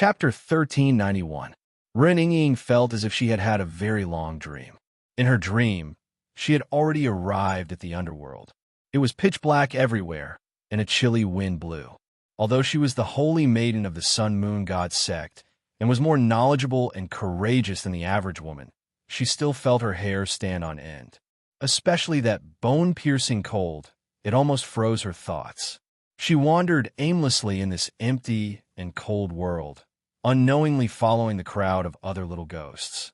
Chapter 1391. Ren Ying felt as if she had had a very long dream. In her dream, she had already arrived at the underworld. It was pitch black everywhere, and a chilly wind blew. Although she was the holy maiden of the sun-moon god sect, and was more knowledgeable and courageous than the average woman, she still felt her hair stand on end. Especially that bone-piercing cold, it almost froze her thoughts. She wandered aimlessly in this empty and cold world, unknowingly following the crowd of other little ghosts.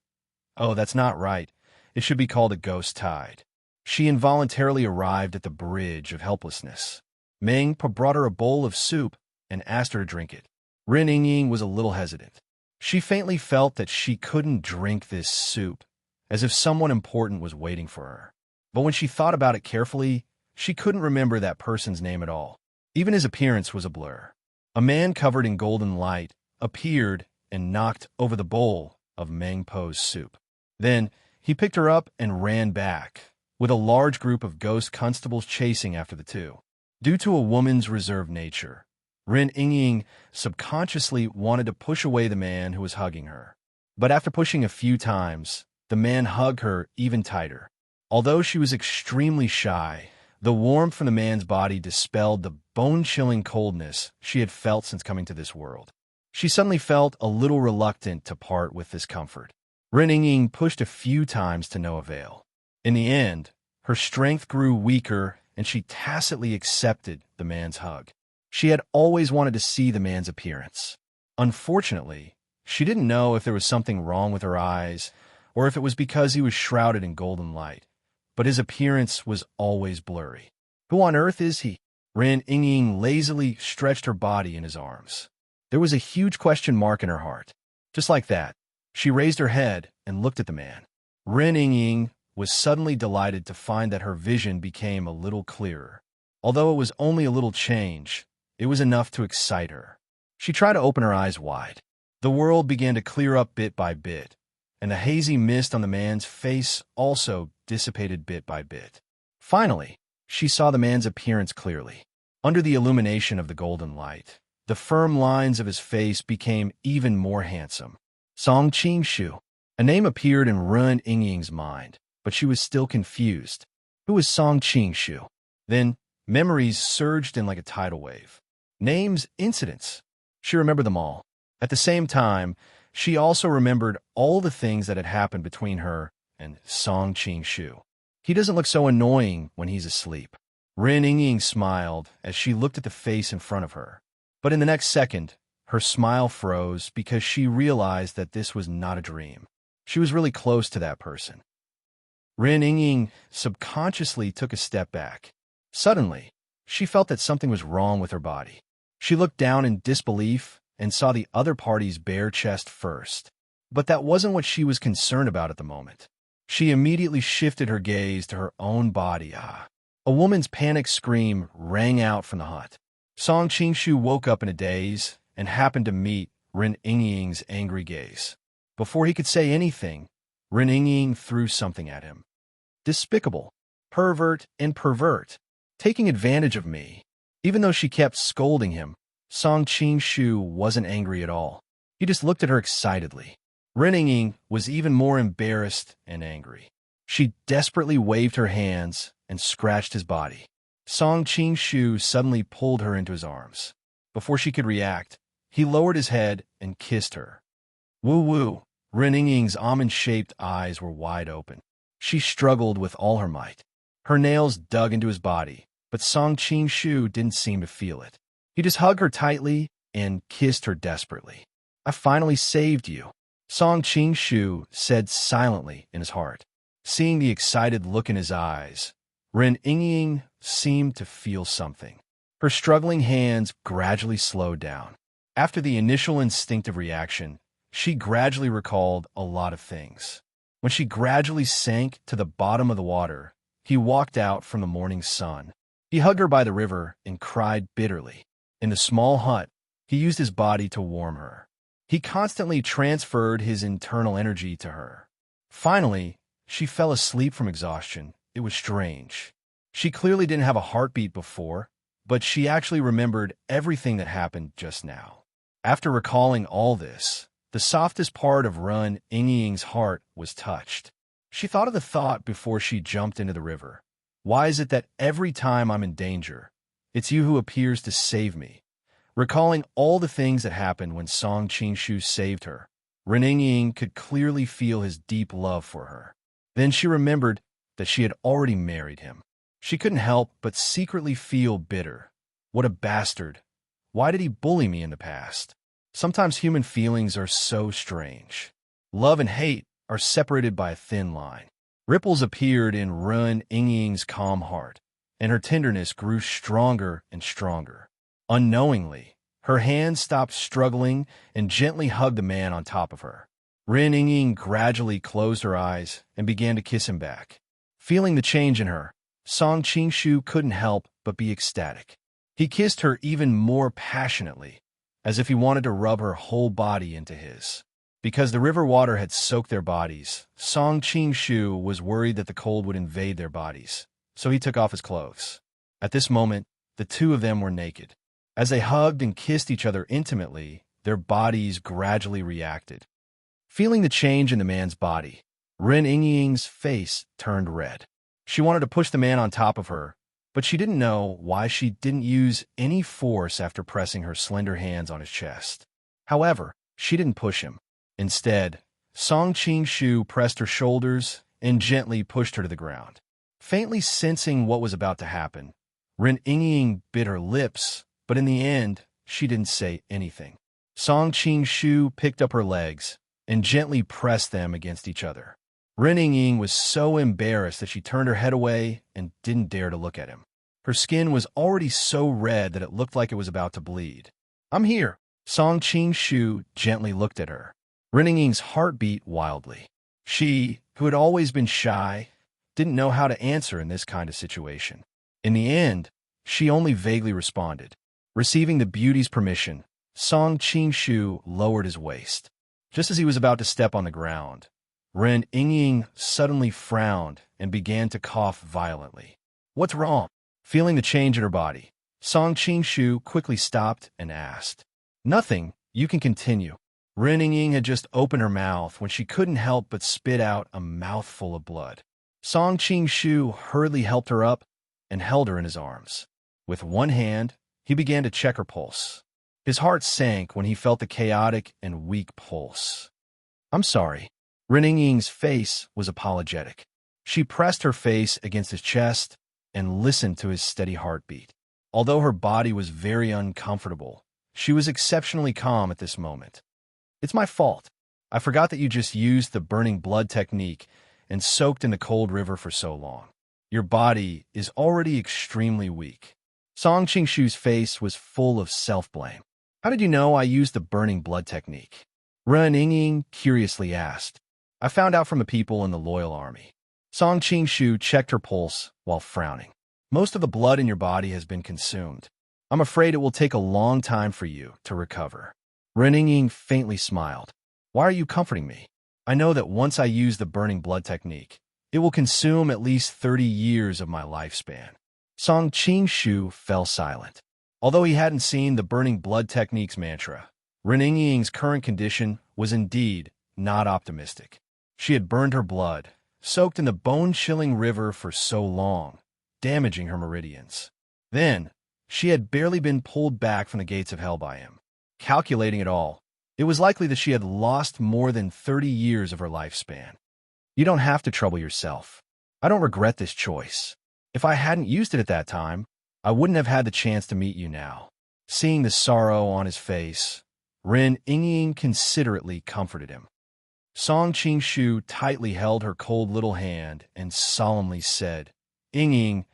Oh, that's not right. It should be called a ghost tide. She involuntarily arrived at the bridge of helplessness. Meng brought her a bowl of soup and asked her to drink it. Ren Ying was a little hesitant. She faintly felt that she couldn't drink this soup, as if someone important was waiting for her. But when she thought about it carefully, she couldn't remember that person's name at all. Even his appearance was a blur. A man covered in golden light appeared and knocked over the bowl of Meng Po's soup. Then he picked her up and ran back, with a large group of ghost constables chasing after the two. Due to a woman's reserved nature, Ren Ying subconsciously wanted to push away the man who was hugging her. But after pushing a few times, the man hugged her even tighter. Although she was extremely shy, the warmth from the man's body dispelled the bone-chilling coldness she had felt since coming to this world. She suddenly felt a little reluctant to part with this comfort. Ren Ying pushed a few times to no avail. In the end, her strength grew weaker and she tacitly accepted the man's hug. She had always wanted to see the man's appearance. Unfortunately, she didn't know if there was something wrong with her eyes or if it was because he was shrouded in golden light. But his appearance was always blurry. Who on earth is he? Ren Ying lazily stretched her body in his arms. There was a huge question mark in her heart. Just like that, she raised her head and looked at the man. Ren Ying was suddenly delighted to find that her vision became a little clearer. Although it was only a little change, it was enough to excite her. She tried to open her eyes wide. The world began to clear up bit by bit, and the hazy mist on the man's face also dissipated bit by bit. Finally, she saw the man's appearance clearly. Under the illumination of the golden light, the firm lines of his face became even more handsome. Song Qingshu. A name appeared in Ren Ying's mind, but she was still confused. Who was Song Qingshu? Then, memories surged in like a tidal wave. Names, incidents. She remembered them all. At the same time, she also remembered all the things that had happened between her and Song Qingshu. He doesn't look so annoying when he's asleep. Ren Ying smiled as she looked at the face in front of her. But in the next second, her smile froze because she realized that this was not a dream. She was really close to that person. Ren Ying subconsciously took a step back. Suddenly, she felt that something was wrong with her body. She looked down in disbelief and saw the other party's bare chest first. But that wasn't what she was concerned about at the moment. She immediately shifted her gaze to her own body. A woman's panicked scream rang out from the hut. Song Qingshu woke up in a daze and happened to meet Ren Ying's angry gaze. Before he could say anything, Ren Ying threw something at him. Despicable, pervert, and pervert, taking advantage of me. Even though she kept scolding him, Song Qingshu wasn't angry at all. He just looked at her excitedly. Ren Ying was even more embarrassed and angry. She desperately waved her hands and scratched his body. Song Qingshu suddenly pulled her into his arms. Before she could react, he lowered his head and kissed her. Woo-woo! Ren Ying's almond-shaped eyes were wide open. She struggled with all her might. Her nails dug into his body, but Song Qingshu didn't seem to feel it. He just hugged her tightly and kissed her desperately. I finally saved you, Song Qingshu said silently in his heart. Seeing the excited look in his eyes, Ren Ying seemed to feel something. Her struggling hands gradually slowed down. After the initial instinctive reaction, she gradually recalled a lot of things. When she gradually sank to the bottom of the water, he walked out from the morning sun. He hugged her by the river and cried bitterly. In the small hut, he used his body to warm her. He constantly transferred his internal energy to her. Finally, she fell asleep from exhaustion. It was strange. She clearly didn't have a heartbeat before, but she actually remembered everything that happened just now. After recalling all this, the softest part of Run Ying's heart was touched. She thought of the thought before she jumped into the river. Why is it that every time I'm in danger, it's you who appears to save me? Recalling all the things that happened when Song Qingshu saved her, Ren Ying could clearly feel his deep love for her. Then she remembered that she had already married him. She couldn't help but secretly feel bitter. What a bastard. Why did he bully me in the past? Sometimes human feelings are so strange. Love and hate are separated by a thin line. Ripples appeared in Run Ying's calm heart, and her tenderness grew stronger and stronger. Unknowingly, her hand stopped struggling and gently hugged the man on top of her. Ren Ying gradually closed her eyes and began to kiss him back. Feeling the change in her, Song Qingshu couldn't help but be ecstatic. He kissed her even more passionately, as if he wanted to rub her whole body into his. Because the river water had soaked their bodies, Song Qingshu was worried that the cold would invade their bodies, so he took off his clothes. At this moment, the two of them were naked. As they hugged and kissed each other intimately, their bodies gradually reacted. Feeling the change in the man's body, Ren Ying's face turned red. She wanted to push the man on top of her, but she didn't know why she didn't use any force after pressing her slender hands on his chest. However, she didn't push him. Instead, Song Qingshu pressed her shoulders and gently pushed her to the ground. Faintly sensing what was about to happen, Ren Ying bit her lips, but in the end, she didn't say anything. Song Qingshu picked up her legs and gently pressed them against each other. Ren Ying was so embarrassed that she turned her head away and didn't dare to look at him. Her skin was already so red that it looked like it was about to bleed. "I'm here." Song Qingshu gently looked at her. Ren Ying's heart beat wildly. She, who had always been shy, didn't know how to answer in this kind of situation. In the end, she only vaguely responded. Receiving the beauty's permission, Song Qingshu lowered his waist. Just as he was about to step on the ground, Ren Ying suddenly frowned and began to cough violently. "What's wrong?" Feeling the change in her body, Song Qingshu quickly stopped and asked. "Nothing, you can continue." Ren Ying had just opened her mouth when she couldn't help but spit out a mouthful of blood. Song Qingshu hurriedly helped her up and held her in his arms. With one hand, he began to check her pulse. His heart sank when he felt the chaotic and weak pulse. "I'm sorry." Ren Ying's face was apologetic. She pressed her face against his chest and listened to his steady heartbeat. Although her body was very uncomfortable, she was exceptionally calm at this moment. "It's my fault. I forgot that you just used the burning blood technique and soaked in the cold river for so long. Your body is already extremely weak." Song Qingshu's face was full of self-blame. "How did you know I used the burning blood technique?" Ren Ying curiously asked. "I found out from the people in the loyal army." Song Qingshu checked her pulse while frowning. "Most of the blood in your body has been consumed. I'm afraid it will take a long time for you to recover." Ren Ying faintly smiled. "Why are you comforting me? I know that once I use the burning blood technique, it will consume at least 30 years of my lifespan." Song Qingshu fell silent. Although he hadn't seen the burning blood technique's mantra, Ren Ying's current condition was indeed not optimistic. She had burned her blood, soaked in the bone-chilling river for so long, damaging her meridians. Then, she had barely been pulled back from the gates of hell by him. Calculating it all, it was likely that she had lost more than 30 years of her lifespan. "You don't have to trouble yourself. I don't regret this choice. If I hadn't used it at that time, I wouldn't have had the chance to meet you now." Seeing the sorrow on his face, Ren Ying considerately comforted him. Song Qingshu tightly held her cold little hand and solemnly said, "Ying,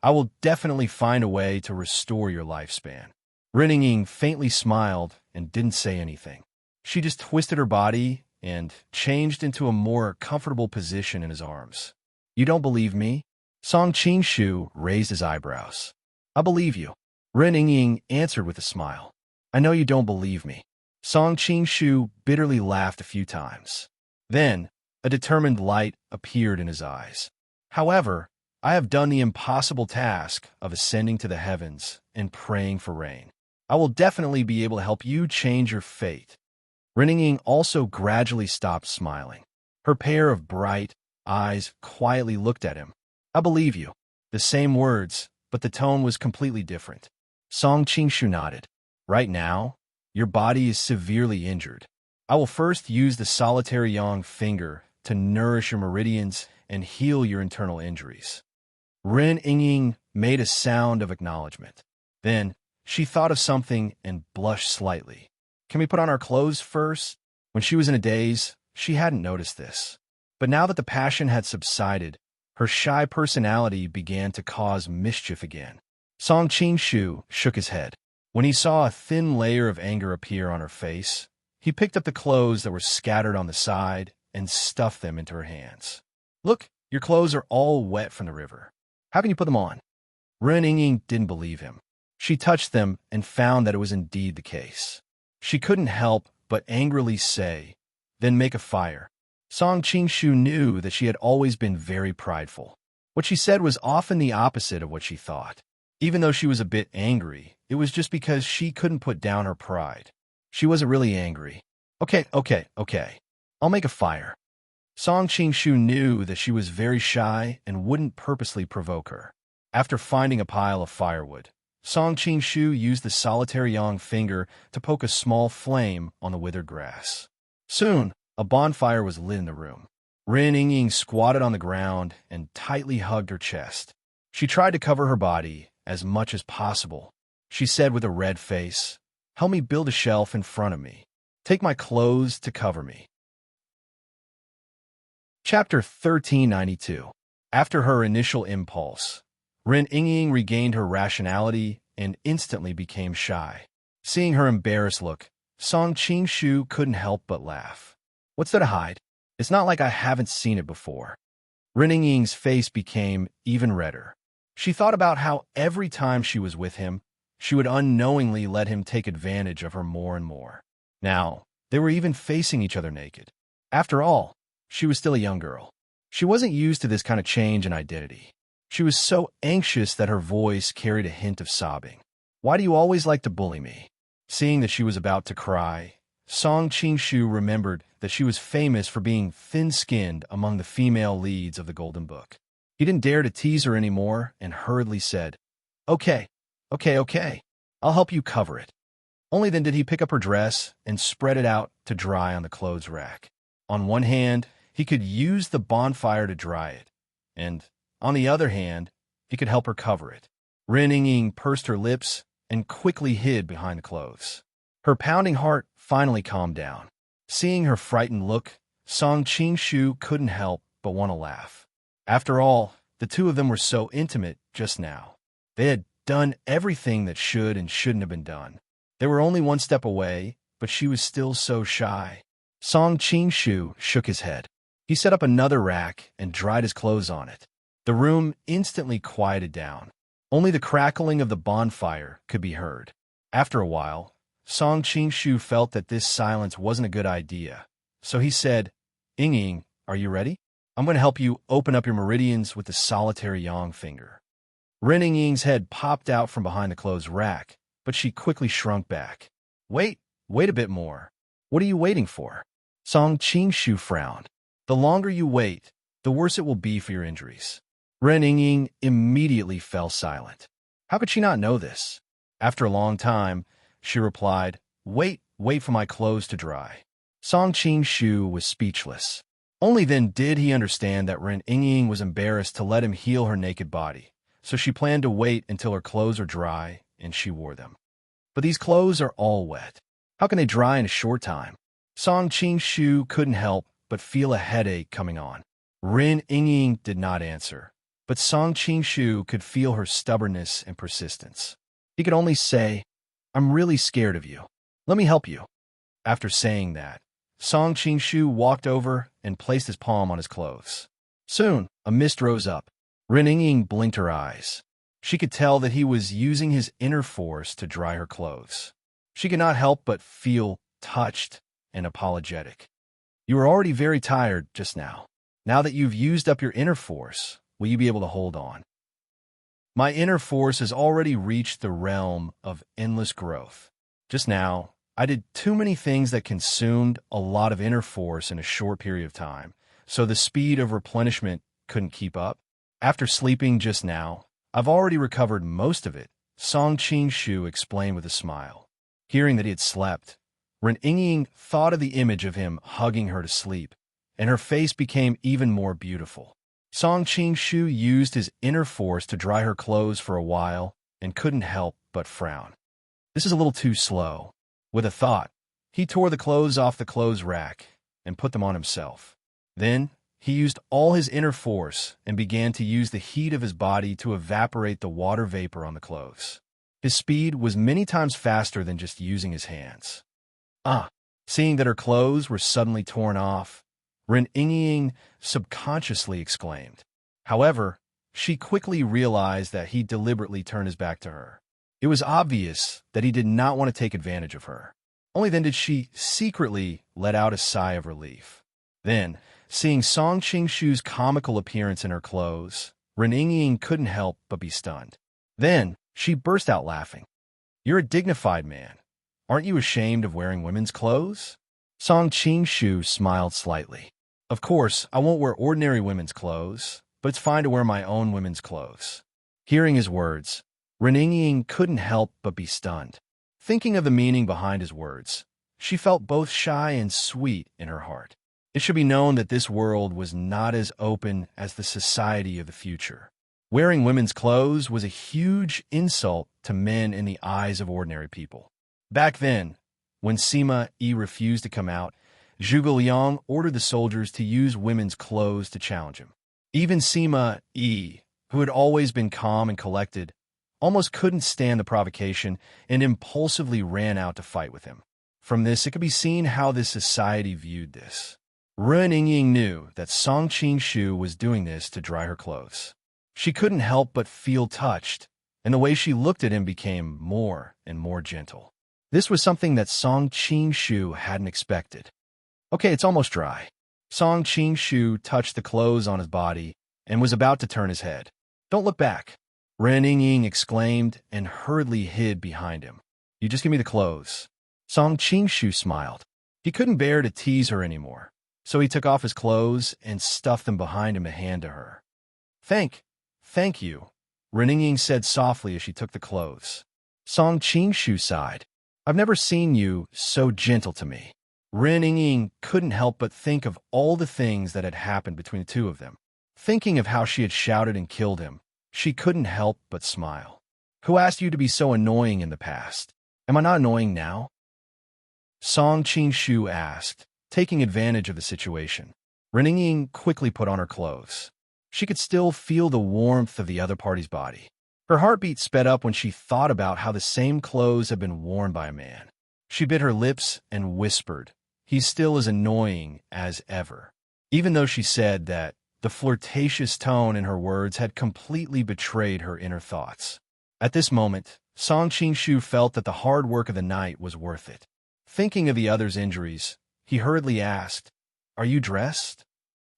I will definitely find a way to restore your lifespan." Ren Ying faintly smiled and didn't say anything. She just twisted her body and changed into a more comfortable position in his arms. "You don't believe me?" Song Qingshu raised his eyebrows. "I believe you." Ren Ying answered with a smile. "I know you don't believe me." Song Qingshu bitterly laughed a few times. Then, a determined light appeared in his eyes. "However, I have done the impossible task of ascending to the heavens and praying for rain. I will definitely be able to help you change your fate. Ren also gradually stopped smiling. Her pair of bright eyes quietly looked at him. I believe you. The same words, but the tone was completely different. Song Qingshu nodded. Right now, your body is severely injured. I will first use the solitary yang finger to nourish your meridians and heal your internal injuries. Ren Ying made a sound of acknowledgement. Then, she thought of something and blushed slightly. Can we put on our clothes first? When she was in a daze, she hadn't noticed this. But now that the passion had subsided, her shy personality began to cause mischief again. Song Qingshu shook his head. When he saw a thin layer of anger appear on her face, he picked up the clothes that were scattered on the side and stuffed them into her hands. Look, your clothes are all wet from the river. How can you put them on? Ren Ying didn't believe him. She touched them and found that it was indeed the case. She couldn't help but angrily say, then make a fire. Song Qingshu knew that she had always been very prideful. What she said was often the opposite of what she thought. Even though she was a bit angry, it was just because she couldn't put down her pride. She wasn't really angry. Okay. I'll make a fire. Song Qingshu knew that she was very shy and wouldn't purposely provoke her. After finding a pile of firewood, Song Qingshu used the solitary yang finger to poke a small flame on the withered grass. Soon, a bonfire was lit in the room. Ren Ying squatted on the ground and tightly hugged her chest. She tried to cover her body as much as possible. She said with a red face, "Help me build a shelf in front of me. Take my clothes to cover me." Chapter 1392. After her initial impulse, Ren Ying regained her rationality and instantly became shy. Seeing her embarrassed look, Song Qingshu couldn't help but laugh. What's there to hide? It's not like I haven't seen it before. Ren Ying's face became even redder. She thought about how every time she was with him, she would unknowingly let him take advantage of her more and more. Now, they were even facing each other naked. After all, she was still a young girl. She wasn't used to this kind of change in identity. She was so anxious that her voice carried a hint of sobbing. Why do you always like to bully me? Seeing that she was about to cry, Song Qingshu remembered that she was famous for being thin-skinned among the female leads of the Golden Book. He didn't dare to tease her anymore and hurriedly said, Okay. I'll help you cover it. Only then did he pick up her dress and spread it out to dry on the clothes rack. On one hand, he could use the bonfire to dry it, and on the other hand, he could help her cover it. Ren Ying pursed her lips and quickly hid behind the clothes. Her pounding heart finally calmed down. Seeing her frightened look, Song Qingshu couldn't help but want to laugh. After all, the two of them were so intimate just now. They had done everything that should and shouldn't have been done. They were only one step away, but she was still so shy. Song Qingshu shook his head. He set up another rack and dried his clothes on it. The room instantly quieted down. Only the crackling of the bonfire could be heard. After a while, Song Qingshu felt that this silence wasn't a good idea, so he said, Ying, are you ready? I'm going to help you open up your meridians with the solitary yang finger. Ren Ying's head popped out from behind the clothes rack, but she quickly shrunk back. Wait a bit more. What are you waiting for? Song Qingshu frowned. The longer you wait, the worse it will be for your injuries. Ren Ying immediately fell silent. How could she not know this? After a long time, she replied, Wait for my clothes to dry. Song Qingshu was speechless. Only then did he understand that Ren Ying was embarrassed to let him heal her naked body, so she planned to wait until her clothes were dry and she wore them. But these clothes are all wet. How can they dry in a short time? Song Qingshu couldn't help but feel a headache coming on. Ren Ying did not answer, but Song Qingshu could feel her stubbornness and persistence. He could only say, I'm really scared of you. Let me help you. After saying that, Song Qingshu walked over and placed his palm on his clothes. Soon, a mist rose up. Ren Ying blinked her eyes. She could tell that he was using his inner force to dry her clothes. She could not help but feel touched and apologetic. You were already very tired just now. Now that you've used up your inner force, will you be able to hold on? My inner force has already reached the realm of endless growth. Just now, I did too many things that consumed a lot of inner force in a short period of time, so the speed of replenishment couldn't keep up. After sleeping just now, I've already recovered most of it, Song Qing-shu explained with a smile. Hearing that he had slept, Ren Yingying thought of the image of him hugging her to sleep, and her face became even more beautiful. Song Qing-shu used his inner force to dry her clothes for a while and couldn't help but frown. This is a little too slow. With a thought, he tore the clothes off the clothes rack and put them on himself. Then, he used all his inner force and began to use the heat of his body to evaporate the water vapor on the clothes. His speed was many times faster than just using his hands. Seeing that her clothes were suddenly torn off, Ren Yingying subconsciously exclaimed. However, she quickly realized that he deliberately turned his back to her. It was obvious that he did not want to take advantage of her. Only then did she secretly let out a sigh of relief. Then, seeing Song Qing-shu's comical appearance in her clothes, Ren Yingying couldn't help but be stunned. Then, she burst out laughing. "You're a dignified man. Aren't you ashamed of wearing women's clothes?" Song Qing-shu smiled slightly. "Of course, I won't wear ordinary women's clothes, but it's fine to wear my own women's clothes." Hearing his words, Ren Yingying couldn't help but be stunned. Thinking of the meaning behind his words, she felt both shy and sweet in her heart. It should be known that this world was not as open as the society of the future. Wearing women's clothes was a huge insult to men in the eyes of ordinary people. Back then, when Sima Yi refused to come out, Zhuge Liang ordered the soldiers to use women's clothes to challenge him. Even Sima Yi, who had always been calm and collected, almost couldn't stand the provocation and impulsively ran out to fight with him. From this, it could be seen how this society viewed this. Ren Yingying knew that Song Qing-shu was doing this to dry her clothes. She couldn't help but feel touched, and the way she looked at him became more and more gentle. This was something that Song Qing-shu hadn't expected. "Okay, it's almost dry." Song Qing-shu touched the clothes on his body and was about to turn his head. "Don't look back," Ren Yingying exclaimed and hurriedly hid behind him. "You just give me the clothes." Song Qing-shu smiled. He couldn't bear to tease her anymore, so he took off his clothes and stuffed them behind him to hand to her. Thank you," Ren Yingying said softly as she took the clothes. Song Qing-shu sighed. "I've never seen you so gentle to me." Ren Yingying couldn't help but think of all the things that had happened between the two of them. Thinking of how she had shouted and killed him, she couldn't help but smile. "Who asked you to be so annoying in the past? Am I not annoying now?" Song Qing-shu asked, taking advantage of the situation. Ren Yingying quickly put on her clothes. She could still feel the warmth of the other party's body. Her heartbeat sped up when she thought about how the same clothes had been worn by a man. She bit her lips and whispered, "He's still as annoying as ever." Even though she said that, the flirtatious tone in her words had completely betrayed her inner thoughts. At this moment, Song Qing-shu felt that the hard work of the night was worth it. Thinking of the other's injuries, he hurriedly asked, "Are you dressed?"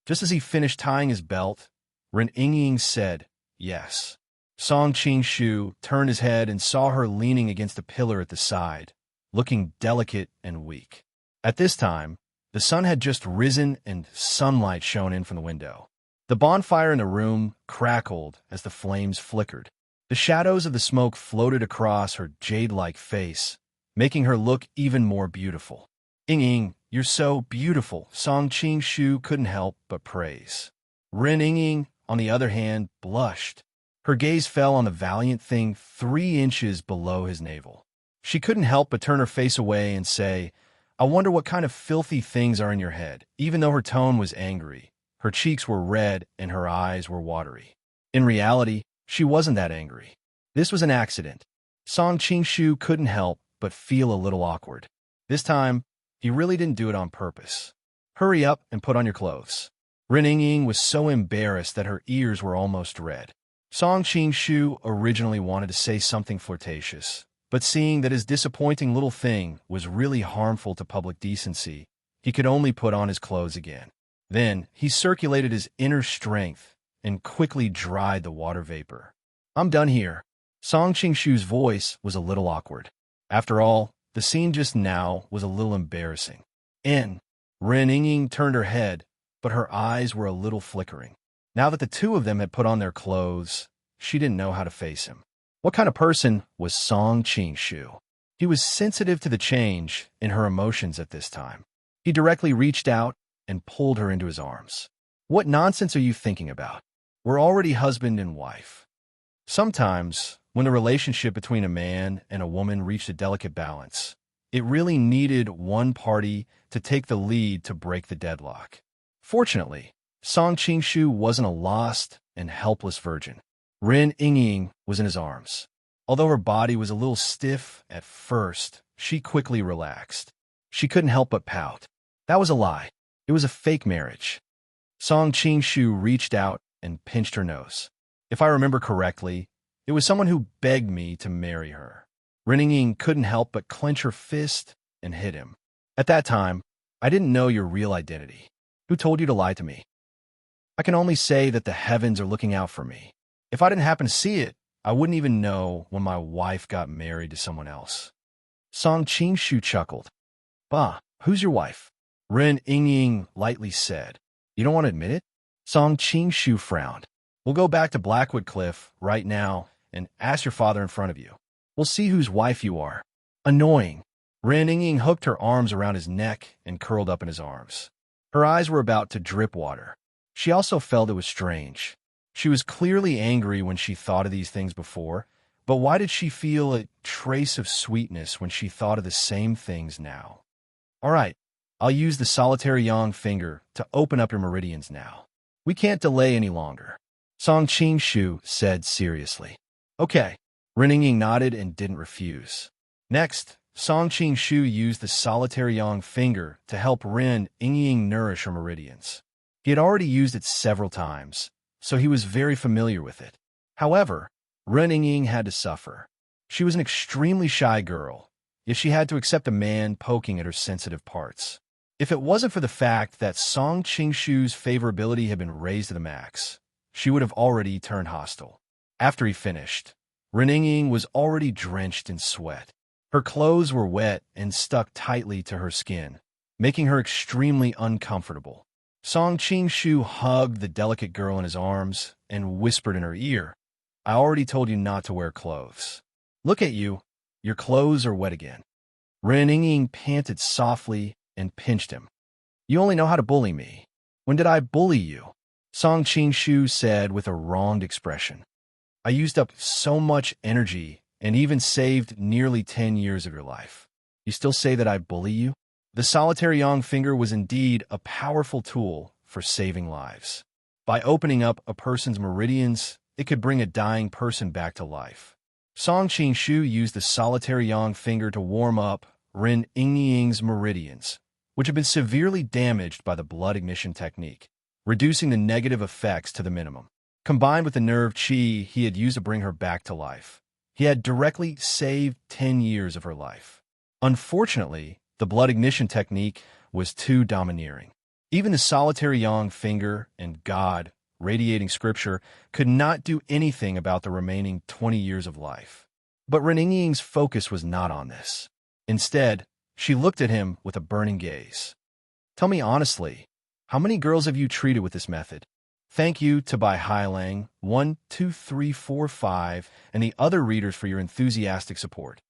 Just as he finished tying his belt, Ren Yingying said, "Yes." Song Qing-shu turned his head and saw her leaning against a pillar at the side, looking delicate and weak. At this time, the sun had just risen and sunlight shone in from the window. The bonfire in the room crackled as the flames flickered. The shadows of the smoke floated across her jade-like face, making her look even more beautiful. "Yingying, you're so beautiful," Song Qing-shu couldn't help but praise. Ren Yingying, on the other hand, blushed. Her gaze fell on the valiant thing 3 inches below his navel. She couldn't help but turn her face away and say, "I wonder what kind of filthy things are in your head." Even though her tone was angry, her cheeks were red and her eyes were watery. In reality, she wasn't that angry. This was an accident. Song Qing-shu couldn't help but feel a little awkward. This time, he really didn't do it on purpose. "Hurry up and put on your clothes." Ren Yingying was so embarrassed that her ears were almost red. Song Qing-shu originally wanted to say something flirtatious, but seeing that his disappointing little thing was really harmful to public decency, he could only put on his clothes again. Then, he circulated his inner strength and quickly dried the water vapor. I'm done here. Song Qingshu's voice was a little awkward. After all, the scene just now was a little embarrassing. In, Ren Yingying turned her head, but her eyes were a little flickering. Now that the two of them had put on their clothes, she didn't know how to face him. What kind of person was Song Qingshu? He was sensitive to the change in her emotions at this time. He directly reached out and pulled her into his arms. What nonsense are you thinking about? We're already husband and wife. Sometimes, when the relationship between a man and a woman reached a delicate balance, it really needed one party to take the lead to break the deadlock. Fortunately, Song Qingshu wasn't a lost and helpless virgin. Ren Yingying was in his arms. Although her body was a little stiff at first, she quickly relaxed. She couldn't help but pout. That was a lie. It was a fake marriage. Song Qingshu reached out and pinched her nose. If I remember correctly, it was someone who begged me to marry her. Ren Yingying couldn't help but clench her fist and hit him. At that time, I didn't know your real identity. Who told you to lie to me? I can only say that the heavens are looking out for me. If I didn't happen to see it, I wouldn't even know when my wife got married to someone else. Song Qingshu chuckled. Bah, who's your wife? Ren Yingying lightly said. You don't want to admit it? Song Qingshu frowned. We'll go back to Blackwood Cliff right now and ask your father in front of you. We'll see whose wife you are. Annoying. Ren Yingying hooked her arms around his neck and curled up in his arms. Her eyes were about to drip water. She also felt it was strange. She was clearly angry when she thought of these things before, but why did she feel a trace of sweetness when she thought of the same things now? All right, I'll use the solitary yang finger to open up your meridians now. We can't delay any longer. Song Qingshu said seriously. Okay. Ren Yingying nodded and didn't refuse. Next, Song Qingshu used the solitary yang finger to help Ren Yingying nourish her meridians. He had already used it several times, so he was very familiar with it. However, Ren Yingying had to suffer. She was an extremely shy girl, yet she had to accept a man poking at her sensitive parts. If it wasn't for the fact that Song Qingshu's favorability had been raised to the max, she would have already turned hostile. After he finished, Ren Yingying was already drenched in sweat. Her clothes were wet and stuck tightly to her skin, making her extremely uncomfortable. Song Qingshu hugged the delicate girl in his arms and whispered in her ear, I already told you not to wear clothes. Look at you. Your clothes are wet again. Ren Yingying panted softly and pinched him. You only know how to bully me. When did I bully you? Song Qingshu said with a wronged expression. I used up so much energy and even saved nearly 10 years of your life. You still say that I bully you? The solitary yang finger was indeed a powerful tool for saving lives. By opening up a person's meridians, it could bring a dying person back to life. Song Qingshu used the solitary yang finger to warm up Ren Yingying's meridians, which had been severely damaged by the blood ignition technique, reducing the negative effects to the minimum. Combined with the nerve qi he had used to bring her back to life, he had directly saved 10 years of her life. Unfortunately, the blood ignition technique was too domineering. Even the solitary yang finger and God, radiating scripture, could not do anything about the remaining 20 years of life. But Ren Yingying's focus was not on this. Instead, she looked at him with a burning gaze. Tell me honestly, how many girls have you treated with this method? Thank you to Bai Hailang, 1, 2, 3, 4, 5, and the other readers for your enthusiastic support.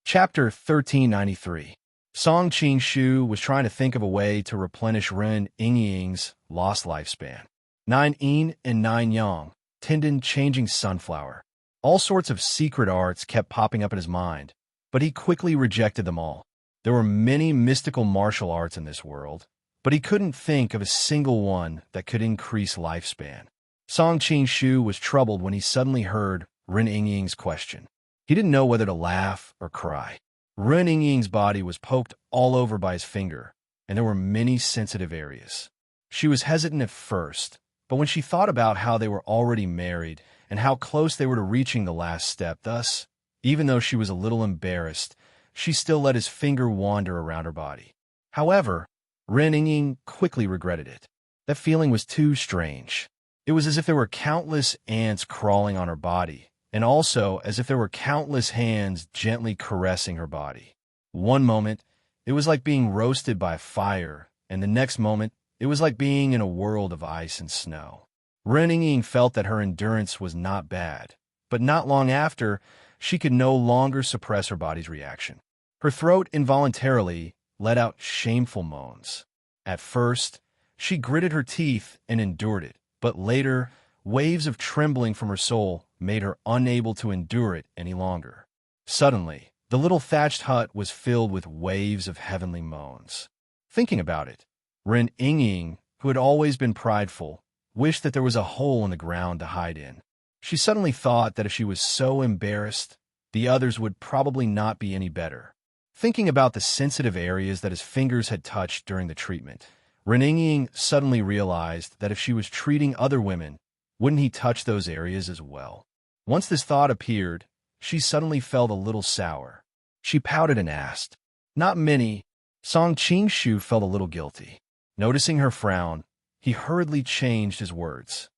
Chapter 1393. Song Qingshu was trying to think of a way to replenish Ren Yingying's lost lifespan. 9 yin and 9 yang, tendon changing sunflower. All sorts of secret arts kept popping up in his mind, but he quickly rejected them all. There were many mystical martial arts in this world, but he couldn't think of a single one that could increase lifespan. Song Qingshu was troubled when he suddenly heard Ren Yingying's question. He didn't know whether to laugh or cry. Ren Yingying's body was poked all over by his finger, and there were many sensitive areas. She was hesitant at first, but when she thought about how they were already married and how close they were to reaching the last step, thus, even though she was a little embarrassed, she still let his finger wander around her body. However, Ren Yingying quickly regretted it. That feeling was too strange. It was as if there were countless ants crawling on her body, and also as if there were countless hands gently caressing her body. One moment, it was like being roasted by fire, and the next moment, it was like being in a world of ice and snow. Reninging felt that her endurance was not bad, but not long after, she could no longer suppress her body's reaction. Her throat involuntarily let out shameful moans. At first, she gritted her teeth and endured it, but later, waves of trembling from her soul made her unable to endure it any longer. Suddenly, the little thatched hut was filled with waves of heavenly moans. Thinking about it, Ren Ying, who had always been prideful, wished that there was a hole in the ground to hide in. She suddenly thought that if she was so embarrassed, the others would probably not be any better. Thinking about the sensitive areas that his fingers had touched during the treatment, Ren Ying suddenly realized that if she was treating other women, wouldn't he touch those areas as well? Once this thought appeared, she suddenly felt a little sour. She pouted and asked, "Not many." Song Qingshu felt a little guilty. Noticing her frown, he hurriedly changed his words.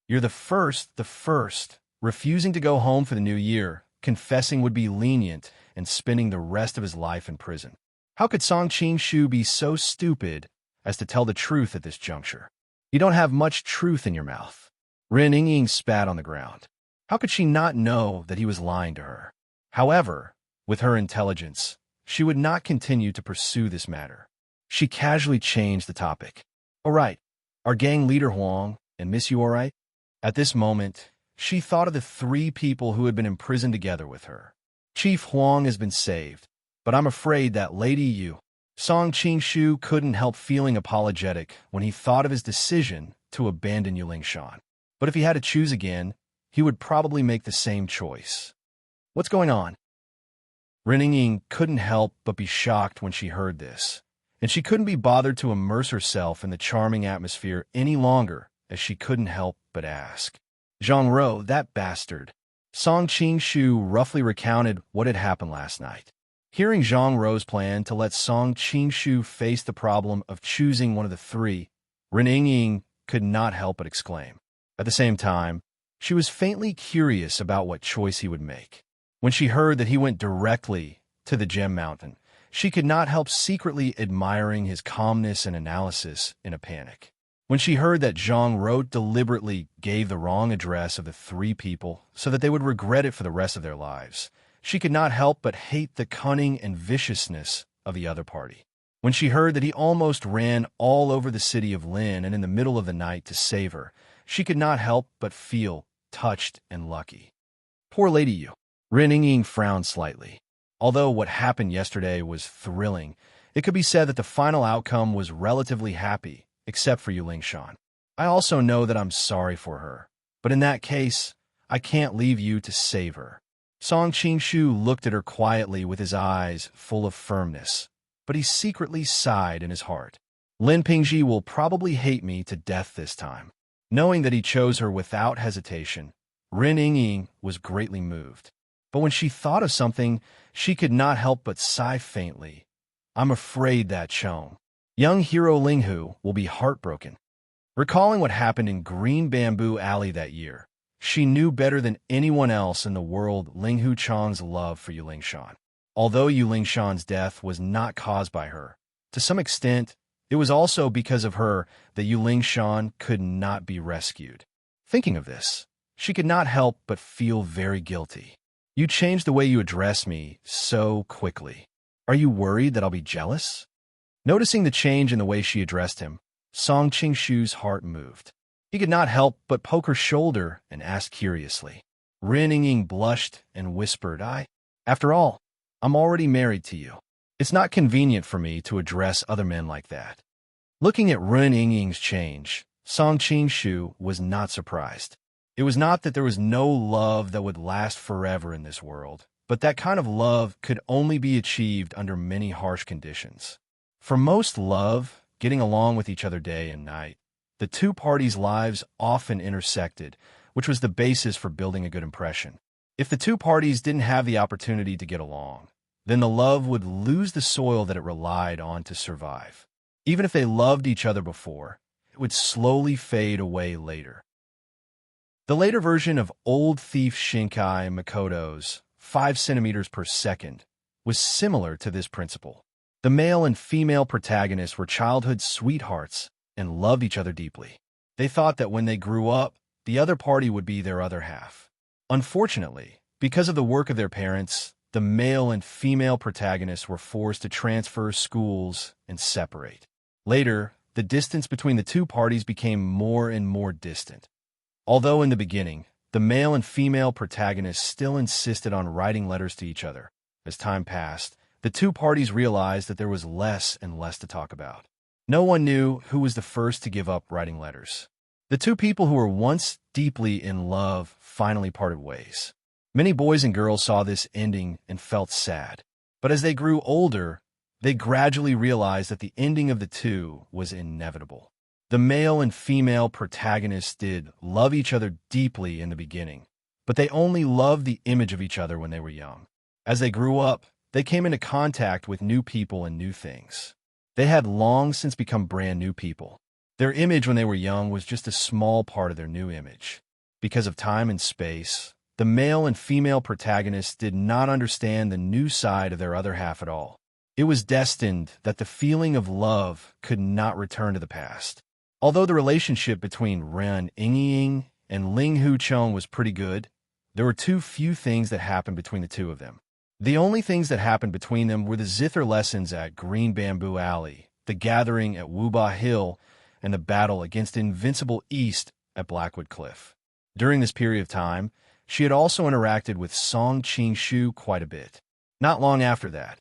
"You're the first. Refusing to go home for the new year, confessing would be lenient, and spending the rest of his life in prison. How could Song Qingshu be so stupid as to tell the truth at this juncture? You don't have much truth in your mouth." Ren Ying spat on the ground. How could she not know that he was lying to her? However, with her intelligence, she would not continue to pursue this matter. She casually changed the topic. "All right, our gang leader Huang and Miss you all right?" At this moment, she thought of the 3 people who had been imprisoned together with her. "Chief Huang has been saved, but I'm afraid that Lady Yu." Song Qingshu couldn't help feeling apologetic when he thought of his decision to abandon Yulingshan. But if he had to choose again, he would probably make the same choice. "What's going on?" Reninging couldn't help but be shocked when she heard this, and she couldn't be bothered to immerse herself in the charming atmosphere any longer, as she couldn't help but ask. "Zhang Ro, that bastard." Song Qingshu roughly recounted what had happened last night. Hearing Zhang Ro's plan to let Song Qingshu face the problem of choosing one of the 3, Reninging could not help but exclaim. At the same time, she was faintly curious about what choice he would make. When she heard that he went directly to the Gem Mountain, she could not help secretly admiring his calmness and analysis in a panic. When she heard that Zhang Ro deliberately gave the wrong address of the 3 people so that they would regret it for the rest of their lives, she could not help but hate the cunning and viciousness of the other party. When she heard that he almost ran all over the city of Lin and in the middle of the night to save her, she could not help but feel touched and lucky. Poor Lady Yu. Ren Ying frowned slightly. Although what happened yesterday was thrilling, it could be said that the final outcome was relatively happy, except for Yulingshan. I also know that I'm sorry for her, but in that case, I can't leave you to save her. Song Qingshu looked at her quietly with his eyes full of firmness, but he secretly sighed in his heart. Lin Pingji will probably hate me to death this time. Knowing that he chose her without hesitation, Ren Ying was greatly moved. But when she thought of something, she could not help but sigh faintly. I'm afraid that Chong, young hero Linghu, will be heartbroken. Recalling what happened in Green Bamboo Alley that year, she knew better than anyone else in the world Linghu Chang's love for Yulingshan. Although Yulingshan's death was not caused by her, to some extent, it was also because of her that Yulingshan could not be rescued. Thinking of this, she could not help but feel very guilty. You changed the way you address me so quickly. Are you worried that I'll be jealous? Noticing the change in the way she addressed him, Song Qingshu's heart moved. He could not help but poke her shoulder and ask curiously. Ren Ying blushed and whispered, After all, I'm already married to you. It's not convenient for me to address other men like that. Looking at Ren Ying's change, Song Qingshu was not surprised. It was not that there was no love that would last forever in this world, but that kind of love could only be achieved under many harsh conditions. For most love, getting along with each other day and night, the 2 parties' lives often intersected, which was the basis for building a good impression. If the 2 parties didn't have the opportunity to get along, then the love would lose the soil that it relied on to survive. Even if they loved each other before, it would slowly fade away later. The later version of Old Thief Shinkai Makoto's 5 centimeters per second was similar to this principle. The male and female protagonists were childhood sweethearts and loved each other deeply. They thought that when they grew up, the other party would be their other half. Unfortunately, because of the work of their parents, the male and female protagonists were forced to transfer schools and separate. Later, the distance between the two parties became more and more distant. Although in the beginning, the male and female protagonists still insisted on writing letters to each other. As time passed, the two parties realized that there was less and less to talk about. No one knew who was the first to give up writing letters. The two people who were once deeply in love finally parted ways. Many boys and girls saw this ending and felt sad. But as they grew older, they gradually realized that the ending of the two was inevitable. The male and female protagonists did love each other deeply in the beginning, but they only loved the image of each other when they were young. As they grew up, they came into contact with new people and new things. They had long since become brand new people. Their image when they were young was just a small part of their new image. Because of time and space, the male and female protagonists did not understand the new side of their other half at all. It was destined that the feeling of love could not return to the past. Although the relationship between Ren Yingying and Ling Huchong was pretty good, there were too few things that happened between the two of them. The only things that happened between them were the zither lessons at Green Bamboo Alley, the gathering at Wuba Hill, and the battle against Invincible East at Blackwood Cliff. During this period of time, she had also interacted with Song Qingshu quite a bit. Not long after that,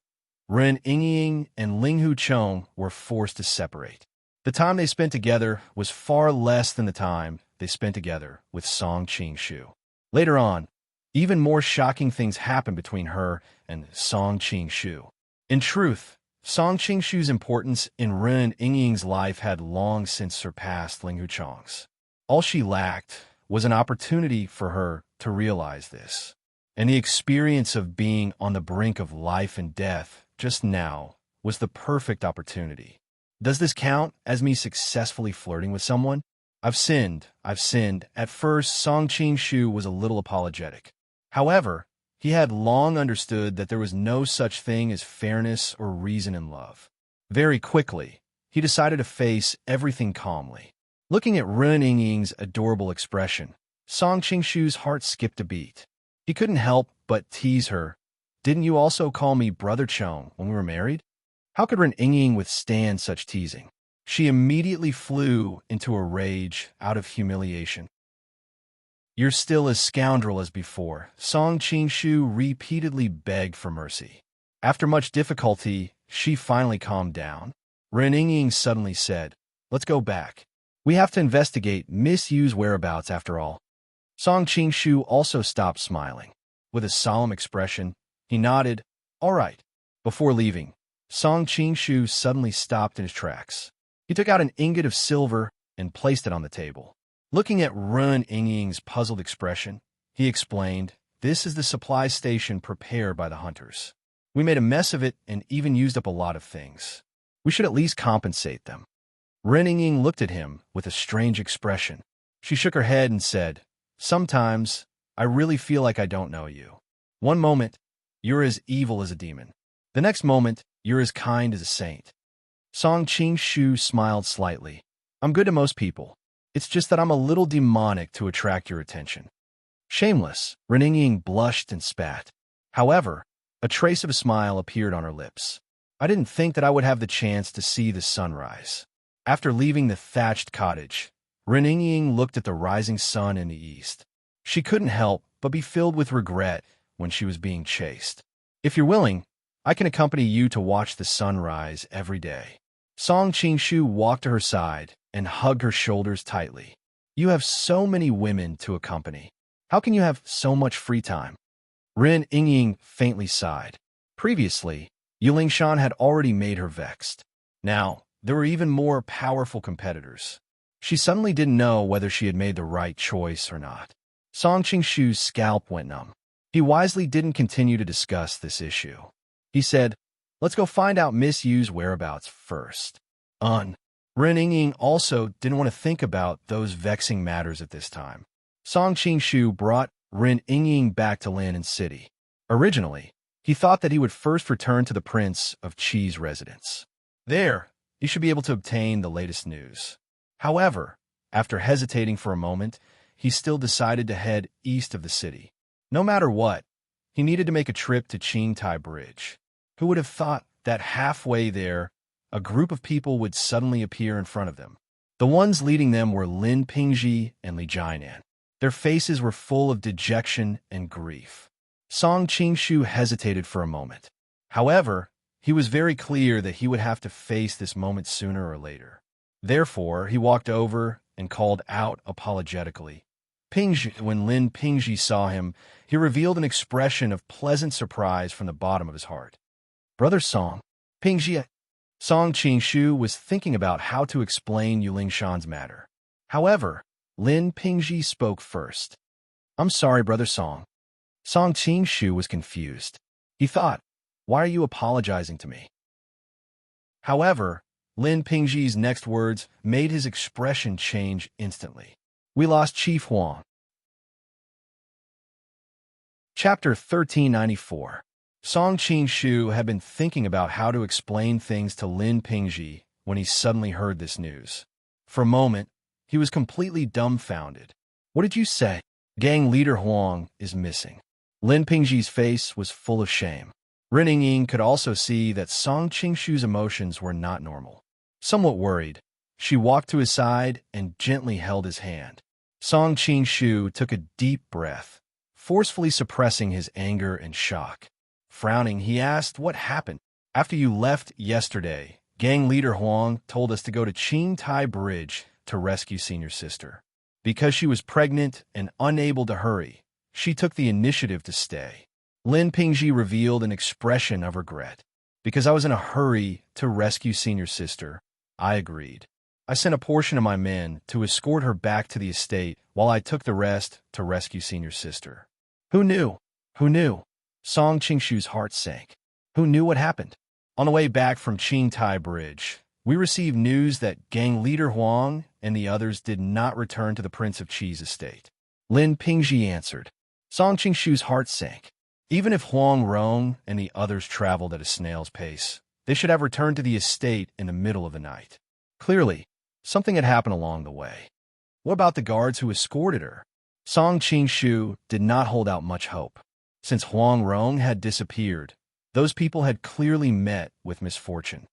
Ren Yingying and Ling Huchong were forced to separate. The time they spent together was far less than the time they spent together with Song Qingshu. Later on, even more shocking things happened between her and Song Qingshu. In truth, Song Qingshu's importance in Ren Yingying's life had long since surpassed Ling Huchong's. All she lacked was an opportunity for her to realize this. And the experience of being on the brink of life and death just now was the perfect opportunity. Does this count as me successfully flirting with someone? I've sinned. At first, Song Qingshu was a little apologetic. However, he had long understood that there was no such thing as fairness or reason in love. Very quickly, he decided to face everything calmly. Looking at Ren Yingying's adorable expression, Song Qingshu's heart skipped a beat. He couldn't help but tease her. Didn't you also call me Brother Chong when we were married? How could Ren Yingying withstand such teasing? She immediately flew into a rage out of humiliation. You're still as scoundrel as before, Song Qingshu repeatedly begged for mercy. After much difficulty, she finally calmed down. Ren Yingying suddenly said, let's go back. We have to investigate Miss Yu's whereabouts after all. Song Qingshu also stopped smiling. With a solemn expression, he nodded, all right. Before leaving, Song Qingshu suddenly stopped in his tracks. He took out an ingot of silver and placed it on the table. Looking at Ren Yingying's puzzled expression, he explained, this is the supply station prepared by the hunters. We made a mess of it and even used up a lot of things. We should at least compensate them. Ren Yingying looked at him with a strange expression. She shook her head and said, sometimes, I really feel like I don't know you. One moment, you're as evil as a demon. The next moment, you're as kind as a saint. Song Qingshu smiled slightly. I'm good to most people. It's just that I'm a little demonic to attract your attention. Shameless, Ren Yingying blushed and spat. However, a trace of a smile appeared on her lips. I didn't think that I would have the chance to see the sunrise. After leaving the thatched cottage, Ren Yingying looked at the rising sun in the east. She couldn't help but be filled with regret when she was being chased. If you're willing, I can accompany you to watch the sunrise every day. Song Qingshu walked to her side and hugged her shoulders tightly. You have so many women to accompany. How can you have so much free time? Ren Yingying faintly sighed. Previously, Yulingshan had already made her vexed. Now, there were even more powerful competitors. She suddenly didn't know whether she had made the right choice or not. Song Qingshu's scalp went numb. He wisely didn't continue to discuss this issue. He said, let's go find out Miss Yu's whereabouts first. Ren Yingying also didn't want to think about those vexing matters at this time. Song Qing brought Ren Yingying back to Lin's city. Originally, he thought that he would first return to the Prince of Qi's residence. There, he should be able to obtain the latest news. However, after hesitating for a moment, he still decided to head east of the city. No matter what, he needed to make a trip to Qingtai Bridge. Who would have thought that halfway there, a group of people would suddenly appear in front of them? The ones leading them were Lin Pingji and Li Jianan. Their faces were full of dejection and grief. Song Qingshu hesitated for a moment. However, he was very clear that he would have to face this moment sooner or later. Therefore, he walked over and called out apologetically. When Lin Pingji saw him, he revealed an expression of pleasant surprise from the bottom of his heart. "Brother Song." Pingji. Song Qingshu was thinking about how to explain Yulingshan's matter. However, Lin Pingji spoke first. "I'm sorry, Brother Song." Song Qingshu was confused. He thought, "Why are you apologizing to me?" However, Lin Pingji's next words made his expression change instantly. "We lost Chief Huang." Chapter 1394. Song Qingshu had been thinking about how to explain things to Lin Pingji when he suddenly heard this news. For a moment, he was completely dumbfounded. "What did you say?" "Gang leader Huang is missing." Lin Pingji's face was full of shame. Ren Yingying could also see that Song Qingshu's emotions were not normal. Somewhat worried, she walked to his side and gently held his hand. Song Qingshu took a deep breath, forcefully suppressing his anger and shock. Frowning, he asked what happened. "After you left yesterday, gang leader Huang told us to go to Qingtai Bridge to rescue senior sister. Because she was pregnant and unable to hurry, she took the initiative to stay." Lin Pingji revealed an expression of regret. "Because I was in a hurry to rescue senior sister, I agreed. I sent a portion of my men to escort her back to the estate while I took the rest to rescue senior sister." Who knew? Who knew? Song Qingshu's heart sank. Who knew what happened? On the way back from Qingtai Bridge, we received news that gang leader Huang and the others did not return to the Prince of Qi's estate. Lin Pingji answered. Song Qingshu's heart sank. Even if Huang Rong and the others traveled at a snail's pace, they should have returned to the estate in the middle of the night. Clearly, something had happened along the way. What about the guards who escorted her? Song Qingshu did not hold out much hope. Since Huang Rong had disappeared, those people had clearly met with misfortune.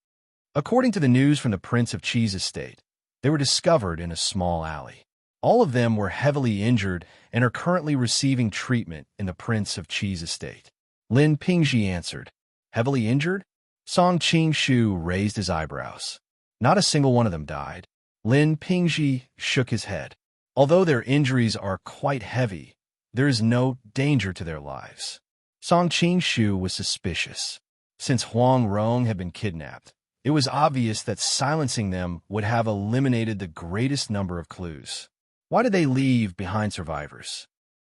According to the news from the Prince of Qi's estate, they were discovered in a small alley. All of them were heavily injured and are currently receiving treatment in the Prince of Qi's estate. Lin Pingji answered. Heavily injured? Song Qingshu raised his eyebrows. Not a single one of them died. Lin Pingji shook his head. Although their injuries are quite heavy, there is no danger to their lives. Song Qingshu was suspicious. Since Huang Rong had been kidnapped, it was obvious that silencing them would have eliminated the greatest number of clues. Why did they leave behind survivors?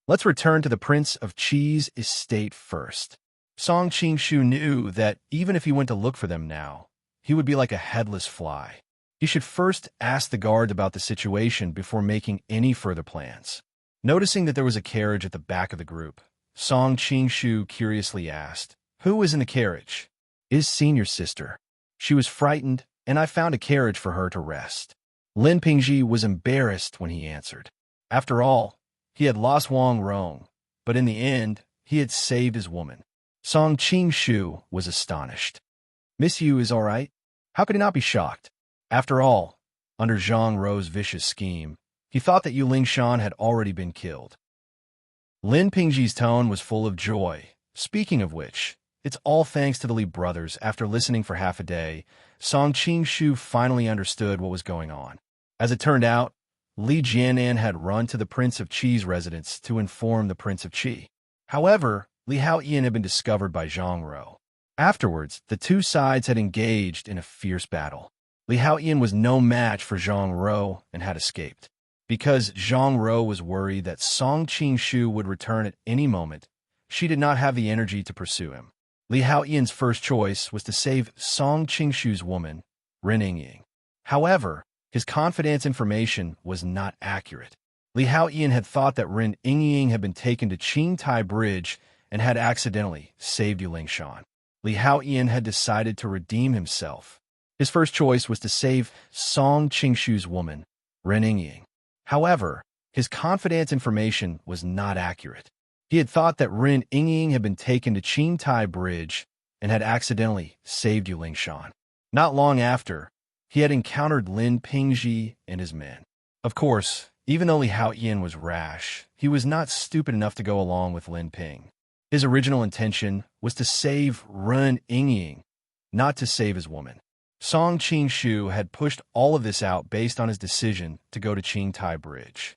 Let's return to the Prince of Qi's estate first. Song Qingshu knew that even if he went to look for them now, he would be like a headless fly. He should first ask the guard about the situation before making any further plans. Noticing that there was a carriage at the back of the group, Song Qingshu curiously asked, "Who was in the carriage?" "Is senior sister. She was frightened, and I found a carriage for her to rest." Lin Pingji was embarrassed when he answered. After all, he had lost Huang Rong, but in the end, he had saved his woman. Song Qingshu was astonished. "Miss Yu is all right?" How could he not be shocked? After all, under Zhang Rou's vicious scheme, he thought that Yulingshan had already been killed. Lin Pingji's tone was full of joy. Speaking of which, it's all thanks to the Li brothers. After listening for half a day, Song Qingshu finally understood what was going on. As it turned out, Li Jianan had run to the Prince of Qi's residence to inform the Prince of Qi. However, Li Haoyan had been discovered by Zhang Rou. Afterwards, the two sides had engaged in a fierce battle. Li Haoyan was no match for Zhang Rou and had escaped. Because Zhang Rou was worried that Song Qingshu would return at any moment, she did not have the energy to pursue him. Li Haoyan's first choice was to save Song Qingshu's woman, Ren Yingying. However, his confidence information was not accurate. Li Haoyan had thought that Ren Yingying had been taken to Qing Tai Bridge and had accidentally saved Yu Lingshan. Li Haoyan had decided to redeem himself. His first choice was to save Song Qingshu's woman, Ren Yingying. However, his confidence information was not accurate. He had thought that Ren Yingying had been taken to Qing Tai Bridge and had accidentally saved Yu Lingshan. Not long after, he had encountered Lin Pingji and his men. Of course, even though Li Haoyan was rash, he was not stupid enough to go along with Lin Ping. His original intention was to save Ren Yingying, not to save his woman. Song Qingshu had pushed all of this out based on his decision to go to Qing Tai Bridge.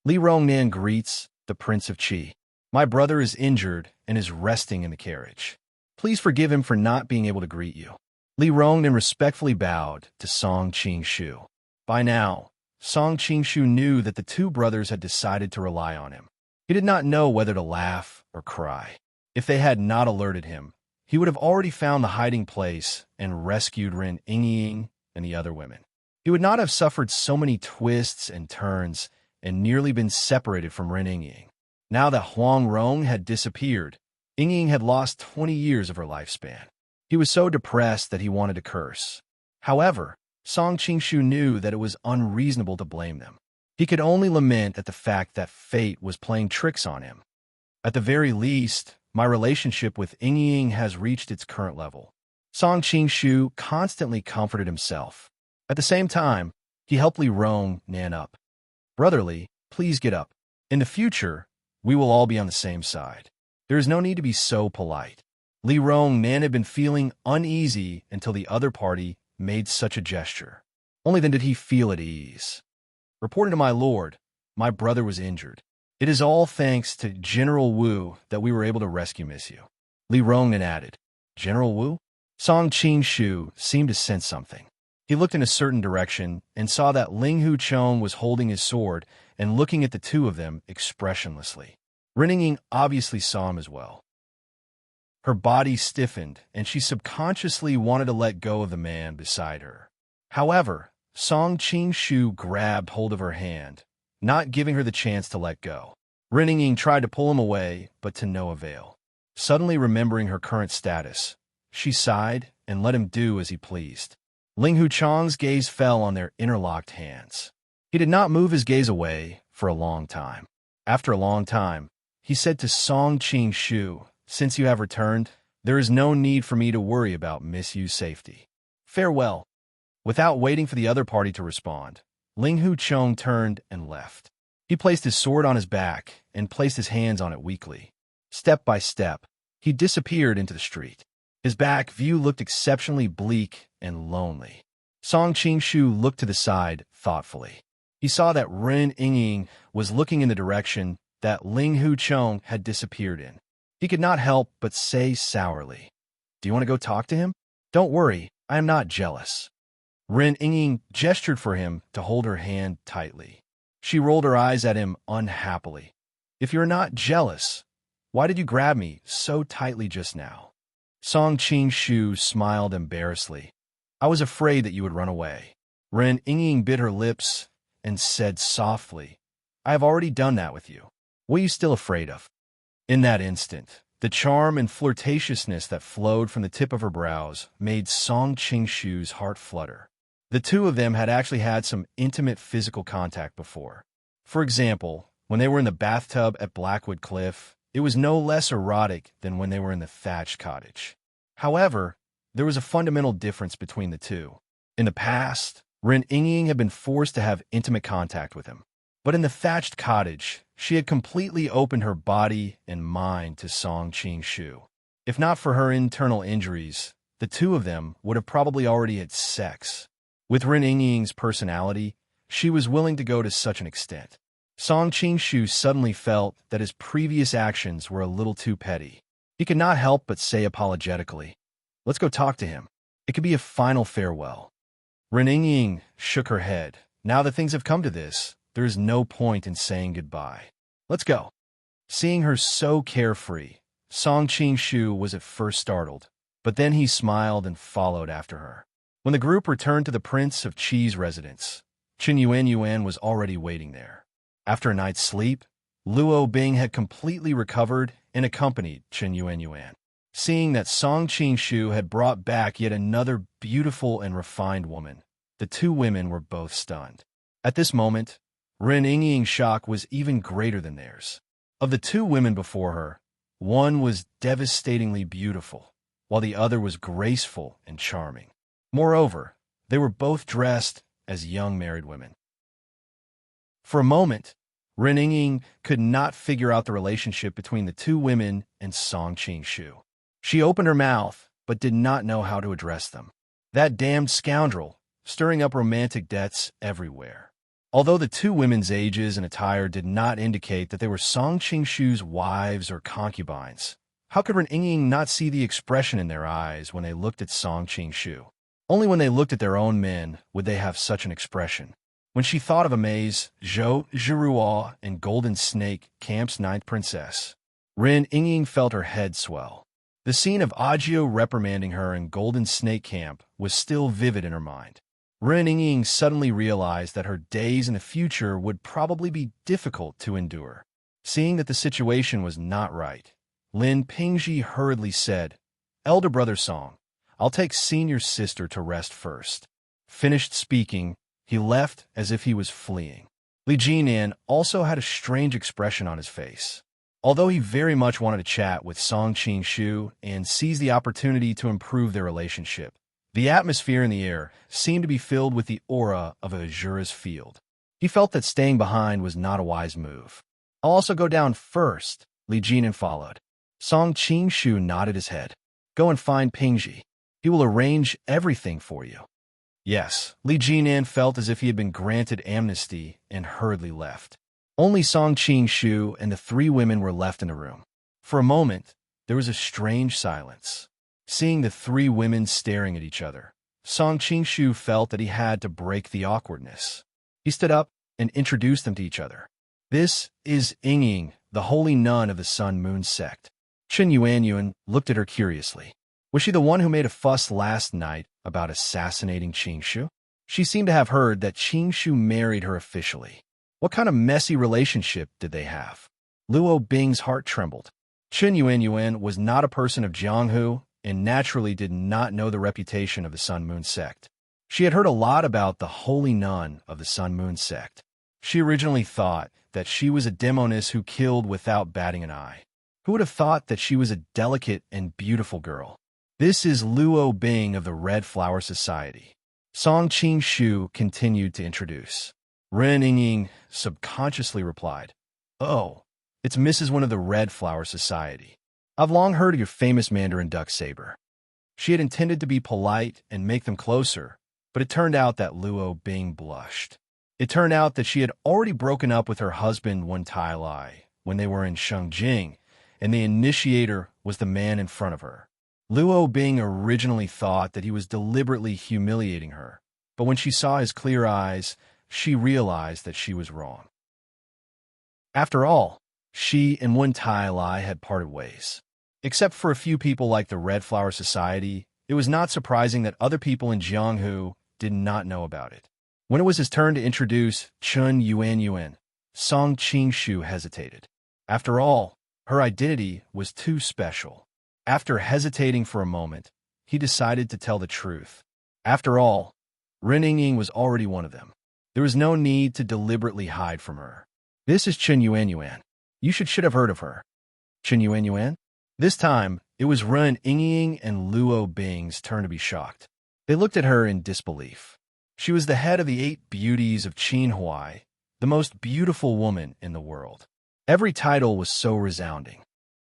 Li Rongnan greets the Prince of Qi. My brother is injured and is resting in the carriage. Please forgive him for not being able to greet you. Li Rongnan respectfully bowed to Song Qingshu. By now, Song Qingshu knew that the two brothers had decided to rely on him. He did not know whether to laugh or cry. If they had not alerted him, he would have already found the hiding place and rescued Ren Yingying and the other women. He would not have suffered so many twists and turns and nearly been separated from Ren Yingying. Now that Huang Rong had disappeared, Yingying had lost 20 years of her lifespan. He was so depressed that he wanted to curse. However, Song Qingshu knew that it was unreasonable to blame them. He could only lament at the fact that fate was playing tricks on him. At the very least, my relationship with Yingying has reached its current level. Song Qingshu constantly comforted himself. At the same time, he helped Li Rongnan up. Brotherly, please get up. In the future, we will all be on the same side. There is no need to be so polite. Li Rongnan had been feeling uneasy until the other party made such a gesture. Only then did he feel at ease. Reporting to my lord, my brother was injured. It is all thanks to General Wu that we were able to rescue Miss Yu. Li Rongnan added. General Wu? Song Qingshu seemed to sense something. He looked in a certain direction and saw that Ling Huchong was holding his sword and looking at the two of them expressionlessly. Ren Yingying obviously saw him as well. Her body stiffened, and she subconsciously wanted to let go of the man beside her. However, Song Qingshu grabbed hold of her hand, not giving her the chance to let go. Ren Yingying tried to pull him away, but to no avail. Suddenly remembering her current status, she sighed and let him do as he pleased. Ling Huchong's gaze fell on their interlocked hands. He did not move his gaze away for a long time. After a long time, he said to Song Qingshu, since you have returned, there is no need for me to worry about Miss Yu's safety. Farewell. Without waiting for the other party to respond, Ling Huchong turned and left. He placed his sword on his back and placed his hands on it weakly. Step by step, he disappeared into the street. His back view looked exceptionally bleak and lonely. Song Qingshu looked to the side thoughtfully. He saw that Ren Yingying was looking in the direction that Ling Huchong had disappeared in. He could not help but say sourly, Do you want to go talk to him? Don't worry, I am not jealous. Ren Yingying gestured for him to hold her hand tightly. She rolled her eyes at him unhappily. If you're not jealous, why did you grab me so tightly just now? Song Qingshu smiled embarrassedly. I was afraid that you would run away. Ren Yingying bit her lips and said softly, I have already done that with you. What are you still afraid of? In that instant, the charm and flirtatiousness that flowed from the tip of her brows made Song Qingshu's heart flutter. The two of them had actually had some intimate physical contact before. For example, when they were in the bathtub at Blackwood Cliff, it was no less erotic than when they were in the thatched cottage. However, there was a fundamental difference between the two. In the past, Ren Yingying had been forced to have intimate contact with him. But in the thatched cottage, she had completely opened her body and mind to Song Qingshu. If not for her internal injuries, the two of them would have probably already had sex. With Ren Yingying's personality, she was willing to go to such an extent. Song Qingshu suddenly felt that his previous actions were a little too petty. He could not help but say apologetically, Let's go talk to him. It could be a final farewell. Ren Yingying shook her head. Now that things have come to this, there is no point in saying goodbye. Let's go. Seeing her so carefree, Song Qingshu was at first startled, but then he smiled and followed after her. When the group returned to the Prince of Qi's residence, Chen Yuan was already waiting there. After a night's sleep, Luo Bing had completely recovered and accompanied Chen Yuan. Seeing that Song Qing had brought back yet another beautiful and refined woman, the two women were both stunned. At this moment, Ren Yingying's shock was even greater than theirs. Of the two women before her, one was devastatingly beautiful, while the other was graceful and charming. Moreover, they were both dressed as young married women. For a moment, Ren Yingying could not figure out the relationship between the two women and Song Qing. She opened her mouth, but did not know how to address them. That damned scoundrel, stirring up romantic debts everywhere. Although the two women's ages and attire did not indicate that they were Song Qing's wives or concubines, how could Ren Yingying not see the expression in their eyes when they looked at Song Qing? Only when they looked at their own men would they have such an expression. When she thought of Amaze, Zhou, Zhiruo, and Golden Snake, Camp's ninth princess, Ren Yingying felt her head swell. The scene of Agio reprimanding her in Golden Snake Camp was still vivid in her mind. Ren Yingying suddenly realized that her days in the future would probably be difficult to endure. Seeing that the situation was not right, Lin Pingji hurriedly said, "Elder brother Song, I'll take senior sister to rest first." Finished speaking, he left as if he was fleeing. Li Jinan also had a strange expression on his face. Although he very much wanted to chat with Song Qing and seize the opportunity to improve their relationship, the atmosphere in the air seemed to be filled with the aura of a Azura's field. He felt that staying behind was not a wise move. "I'll also go down first," Li Jinan followed. Song Qing nodded his head. "Go and find Pingji. He will arrange everything for you." Yes, Li Jinan felt as if he had been granted amnesty and hurriedly left. Only Song Qing and the three women were left in the room. For a moment, there was a strange silence. Seeing the three women staring at each other, Song Qing felt that he had to break the awkwardness. He stood up and introduced them to each other. "This is Yingying, the holy nun of the Sun-Moon sect." Chen Yuan looked at her curiously. Was she the one who made a fuss last night about assassinating Qing? She seemed to have heard that Qing married her officially. What kind of messy relationship did they have? Luo Bing's heart trembled. Chen Yuan was not a person of Jianghu and naturally did not know the reputation of the Sun-Moon sect. She had heard a lot about the holy nun of the Sun-Moon sect. She originally thought that she was a demoness who killed without batting an eye. Who would have thought that she was a delicate and beautiful girl? "This is Luo Bing of the Red Flower Society." Song Qing continued to introduce. Ren Yingying subconsciously replied, "Oh, it's Mrs. One of the Red Flower Society. I've long heard of your famous Mandarin duck saber." She had intended to be polite and make them closer, but it turned out that Luo Bing blushed. It turned out that she had already broken up with her husband Wen Tai Lai when they were in Shengjing, and the initiator was the man in front of her. Luo Bing originally thought that he was deliberately humiliating her, but when she saw his clear eyes, she realized that she was wrong. After all, she and Wen Tai Lai had parted ways. Except for a few people like the Red Flower Society, it was not surprising that other people in Jianghu did not know about it. When it was his turn to introduce Chen Yuan, Song Qing hesitated. After all, her identity was too special. After hesitating for a moment, he decided to tell the truth. After all, Ren Yingying was already one of them. There was no need to deliberately hide from her. "This is Chen Yuan. You should have heard of her." Chen Yuan? This time, it was Ren Yingying and Luo Bing's turn to be shocked. They looked at her in disbelief. She was the head of the 8 beauties of Qinhuai, the most beautiful woman in the world. Every title was so resounding.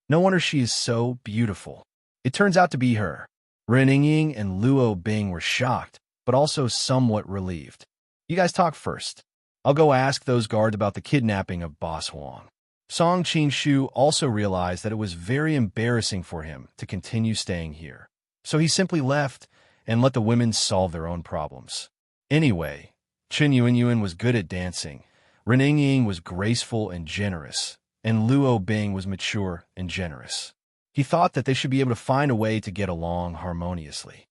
No wonder she is so beautiful. It turns out to be her. Ren Yingying and Luo Bing were shocked, but also somewhat relieved. "You guys talk first. I'll go ask those guards about the kidnapping of Boss Huang." Song Qing also realized that it was very embarrassing for him to continue staying here, so he simply left and let the women solve their own problems. Anyway, Chen Yuan was good at dancing, Ren Yingying was graceful and generous, and Luo Bing was mature and generous. He thought that they should be able to find a way to get along harmoniously.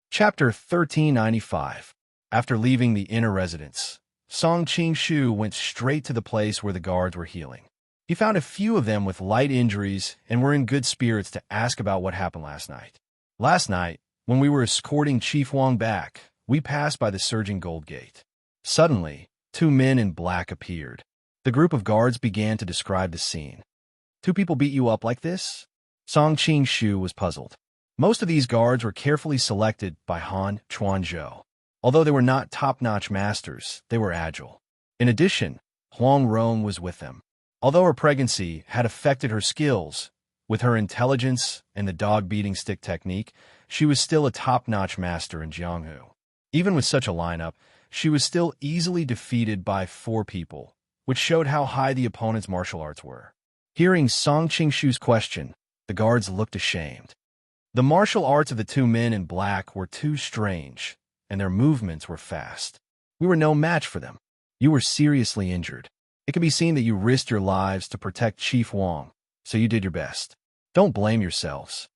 Chapter 1395. After leaving the inner residence, Song Qing-shu went straight to the place where the guards were healing. He found a few of them with light injuries and were in good spirits to ask about what happened last night. Last night, when we were escorting Chief Wang back, we passed by the surging gold gate. Suddenly, two men in black appeared. The group of guards began to describe the scene. Two people beat you up like this? Song Qing-shu was puzzled. Most of these guards were carefully selected by Han Chuanzhou. Although they were not top-notch masters, they were agile. In addition, Huang Rong was with them. Although her pregnancy had affected her skills, with her intelligence and the dog-beating stick technique, she was still a top-notch master in Jianghu. Even with such a lineup, she was still easily defeated by 4 people, which showed how high the opponent's martial arts were. Hearing Song Qing-shu's question, the guards looked ashamed. The martial arts of the two men in black were too strange, and their movements were fast. We were no match for them. You were seriously injured. It can be seen that you risked your lives to protect Chief Wang, so you did your best. Don't blame yourselves.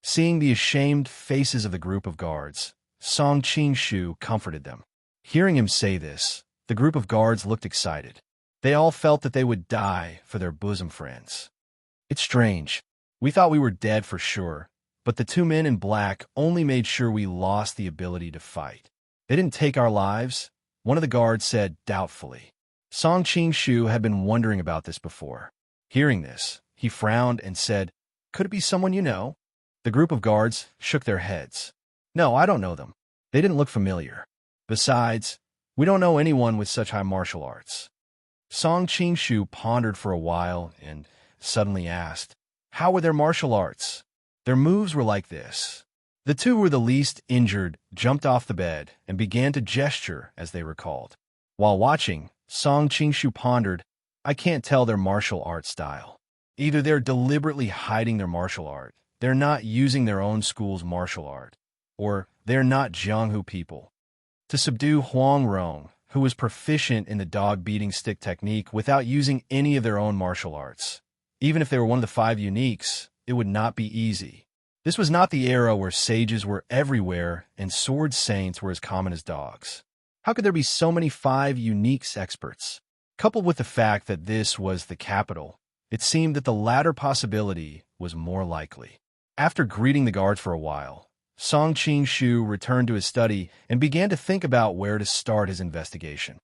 Seeing the ashamed faces of the group of guards, Song Qing-shu comforted them. Hearing him say this, the group of guards looked excited. They all felt that they would die for their bosom friends. It's strange. We thought we were dead for sure, but the two men in black only made sure we lost the ability to fight. They didn't take our lives, one of the guards said doubtfully. Song Qing-shu had been wondering about this before. Hearing this, he frowned and said, "Could it be someone you know?" The group of guards shook their heads. "No, I don't know them. They didn't look familiar. Besides, we don't know anyone with such high martial arts." Song Qing-shu pondered for a while and suddenly asked, "How were their martial arts?" "Their moves were like this." The two who were the least injured jumped off the bed and began to gesture as they recalled. While watching, Song Qing-shu pondered, "I can't tell their martial art style. Either they're deliberately hiding their martial art, they're not using their own school's martial art, or they're not Jianghu people." To subdue Huang Rong, who was proficient in the dog-beating stick technique without using any of their own martial arts, even if they were one of the 5 uniques, it would not be easy. This was not the era where sages were everywhere and sword saints were as common as dogs. How could there be so many 5 uniques experts? Coupled with the fact that this was the capital, it seemed that the latter possibility was more likely. After greeting the guards for a while, Song Qing-shu returned to his study and began to think about where to start his investigation.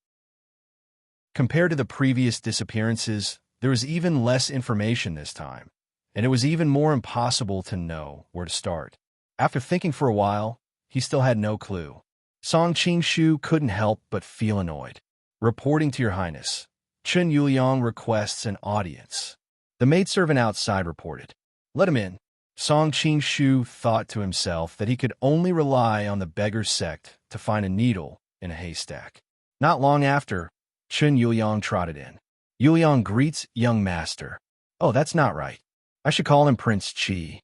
Compared to the previous disappearances, there was even less information this time, and it was even more impossible to know where to start. After thinking for a while, he still had no clue. Song Qing-shu couldn't help but feel annoyed. "Reporting to your highness. Chen Yuliang requests an audience." The maidservant outside reported. "Let him in." Song Qing-shu thought to himself that he could only rely on the beggar sect to find a needle in a haystack. Not long after, Chen Yuliang trotted in. Yuliang greets young master. "Oh, that's not right. I should call him Prince Qi."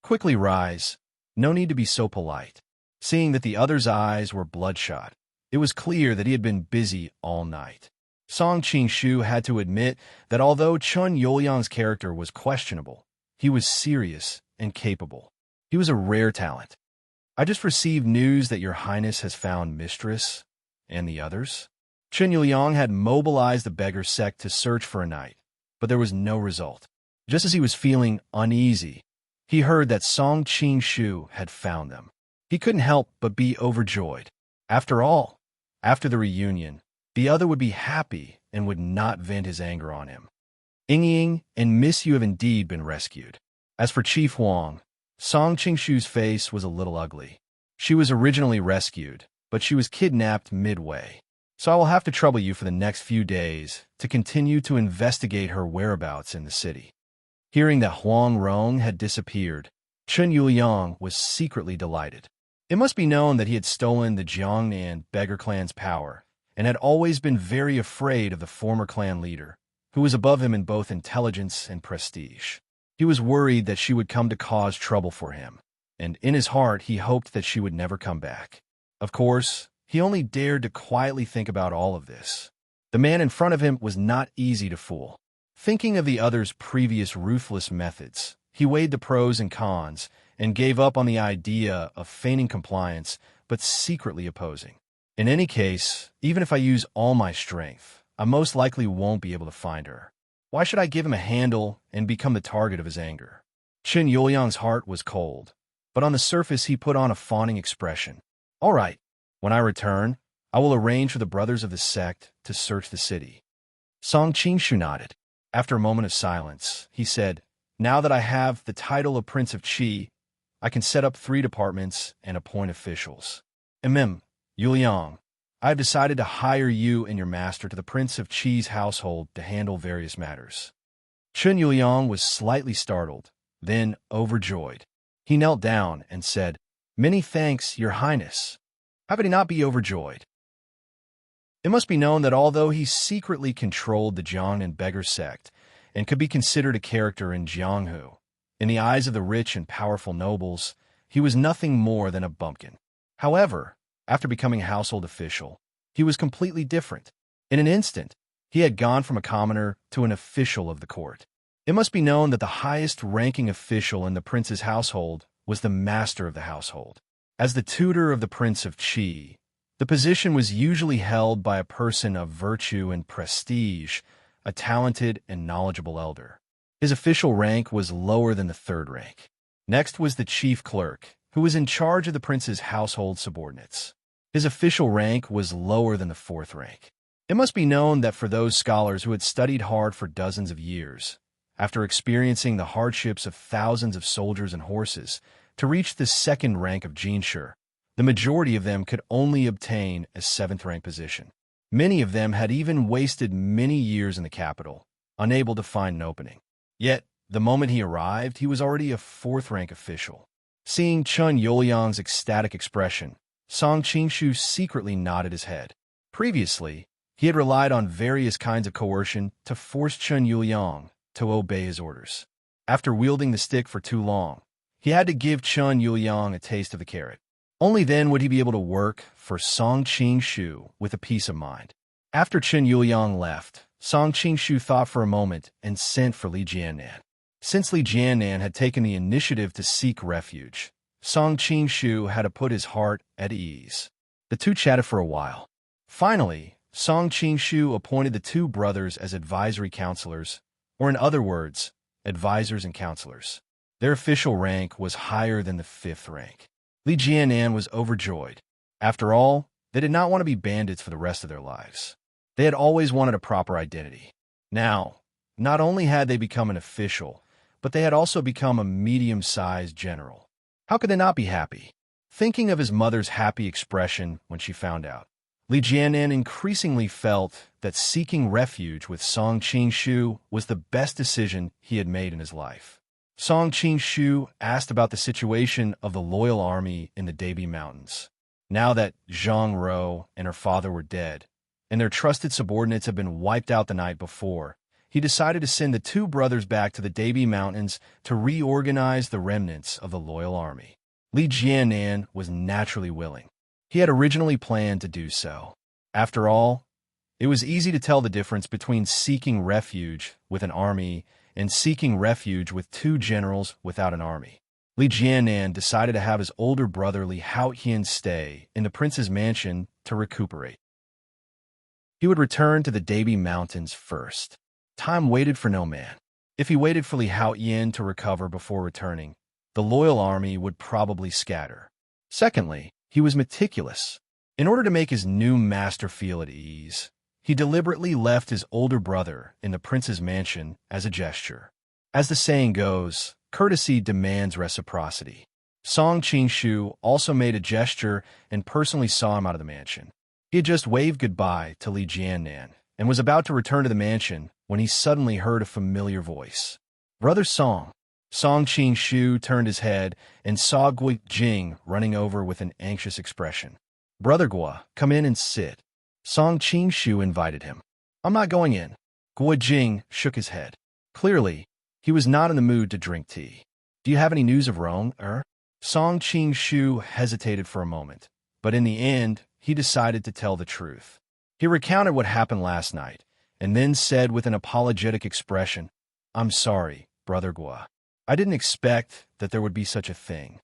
"Quickly rise. No need to be so polite." Seeing that the other's eyes were bloodshot, it was clear that he had been busy all night. Song Qing-shu had to admit that although Chen Yuliang's character was questionable, he was serious and capable. He was a rare talent. "I just received news that your highness has found mistress and the others." Chen Yuliang had mobilized the beggar sect to search for a night, but there was no result. Just as he was feeling uneasy, he heard that Song Qing-shu had found them. He couldn't help but be overjoyed. After all, after the reunion, the other would be happy and would not vent his anger on him. "Ying and Miss, you have indeed been rescued." As for Chief Wang, Song Qing-shu's face was a little ugly. She was originally rescued, but she was kidnapped midway. So I will have to trouble you for the next few days to continue to investigate her whereabouts in the city. Hearing that Huang Rong had disappeared, Chen Yuliang was secretly delighted. It must be known that he had stolen the Jiangnan beggar clan's power and had always been very afraid of the former clan leader, who was above him in both intelligence and prestige. He was worried that she would come to cause trouble for him, and in his heart he hoped that she would never come back. Of course, he only dared to quietly think about all of this. The man in front of him was not easy to fool. Thinking of the other's previous ruthless methods, he weighed the pros and cons and gave up on the idea of feigning compliance but secretly opposing. In any case, even if I use all my strength, I most likely won't be able to find her. Why should I give him a handle and become the target of his anger? Chen Yuliang's heart was cold, but on the surface he put on a fawning expression. All right, when I return, I will arrange for the brothers of the sect to search the city. Song Qingshu nodded. After a moment of silence, he said, now that I have the title of Prince of Qi, I can set up 3 departments and appoint officials. Yuliang, I have decided to hire you and your master to the Prince of Qi's household to handle various matters. Chen Yuliang was slightly startled, then overjoyed. He knelt down and said, many thanks, Your Highness. How could he not be overjoyed? It must be known that although he secretly controlled the Jiang and beggar sect and could be considered a character in Jianghu, in the eyes of the rich and powerful nobles, he was nothing more than a bumpkin. However, after becoming a household official, he was completely different. In an instant, he had gone from a commoner to an official of the court. It must be known that the highest-ranking official in the prince's household was the master of the household. As the tutor of the Prince of Qi, the position was usually held by a person of virtue and prestige, a talented and knowledgeable elder. His official rank was lower than the 3rd rank. Next was the chief clerk, who was in charge of the prince's household subordinates. His official rank was lower than the 4th rank. It must be known that for those scholars who had studied hard for dozens of years, after experiencing the hardships of thousands of soldiers and horses, to reach the 2nd rank of Jinshi, the majority of them could only obtain a 7th-rank position. Many of them had even wasted many years in the capital, unable to find an opening. Yet, the moment he arrived, he was already a 4th-rank official. Seeing Chen Yuliang's ecstatic expression, Song Qingshu secretly nodded his head. Previously, he had relied on various kinds of coercion to force Chen Yuliang to obey his orders. After wielding the stick for too long, he had to give Chen Yuliang a taste of the carrot. Only then would he be able to work for Song Qingshu with a peace of mind. After Chen Yuliang left, Song Qingshu thought for a moment and sent for Li Jiannan. Since Li Jiannan had taken the initiative to seek refuge, Song Qingshu had to put his heart at ease. The two chatted for a while. Finally, Song Qingshu appointed the 2 brothers as advisory counselors, or in other words, advisors and counselors. Their official rank was higher than the 5th rank. Li Jiannan was overjoyed. After all, they did not want to be bandits for the rest of their lives. They had always wanted a proper identity. Now, not only had they become an official, but they had also become a medium-sized general. How could they not be happy? Thinking of his mother's happy expression when she found out, Li Jiannan increasingly felt that seeking refuge with Song Qingshu was the best decision he had made in his life. Song Qingshu asked about the situation of the loyal army in the Debi Mountains. Now that Zhang Ro and her father were dead, and their trusted subordinates had been wiped out the night before, he decided to send the 2 brothers back to the Debi Mountains to reorganize the remnants of the loyal army. Li Jiannan was naturally willing. He had originally planned to do so. After all, it was easy to tell the difference between seeking refuge with an army and seeking refuge with 2 generals without an army. Li Jiannan decided to have his older brother Li Haotian stay in the prince's mansion to recuperate. He would return to the Debi Mountains first. Time waited for no man. If he waited for Li Haotian to recover before returning, the loyal army would probably scatter. Secondly, he was meticulous. In order to make his new master feel at ease, he deliberately left his older brother in the prince's mansion as a gesture. As the saying goes, courtesy demands reciprocity. Song Qingshu also made a gesture and personally saw him out of the mansion. He had just waved goodbye to Li Jiannan and was about to return to the mansion when he suddenly heard a familiar voice. "Brother Song." Song Qingshu turned his head and saw Gui Jing running over with an anxious expression. "Brother Gua, come in and sit." Song Qingshu invited him. "I'm not going in." Gui Jing shook his head. Clearly, he was not in the mood to drink tea. "Do you have any news of Rome, Song Qingshu hesitated for a moment, but in the end, he decided to tell the truth. He recounted what happened last night, and then said with an apologetic expression, "I'm sorry, Brother Gua. I didn't expect that there would be such a thing."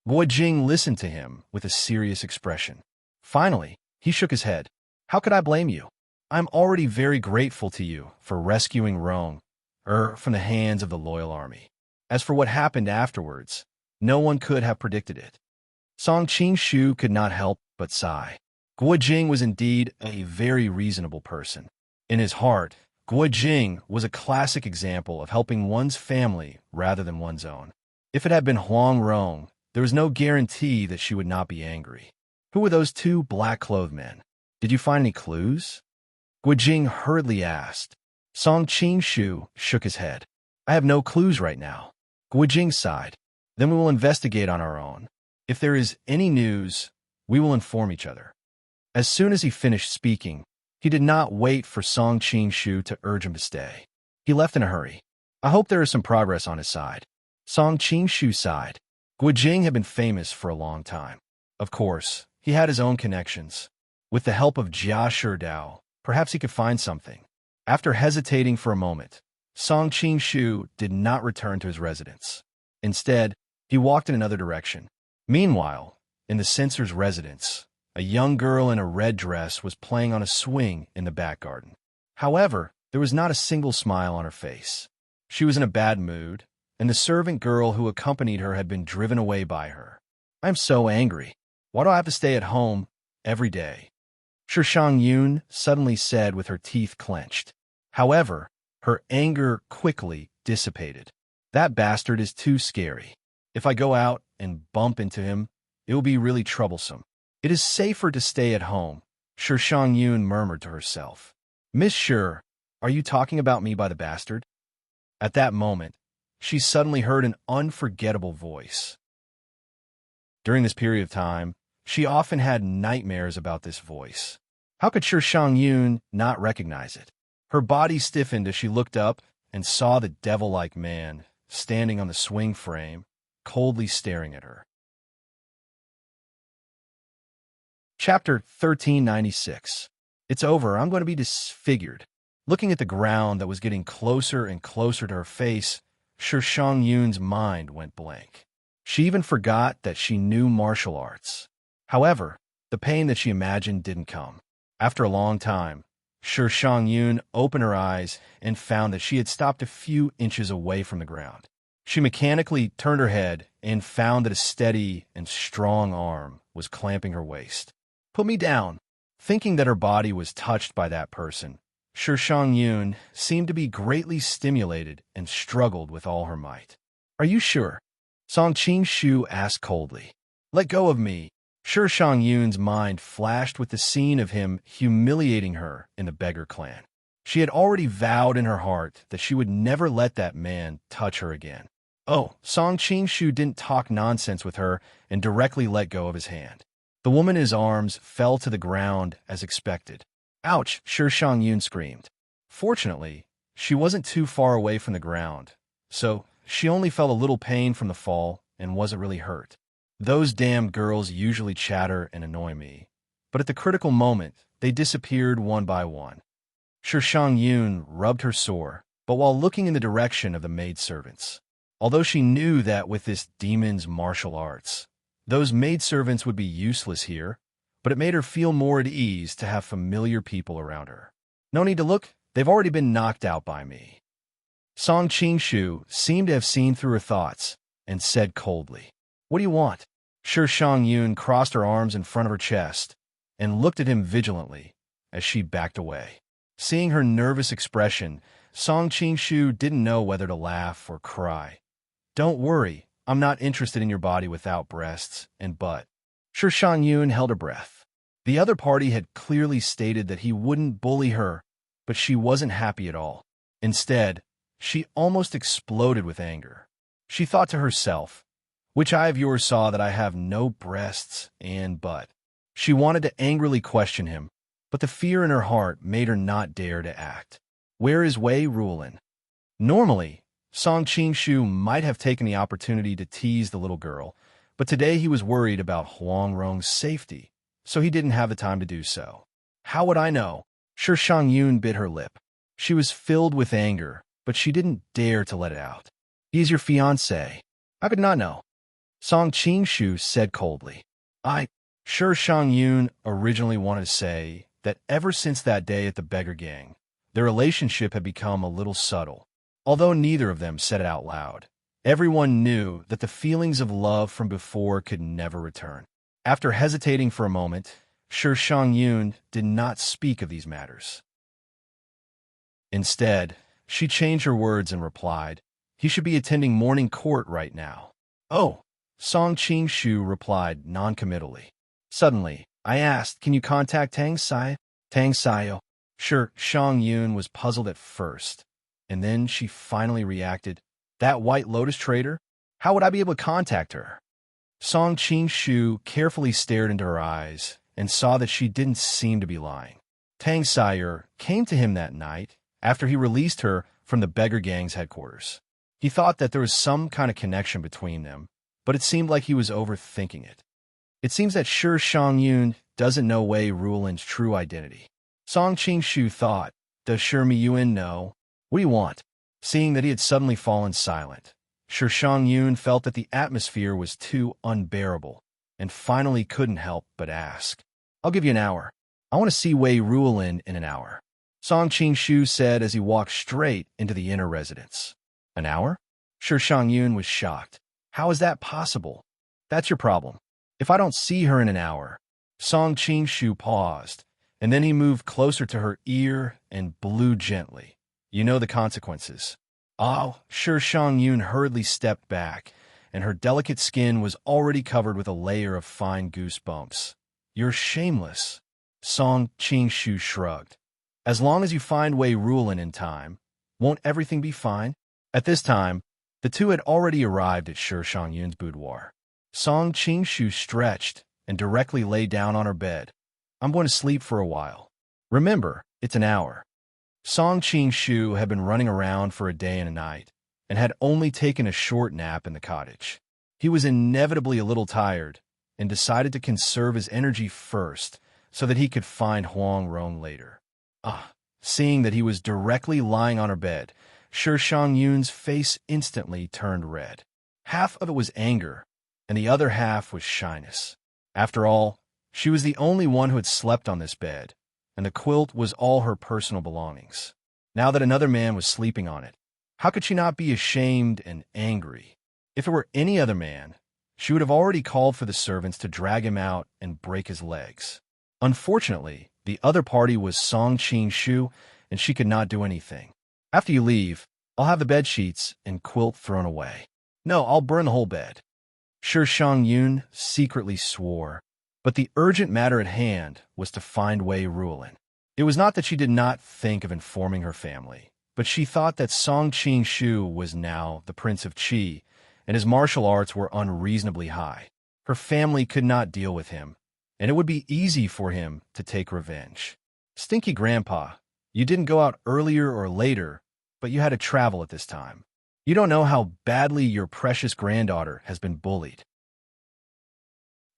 Gui Jing listened to him with a serious expression. Finally, He shook his head. How could I blame you? I'm already very grateful to you for rescuing Rome, from the hands of the loyal army. As for what happened afterwards, no one could have predicted it. Song Qing-shu could not help but sigh. Guo Jing was indeed a very reasonable person. In his heart, Guo Jing was a classic example of helping one's family rather than one's own. If it had been Huang Rong, there was no guarantee that she would not be angry. Who were those two black-clothed men? Did you find any clues? Guo Jing hurriedly asked. Song Qing-shu shook his head. I have no clues right now. Guo Jing sighed. Then we will investigate on our own. If there is any news, we will inform each other. As soon as he finished speaking, he did not wait for Song Qing-shu to urge him to stay. He left in a hurry. I hope there is some progress on his side. Song Qing-shu sighed. Guo Jing had been famous for a long time. Of course, he had his own connections. With the help of Jia Sherdao, perhaps he could find something. After hesitating for a moment, Song Qing-shu did not return to his residence. Instead, he walked in another direction. Meanwhile, in the censor's residence, a young girl in a red dress was playing on a swing in the back garden. However, there was not a single smile on her face. She was in a bad mood, and the servant girl who accompanied her had been driven away by her. I'm so angry. Why do I have to stay at home every day? Shishang Yun suddenly said with her teeth clenched. However, her anger quickly dissipated. That bastard is too scary. If I go out and bump into him, it will be really troublesome. It is safer to stay at home, Shishang Yun murmured to herself. Miss Shi, are you talking about me by the bastard? At that moment, she suddenly heard an unforgettable voice. During this period of time, she often had nightmares about this voice. How could Shishang Yun not recognize it? Her body stiffened as she looked up and saw the devil-like man standing on the swing frame, coldly staring at her. Chapter 1396. It's over. I'm going to be disfigured. Looking at the ground that was getting closer and closer to her face, Shishang Yun's mind went blank. She even forgot that she knew martial arts. However, the pain that she imagined didn't come. After a long time, Shishang Yun opened her eyes and found that she had stopped a few inches away from the ground. She mechanically turned her head and found that a steady and strong arm was clamping her waist. Put me down. Thinking that her body was touched by that person, Shishang Yun seemed to be greatly stimulated and struggled with all her might. Are you sure? Song Qing-shu asked coldly. Let go of me. Shishang Yun's mind flashed with the scene of him humiliating her in the beggar clan. She had already vowed in her heart that she would never let that man touch her again. Oh, Song Qing-shu didn't talk nonsense with her and directly let go of his hand. The woman in his arms fell to the ground as expected. Ouch, Shishang Yun screamed. Fortunately, she wasn't too far away from the ground, so she only felt a little pain from the fall and wasn't really hurt. Those damn girls usually chatter and annoy me, but at the critical moment, they disappeared one by one. Shishang Yun rubbed her sore, but while looking in the direction of the maidservants. Although she knew that with this demon's martial arts, those maidservants would be useless here, but it made her feel more at ease to have familiar people around her. No need to look, they've already been knocked out by me. Song Qing-shu seemed to have seen through her thoughts and said coldly, What do you want? Shishang Yun crossed her arms in front of her chest and looked at him vigilantly as she backed away. Seeing her nervous expression, Song Qing-shu didn't know whether to laugh or cry. Don't worry, I'm not interested in your body without breasts and butt. Shishang Yun held her breath. The other party had clearly stated that he wouldn't bully her, but she wasn't happy at all. Instead, she almost exploded with anger. She thought to herself, which eye of yours saw that I have no breasts and butt? She wanted to angrily question him, but the fear in her heart made her not dare to act. Where is Wei Rulin? Normally, Song Qing-shu might have taken the opportunity to tease the little girl, but today he was worried about Huang Rong's safety, so he didn't have the time to do so. How would I know? Shishang Yun bit her lip. She was filled with anger, but she didn't dare to let it out. He is your fiancé. I could not know. Song Qing-shu said coldly. Sure, Shang-yun originally wanted to say that ever since that day at the beggar gang, their relationship had become a little subtle. Although neither of them said it out loud, everyone knew that the feelings of love from before could never return. After hesitating for a moment, Sure Shang-yun did not speak of these matters. Instead, she changed her words and replied, "He should be attending morning court right now." "Oh," Song Qing-shu replied noncommittally. Suddenly, I asked, "Can you contact Tang Sai?" Tang Saio. Sure, Shang-yun was puzzled at first, and then she finally reacted, "That White Lotus trader? How would I be able to contact her?" Song Qing-shu carefully stared into her eyes and saw that she didn't seem to be lying. Tang Sire came to him that night after he released her from the beggar gang's headquarters. He thought that there was some kind of connection between them, but it seemed like he was overthinking it. It seems that Sure Shang-yun doesn't know Wei Ruolin's true identity. Song Qing-shu thought, "Does Sure Mi-yun know? What do you want?" Seeing that he had suddenly fallen silent, Sure Shang-yun felt that the atmosphere was too unbearable and finally couldn't help but ask, "I'll give you an hour. I want to see Wei Ruolin in an hour," Song Qing-shu said as he walked straight into the inner residence. "An hour?" Sure Shang-yun was shocked. "How is that possible?" "That's your problem. If I don't see her in an hour." Song Qing-shu paused, and then he moved closer to her ear and blew gently. "You know the consequences." Oh, Sure Shang-yun hurriedly stepped back, and her delicate skin was already covered with a layer of fine goosebumps. "You're shameless." Song Qing-shu shrugged. "As long as you find Wei Ruolin in time, won't everything be fine?" At this time, the two had already arrived at Sure Shang-yun's boudoir. Song Qing-shu stretched and directly lay down on her bed. "I'm going to sleep for a while. Remember, it's an hour." Song Qing-shu had been running around for a day and a night, and had only taken a short nap in the cottage. He was inevitably a little tired, and decided to conserve his energy first so that he could find Huang Rong later. Seeing that he was directly lying on her bed, Sure Shang-yun's face instantly turned red. Half of it was anger, and the other half was shyness. After all, she was the only one who had slept on this bed, and the quilt was all her personal belongings. Now that another man was sleeping on it, how could she not be ashamed and angry? If it were any other man, she would have already called for the servants to drag him out and break his legs. Unfortunately, the other party was Song Qing-shu, and she could not do anything. "After you leave, I'll have the bed sheets and quilt thrown away." "No, I'll burn the whole bed." Sure Shang-yun secretly swore, but the urgent matter at hand was to find Wei Ruolin. It was not that she did not think of informing her family, but she thought that Song Qing-shu was now the Prince of Qi, and his martial arts were unreasonably high. Her family could not deal with him, and it would be easy for him to take revenge. "Stinky Grandpa, you didn't go out earlier or later, but you had to travel at this time. You don't know how badly your precious granddaughter has been bullied."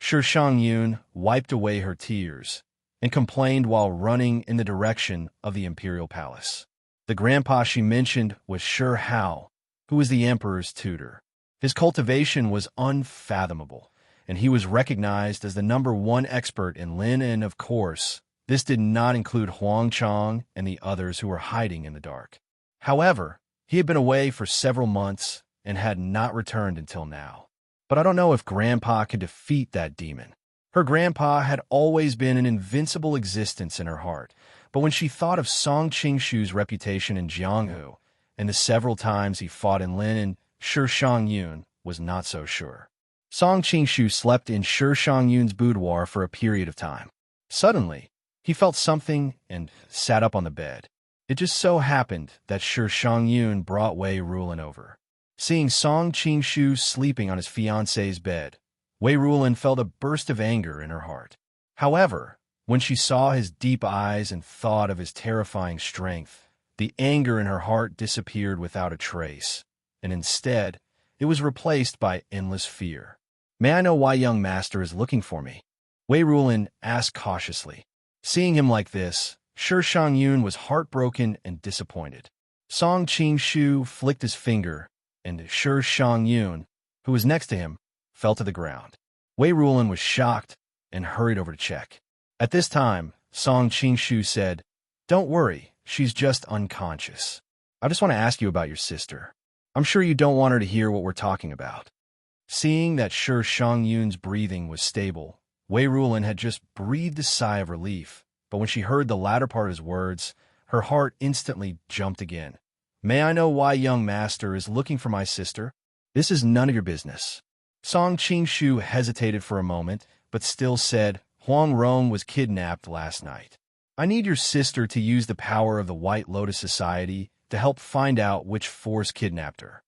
Sure Shang-yun wiped away her tears and complained while running in the direction of the imperial palace. The grandpa she mentioned was Sure Hao, who was the emperor's tutor. His cultivation was unfathomable, and he was recognized as the #1 expert in Lin, and of course, this did not include Huang Chong and the others who were hiding in the dark. However, he had been away for several months and had not returned until now. But I don't know if Grandpa could defeat that demon. Her grandpa had always been an invincible existence in her heart, but when she thought of Song Qing-shu's reputation in Jianghu and the several times he fought in Lin, Sure Shang-yun was not so sure. Song Qing-shu slept in Sure Shang-yun's boudoir for a period of time. Suddenly, he felt something and sat up on the bed. It just so happened that Sure Shang-yun brought Wei Ruolin over. Seeing Song Qing-shu sleeping on his fiancée's bed, Wei Ruolin felt a burst of anger in her heart. However, when she saw his deep eyes and thought of his terrifying strength, the anger in her heart disappeared without a trace, and instead, it was replaced by endless fear. "May I know why young master is looking for me?" Wei Ruolin asked cautiously. Seeing him like this, Sure Shang-yun was heartbroken and disappointed. Song Qing-shu flicked his finger, and Sure Shang-yun, who was next to him, fell to the ground. Wei Ruolin was shocked and hurried over to check. At this time, Song Qingshu said, "Don't worry, she's just unconscious. I just want to ask you about your sister. I'm sure you don't want her to hear what we're talking about." Seeing that Shi Shangyun's breathing was stable, Wei Rulin had just breathed a sigh of relief, but when she heard the latter part of his words, her heart instantly jumped again. "May I know why young master is looking for my sister? This is none of your business." Song Qingshu hesitated for a moment, but still said, "Huang Rong was kidnapped last night. I need your sister to use the power of the White Lotus Society to help find out which force kidnapped her."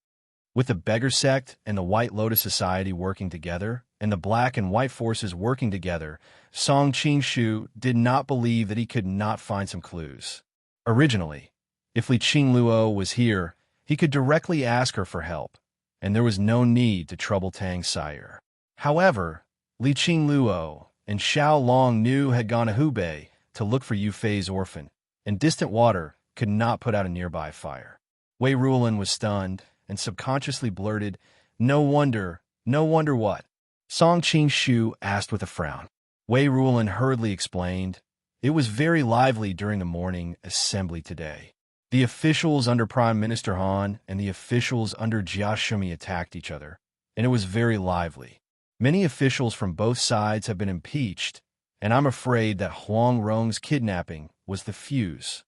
With the Beggar Sect and the White Lotus Society working together, and the Black and White forces working together, Song Qingshu did not believe that he could not find some clues. Originally, if Li Qingluo was here, he could directly ask her for help, and there was no need to trouble Tang Sire. However, Li Qingluo and Xiao Long Nu had gone to Hubei to look for Yu Fei's orphan, and distant water could not put out a nearby fire. Wei Rulin was stunned and subconsciously blurted, no wonder what?" Song Qingshu asked with a frown. Wei Rulin hurriedly explained, "It was very lively during the morning assembly today. The officials under Prime Minister Han and the officials under Jia Shumi attacked each other, and it was very lively. Many officials from both sides have been impeached, and I'm afraid that Huang Rong's kidnapping was the fuse."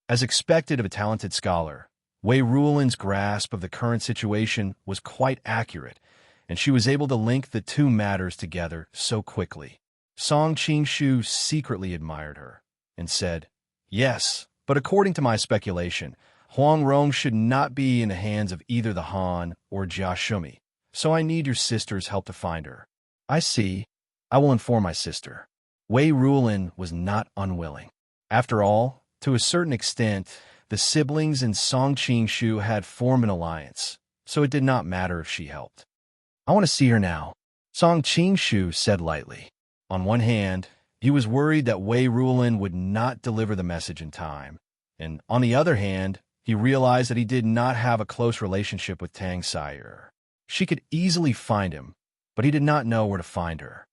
As expected of a talented scholar, Wei Rulin's grasp of the current situation was quite accurate, and she was able to link the two matters together so quickly. Song Qingshu secretly admired her and said, "Yes, but according to my speculation, Huang Rong should not be in the hands of either the Han or Jia Shumi, so I need your sister's help to find her." "I see. I will inform my sister." Wei Rulin was not unwilling. After all, to a certain extent, the siblings and Song Qingshu had formed an alliance, so it did not matter if she helped. "I want to see her now," Song Qingshu said lightly. On one hand, he was worried that Wei Rulin would not deliver the message in time, and on the other hand, he realized that he did not have a close relationship with Tang Sire. She could easily find him, but he did not know where to find her.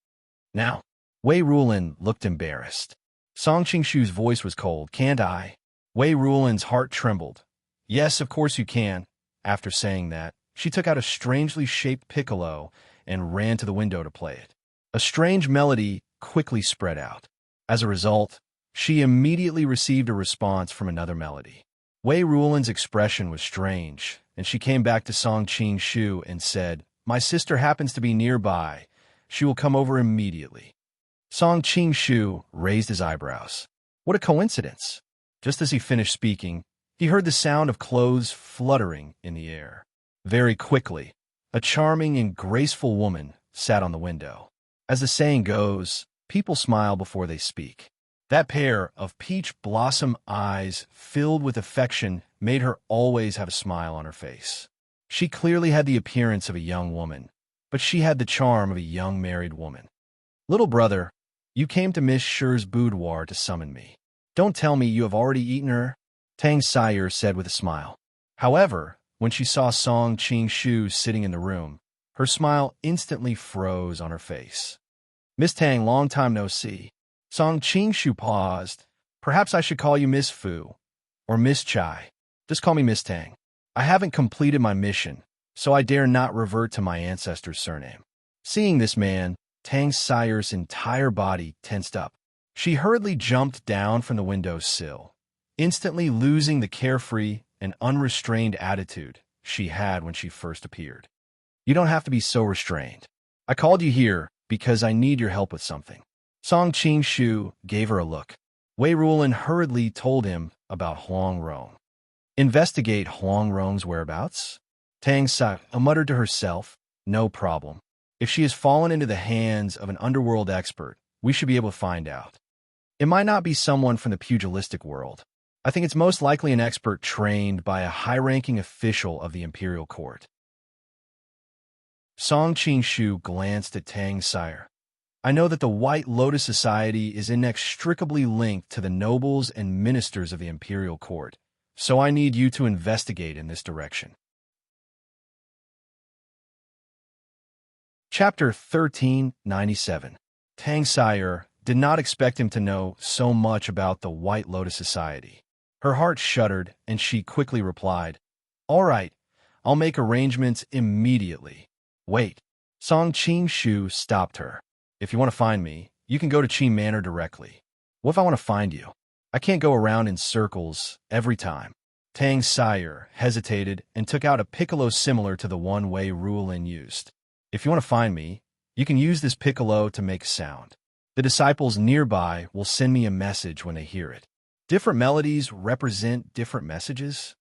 Now, Wei Rulin looked embarrassed. Song Qingshu's voice was cold. "Can't I?" Wei Rulin's heart trembled. "Yes, of course you can." After saying that, she took out a strangely shaped piccolo and ran to the window to play it. A strange melody quickly spread out. As a result, she immediately received a response from another melody. Wei Rulin's expression was strange, and she came back to Song Qingshu and said, "My sister happens to be nearby. She will come over immediately." Song Qingshu raised his eyebrows. What a coincidence! Just as he finished speaking, he heard the sound of clothes fluttering in the air. Very quickly, a charming and graceful woman sat on the window. As the saying goes, people smile before they speak. That pair of peach blossom eyes filled with affection made her always have a smile on her face. She clearly had the appearance of a young woman, but she had the charm of a young married woman. "Little brother, you came to Miss Shi's boudoir to summon me. Don't tell me you have already eaten her," Tang Sire said with a smile. However, when she saw Song Qingshu sitting in the room, her smile instantly froze on her face. "Miss Tang, long time no see." Song Qingshu paused. "Perhaps I should call you Miss Fu, or Miss Chai. Just call me Miss Tang. I haven't completed my mission, so I dare not revert to my ancestor's surname." Seeing this man, Tang Sire's entire body tensed up. She hurriedly jumped down from the window sill, instantly losing the carefree and unrestrained attitude she had when she first appeared. "You don't have to be so restrained. I called you here because I need your help with something." Song Qingshu gave her a look. Wei Rulin hurriedly told him about Huang Rong. "Investigate Huang Rong's whereabouts?" Tang Sa muttered to herself, "No problem. If she has fallen into the hands of an underworld expert, we should be able to find out. It might not be someone from the pugilistic world. I think it's most likely an expert trained by a high-ranking official of the imperial court." Song Qingshu glanced at Tang Sire. "I know that the White Lotus Society is inextricably linked to the nobles and ministers of the imperial court, so I need you to investigate in this direction." Chapter 1397. Tang Sire did not expect him to know so much about the White Lotus Society. Her heart shuddered, and she quickly replied, "All right, I'll make arrangements immediately." "Wait." Song Qing Shu stopped her. "If you want to find me, you can go to Qi Manor directly." "What if I want to find you? I can't go around in circles every time." Tang Sire hesitated and took out a piccolo similar to the one Wei Ruolin used. "If you want to find me, you can use this piccolo to make sound. The disciples nearby will send me a message when they hear it." Different melodies represent different messages.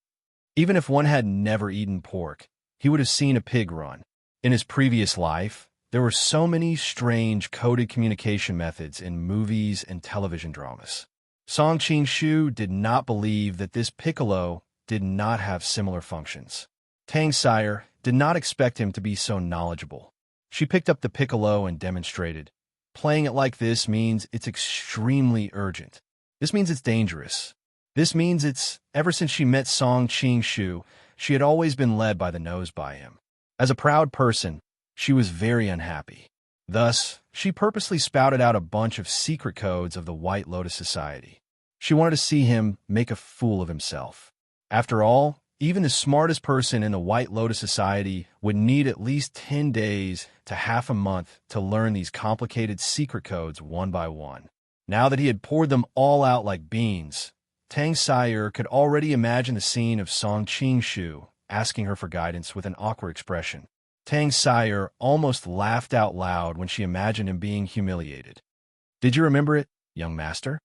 Even if one had never eaten pork, he would have seen a pig run. In his previous life, there were so many strange coded communication methods in movies and television dramas. Song Qing Shu did not believe that this piccolo did not have similar functions. Tang Sire did not expect him to be so knowledgeable. She picked up the piccolo and demonstrated. Playing it like this means it's extremely urgent. This means it's dangerous. This means ever since she met Song Qing Shu, she had always been led by the nose by him. As a proud person, she was very unhappy. Thus, she purposely spouted out a bunch of secret codes of the White Lotus Society. She wanted to see him make a fool of himself. After all, even the smartest person in the White Lotus Society would need at least 10 days to half a month to learn these complicated secret codes one by one. Now that he had poured them all out like beans, Tang Sire could already imagine the scene of Song Qing Shu asking her for guidance with an awkward expression. Tang Sire almost laughed out loud when she imagined him being humiliated. "Did you remember it, young master?"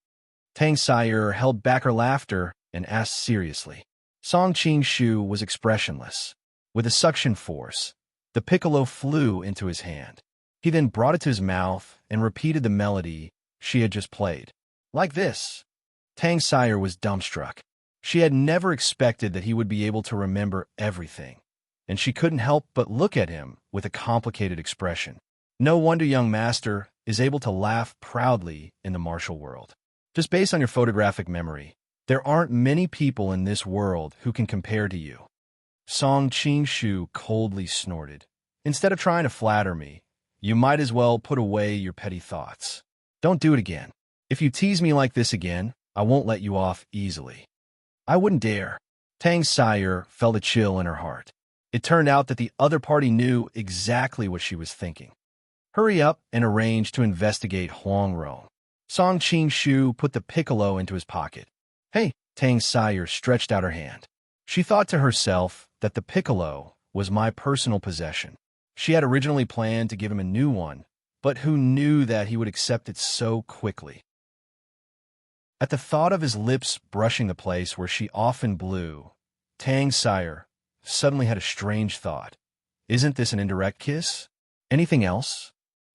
Tang Sire held back her laughter and asked seriously. Song Qing Shu was expressionless. With a suction force, the piccolo flew into his hand. He then brought it to his mouth and repeated the melody she had just played. Like this. Tang Sire was dumbstruck. She had never expected that he would be able to remember everything, and she couldn't help but look at him with a complicated expression. No wonder young master is able to laugh proudly in the martial world. Just based on your photographic memory, there aren't many people in this world who can compare to you. Song Qing Shu coldly snorted. "Instead of trying to flatter me, you might as well put away your petty thoughts. Don't do it again. If you tease me like this again, I won't let you off easily." "I wouldn't dare." Tang Sire felt a chill in her heart. It turned out that the other party knew exactly what she was thinking. "Hurry up and arrange to investigate Huang Rong." Song Qing Shu put the piccolo into his pocket. "Hey," Tang Sire stretched out her hand. She thought to herself that the piccolo was my personal possession. She had originally planned to give him a new one, but who knew that he would accept it so quickly? At the thought of his lips brushing the place where she often blew, Tang Sire suddenly had a strange thought. "Isn't this an indirect kiss? Anything else?"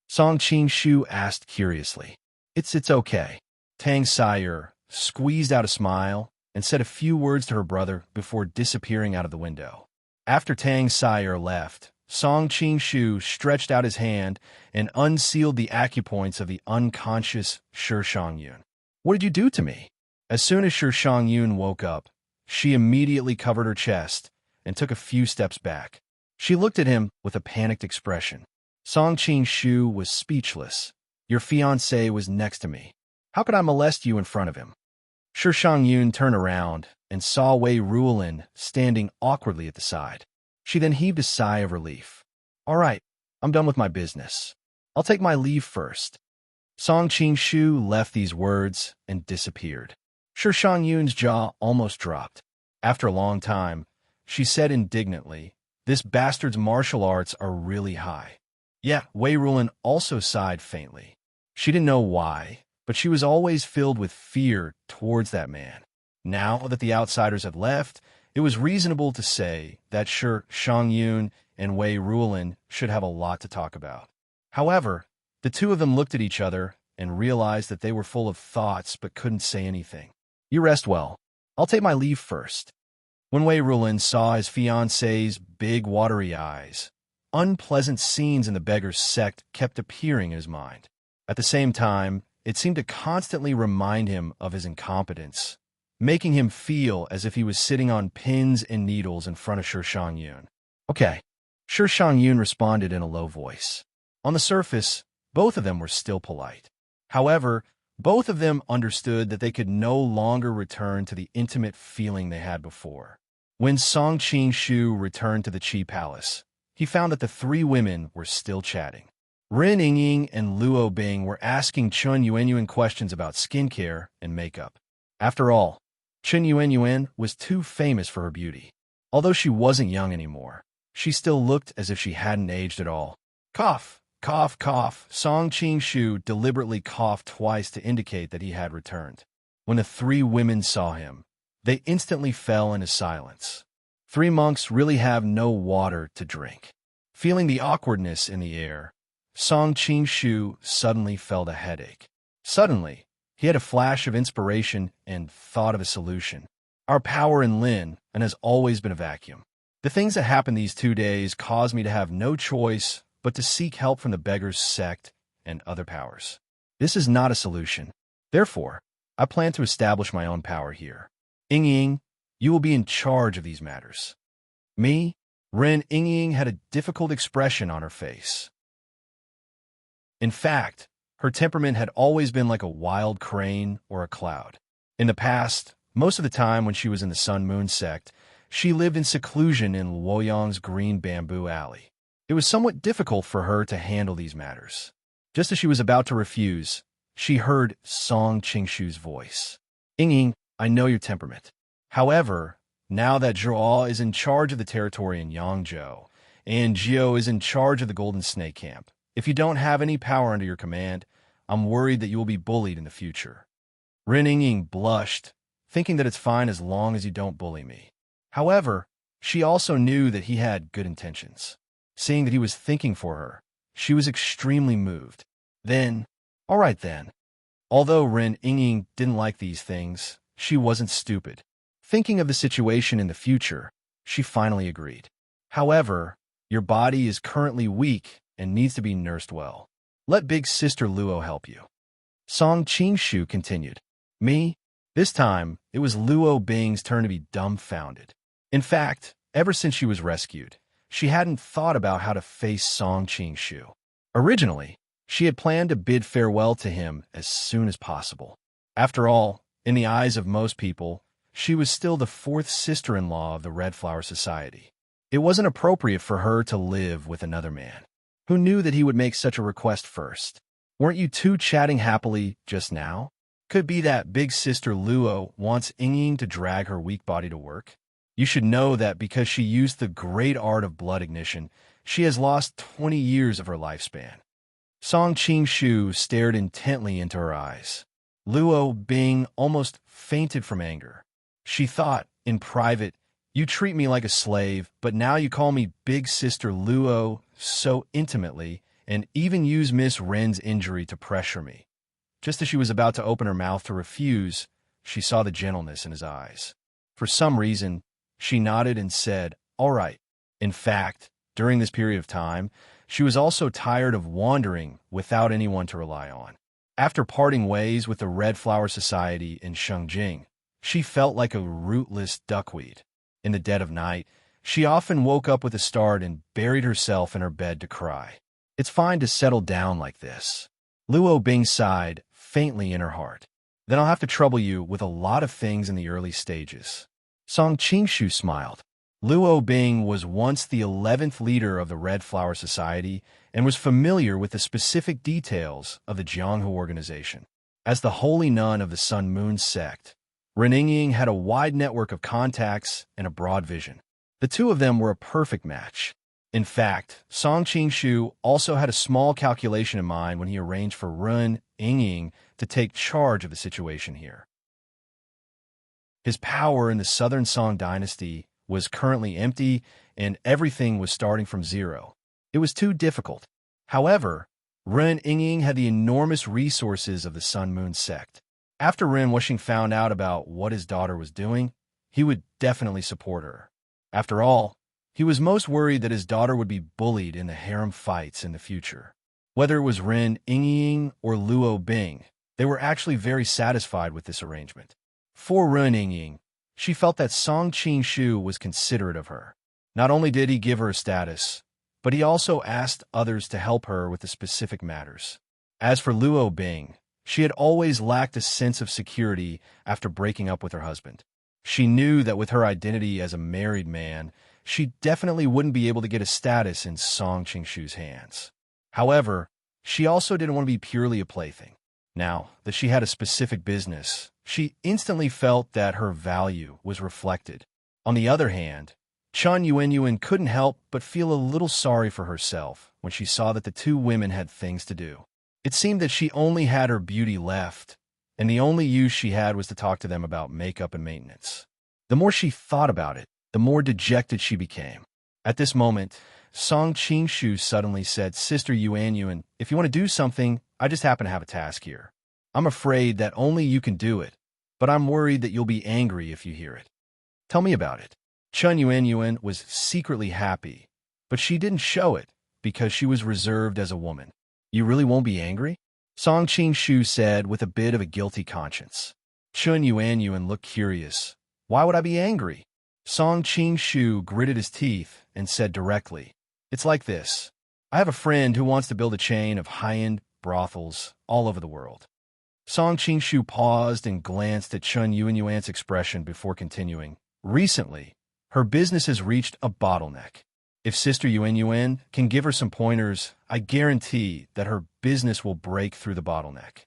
Song Qing Shu asked curiously. It's okay." Tang Sire squeezed out a smile and said a few words to her brother before disappearing out of the window. After Tang Sire left, Song Qing Shu stretched out his hand and unsealed the acupoints of the unconscious Shi Shangyun. "What did you do to me?" As soon as Shi Shangyun woke up, she immediately covered her chest and took a few steps back. She looked at him with a panicked expression. Song Qing Shu was speechless. "Your fiancé was next to me. How could I molest you in front of him?" Shi Shangyun turned around and saw Wei Ruolin standing awkwardly at the side. She then heaved a sigh of relief. "All right, I'm done with my business. I'll take my leave first." Song Qing Shu left these words and disappeared. Shi Shangyun's jaw almost dropped. After a long time, she said indignantly, "This bastard's martial arts are really high." Yeah, Wei Ruolin also sighed faintly. She didn't know why, but she was always filled with fear towards that man. Now that the outsiders had left, it was reasonable to say that Shi Shangyun and Wei Ruolin should have a lot to talk about. However, the two of them looked at each other and realized that they were full of thoughts but couldn't say anything. "You rest well. I'll take my leave first." When Wei Ruolin saw his fiancée's big watery eyes, unpleasant scenes in the beggar's sect kept appearing in his mind. At the same time, it seemed to constantly remind him of his incompetence, making him feel as if he was sitting on pins and needles in front of Shi Shangyun. "Okay," Shi Shangyun responded in a low voice. On the surface, both of them were still polite. However, both of them understood that they could no longer return to the intimate feeling they had before. When Song Qing-shu returned to the Qi Palace, he found that the three women were still chatting. Ren Yingying and Luo Bing were asking Chun Yuanyuan questions about skincare and makeup. After all, Chun Yuanyuan was too famous for her beauty. Although she wasn't young anymore, she still looked as if she hadn't aged at all. Cough, cough, cough. Song Qing-shu deliberately coughed twice to indicate that he had returned. When the three women saw him, they instantly fell into silence. Three monks really have no water to drink. Feeling the awkwardness in the air, Song Qing-shu suddenly felt a headache. Suddenly, he had a flash of inspiration and thought of a solution. Our power in Lin and has always been a vacuum. The things that happened these 2 days caused me to have no choice but to seek help from the beggar's sect and other powers. This is not a solution. Therefore, I plan to establish my own power here. Yingying, you will be in charge of these matters. Me? Ren Yingying had a difficult expression on her face. In fact, her temperament had always been like a wild crane or a cloud. In the past, most of the time when she was in the Sun-Moon sect, she lived in seclusion in Luoyang's green bamboo alley. It was somewhat difficult for her to handle these matters. Just as she was about to refuse, she heard Song Qingshu's voice. Yingying, I know your temperament. However, now that Zhuo is in charge of the territory in Yangzhou, and Jiao is in charge of the Golden Snake Camp, if you don't have any power under your command, I'm worried that you will be bullied in the future. Ren Yingying blushed, thinking that it's fine as long as you don't bully me. However, she also knew that he had good intentions. Seeing that he was thinking for her, she was extremely moved. Then, all right then. Although Ren Yingying didn't like these things, she wasn't stupid. Thinking of the situation in the future, she finally agreed. However, your body is currently weak and needs to be nursed well. Let big sister Luo help you. Song Qingshu continued. Me? This time, it was Luo Bing's turn to be dumbfounded. In fact, ever since she was rescued, she hadn't thought about how to face Song Qingshu. Originally, she had planned to bid farewell to him as soon as possible. After all, in the eyes of most people, she was still the fourth sister-in-law of the Red Flower Society. It wasn't appropriate for her to live with another man. Who knew that he would make such a request first? Weren't you two chatting happily just now? Could be that big sister Luo wants Yingying to drag her weak body to work. You should know that because she used the great art of blood ignition, she has lost 20 years of her lifespan. Song Qingshu stared intently into her eyes. Luo Bing almost fainted from anger. She thought, in private, you treat me like a slave, but now you call me big sister Luo so intimately and even use Miss Ren's injury to pressure me. Just as she was about to open her mouth to refuse, she saw the gentleness in his eyes. For some reason, she nodded and said, all right. In fact, during this period of time, she was also tired of wandering without anyone to rely on. After parting ways with the Red Flower Society in Shengjing, she felt like a rootless duckweed. In the dead of night, she often woke up with a start and buried herself in her bed to cry. It's fine to settle down like this. Luo Bing sighed faintly in her heart. Then I'll have to trouble you with a lot of things in the early stages. Song Qingshu smiled. Luo Bing was once the 11th leader of the Red Flower Society and was familiar with the specific details of the Jianghu organization. As the holy nun of the Sun-Moon sect, Ren Yingying had a wide network of contacts and a broad vision. The two of them were a perfect match. In fact, Song Qingshu also had a small calculation in mind when he arranged for Ren Yingying to take charge of the situation here. His power in the Southern Song dynasty was currently empty, and everything was starting from zero. It was too difficult. However, Ren Yingying had the enormous resources of the Sun-Moon sect. After Ren Wuxing found out about what his daughter was doing, he would definitely support her. After all, he was most worried that his daughter would be bullied in the harem fights in the future. Whether it was Ren Yingying or Luo Bing, they were actually very satisfied with this arrangement. For Ren Yingying, she felt that Song Qingshu was considerate of her. Not only did he give her a status, but he also asked others to help her with the specific matters. As for Luo Bing, she had always lacked a sense of security after breaking up with her husband. She knew that with her identity as a married man, she definitely wouldn't be able to get a status in Song Qingshu's hands. However, she also didn't want to be purely a plaything. Now that she had a specific business, she instantly felt that her value was reflected. On the other hand, Chun Yuanyuan couldn't help but feel a little sorry for herself when she saw that the two women had things to do. It seemed that she only had her beauty left, and the only use she had was to talk to them about makeup and maintenance. The more she thought about it, the more dejected she became. At this moment, Song Qingshu suddenly said, "Sister Yuanyuan, if you want to do something, I just happen to have a task here. I'm afraid that only you can do it, but I'm worried that you'll be angry if you hear it. Tell me about it." Chun Yuanyuan was secretly happy, but she didn't show it because she was reserved as a woman. "You really won't be angry?" Song Qingshu said with a bit of a guilty conscience. Chun Yuanyuan looked curious. "Why would I be angry?" Song Qingshu gritted his teeth and said directly, "It's like this. I have a friend who wants to build a chain of high-end brothels all over the world." Song Qingshu paused and glanced at Chun Yuanyuan's expression before continuing. "Recently, her business has reached a bottleneck. If Sister Yuanyuan can give her some pointers, I guarantee that her business will break through the bottleneck."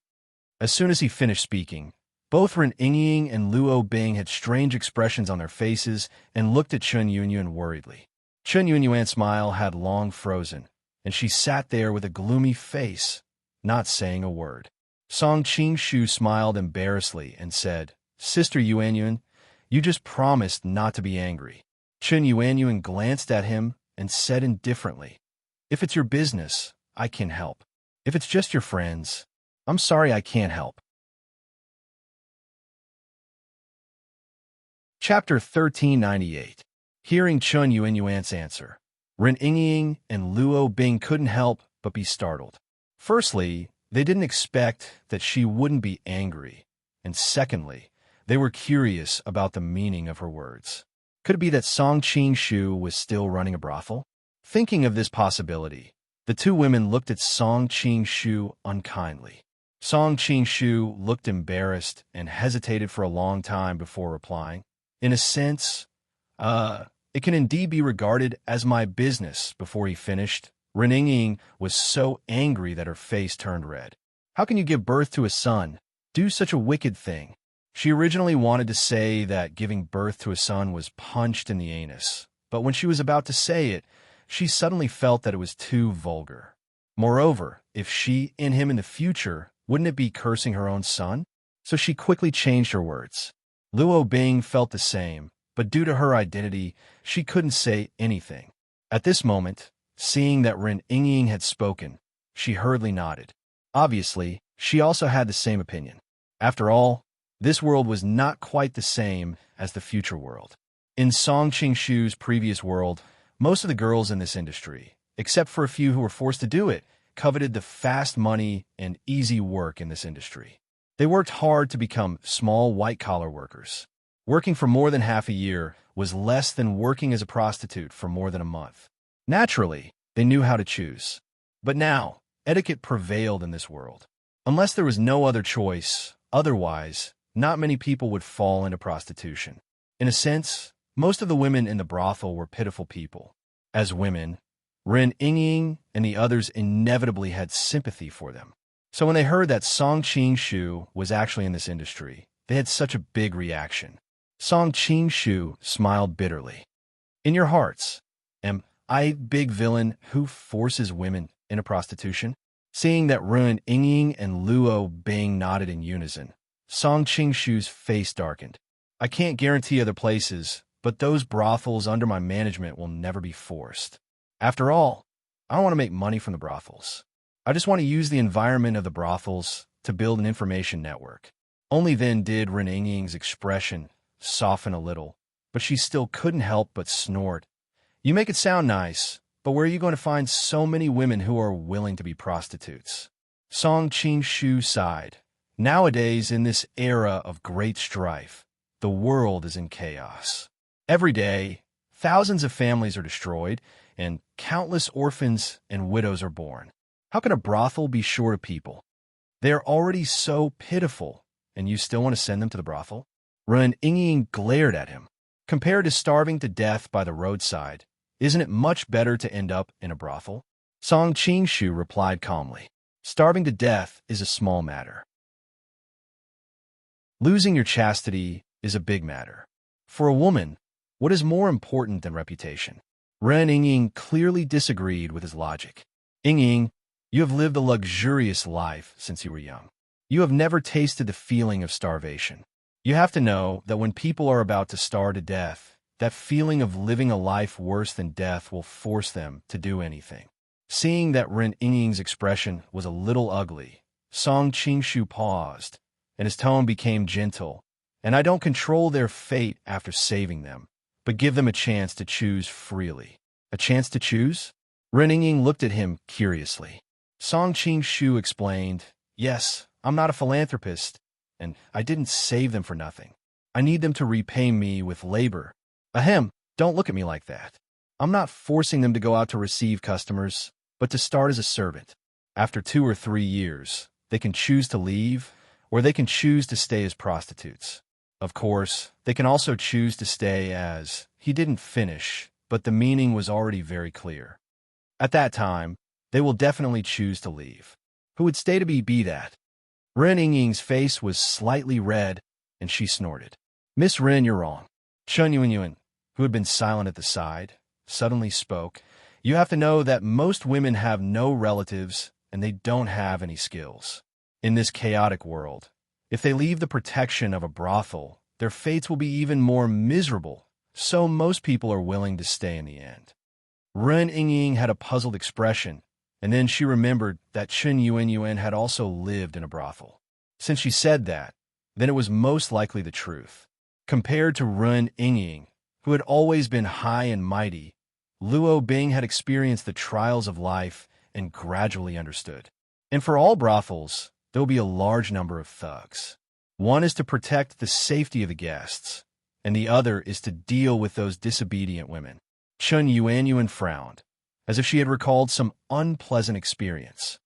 As soon as he finished speaking, both Ren Yingying and Luo Bing had strange expressions on their faces and looked at Chun Yuanyuan worriedly. Chun Yuanyuan's smile had long frozen, and she sat there with a gloomy face, not saying a word. Song Qingshu smiled embarrassedly and said, "Sister Yuanyuan, you just promised not to be angry." Chun Yuanyuan glanced at him and said indifferently, "If it's your business, I can help. If it's just your friends, I'm sorry I can't help." Chapter 1398. Hearing Chun Yuanyuan's answer, Ren Yingying and Luo Bing couldn't help but be startled. Firstly, they didn't expect that she wouldn't be angry, and secondly, they were curious about the meaning of her words. Could it be that Song Qingshu was still running a brothel? Thinking of this possibility, the two women looked at Song Qingshu unkindly. Song Qingshu looked embarrassed and hesitated for a long time before replying. "In a sense, it can indeed be regarded as my business." Before he finished, Ren Yingying was so angry that her face turned red. "How can you give birth to a son? Do such a wicked thing?" She originally wanted to say that giving birth to a son was punched in the anus, but when she was about to say it, she suddenly felt that it was too vulgar. Moreover, if she and him in the future, wouldn't it be cursing her own son? So she quickly changed her words. Luo Bing felt the same, but due to her identity, she couldn't say anything. At this moment, seeing that Ren Yingying had spoken, she hurriedly nodded. Obviously, she also had the same opinion. After all, this world was not quite the same as the future world. In Song Qingshu's previous world, most of the girls in this industry, except for a few who were forced to do it, coveted the fast money and easy work in this industry. They worked hard to become small white-collar workers. Working for more than half a year was less than working as a prostitute for more than a month. Naturally, they knew how to choose. But now, etiquette prevailed in this world. Unless there was no other choice, otherwise, not many people would fall into prostitution. In a sense, most of the women in the brothel were pitiful people. As women, Ren Yingying and the others inevitably had sympathy for them. So when they heard that Song Qingshu was actually in this industry, they had such a big reaction. Song Qingshu smiled bitterly. "In your hearts, am I big villain who forces women into prostitution?" Seeing that Ren Yingying and Luo Bing nodded in unison, Song Qingshu's face darkened. "I can't guarantee other places, but those brothels under my management will never be forced. After all, I don't want to make money from the brothels. I just want to use the environment of the brothels to build an information network." Only then did Ren Yingying's expression soften a little, but she still couldn't help but snort. "You make it sound nice, but where are you going to find so many women who are willing to be prostitutes?" Song Qingshu sighed. Nowadays, in this era of great strife, the world is in chaos. Every day, thousands of families are destroyed, and countless orphans and widows are born. How can a brothel be short of people? They are already so pitiful, and you still want to send them to the brothel? Ren Ying glared at him. Compared to starving to death by the roadside, isn't it much better to end up in a brothel? Song Qingshu replied calmly. Starving to death is a small matter. Losing your chastity is a big matter. For a woman, what is more important than reputation? Ren Ying clearly disagreed with his logic. Ying, you have lived a luxurious life since you were young. You have never tasted the feeling of starvation. You have to know that when people are about to starve to death, that feeling of living a life worse than death will force them to do anything. Seeing that Ren Ying's expression was a little ugly, Song Qingshu paused, and his tone became gentle. And I don't control their fate after saving them, but give them a chance to choose freely. A chance to choose? Ren Ying looked at him curiously. Song Qingshu explained, yes, I'm not a philanthropist, and I didn't save them for nothing. I need them to repay me with labor. Ahem, don't look at me like that. I'm not forcing them to go out to receive customers, but to start as a servant. After 2 or 3 years, they can choose to leave, or they can choose to stay as prostitutes. Of course, they can also choose to stay as, he didn't finish, but the meaning was already very clear. At that time, they will definitely choose to leave. Who would stay to be that? Ren Ying's face was slightly red, and she snorted. Miss Ren, you're wrong. Chun Yuanyuan, who had been silent at the side, suddenly spoke. You have to know that most women have no relatives, and they don't have any skills. In this chaotic world, if they leave the protection of a brothel, their fates will be even more miserable, so most people are willing to stay in the end. Ren Ying had a puzzled expression, and then she remembered that Chun Yuanyuan had also lived in a brothel. Since she said that, then it was most likely the truth. Compared to Ren Ying, who had always been high and mighty, Luo Bing had experienced the trials of life and gradually understood. And for all brothels, there will be a large number of thugs. One is to protect the safety of the guests, and the other is to deal with those disobedient women. Chun Yuanyuan frowned, as if she had recalled some unpleasant experience.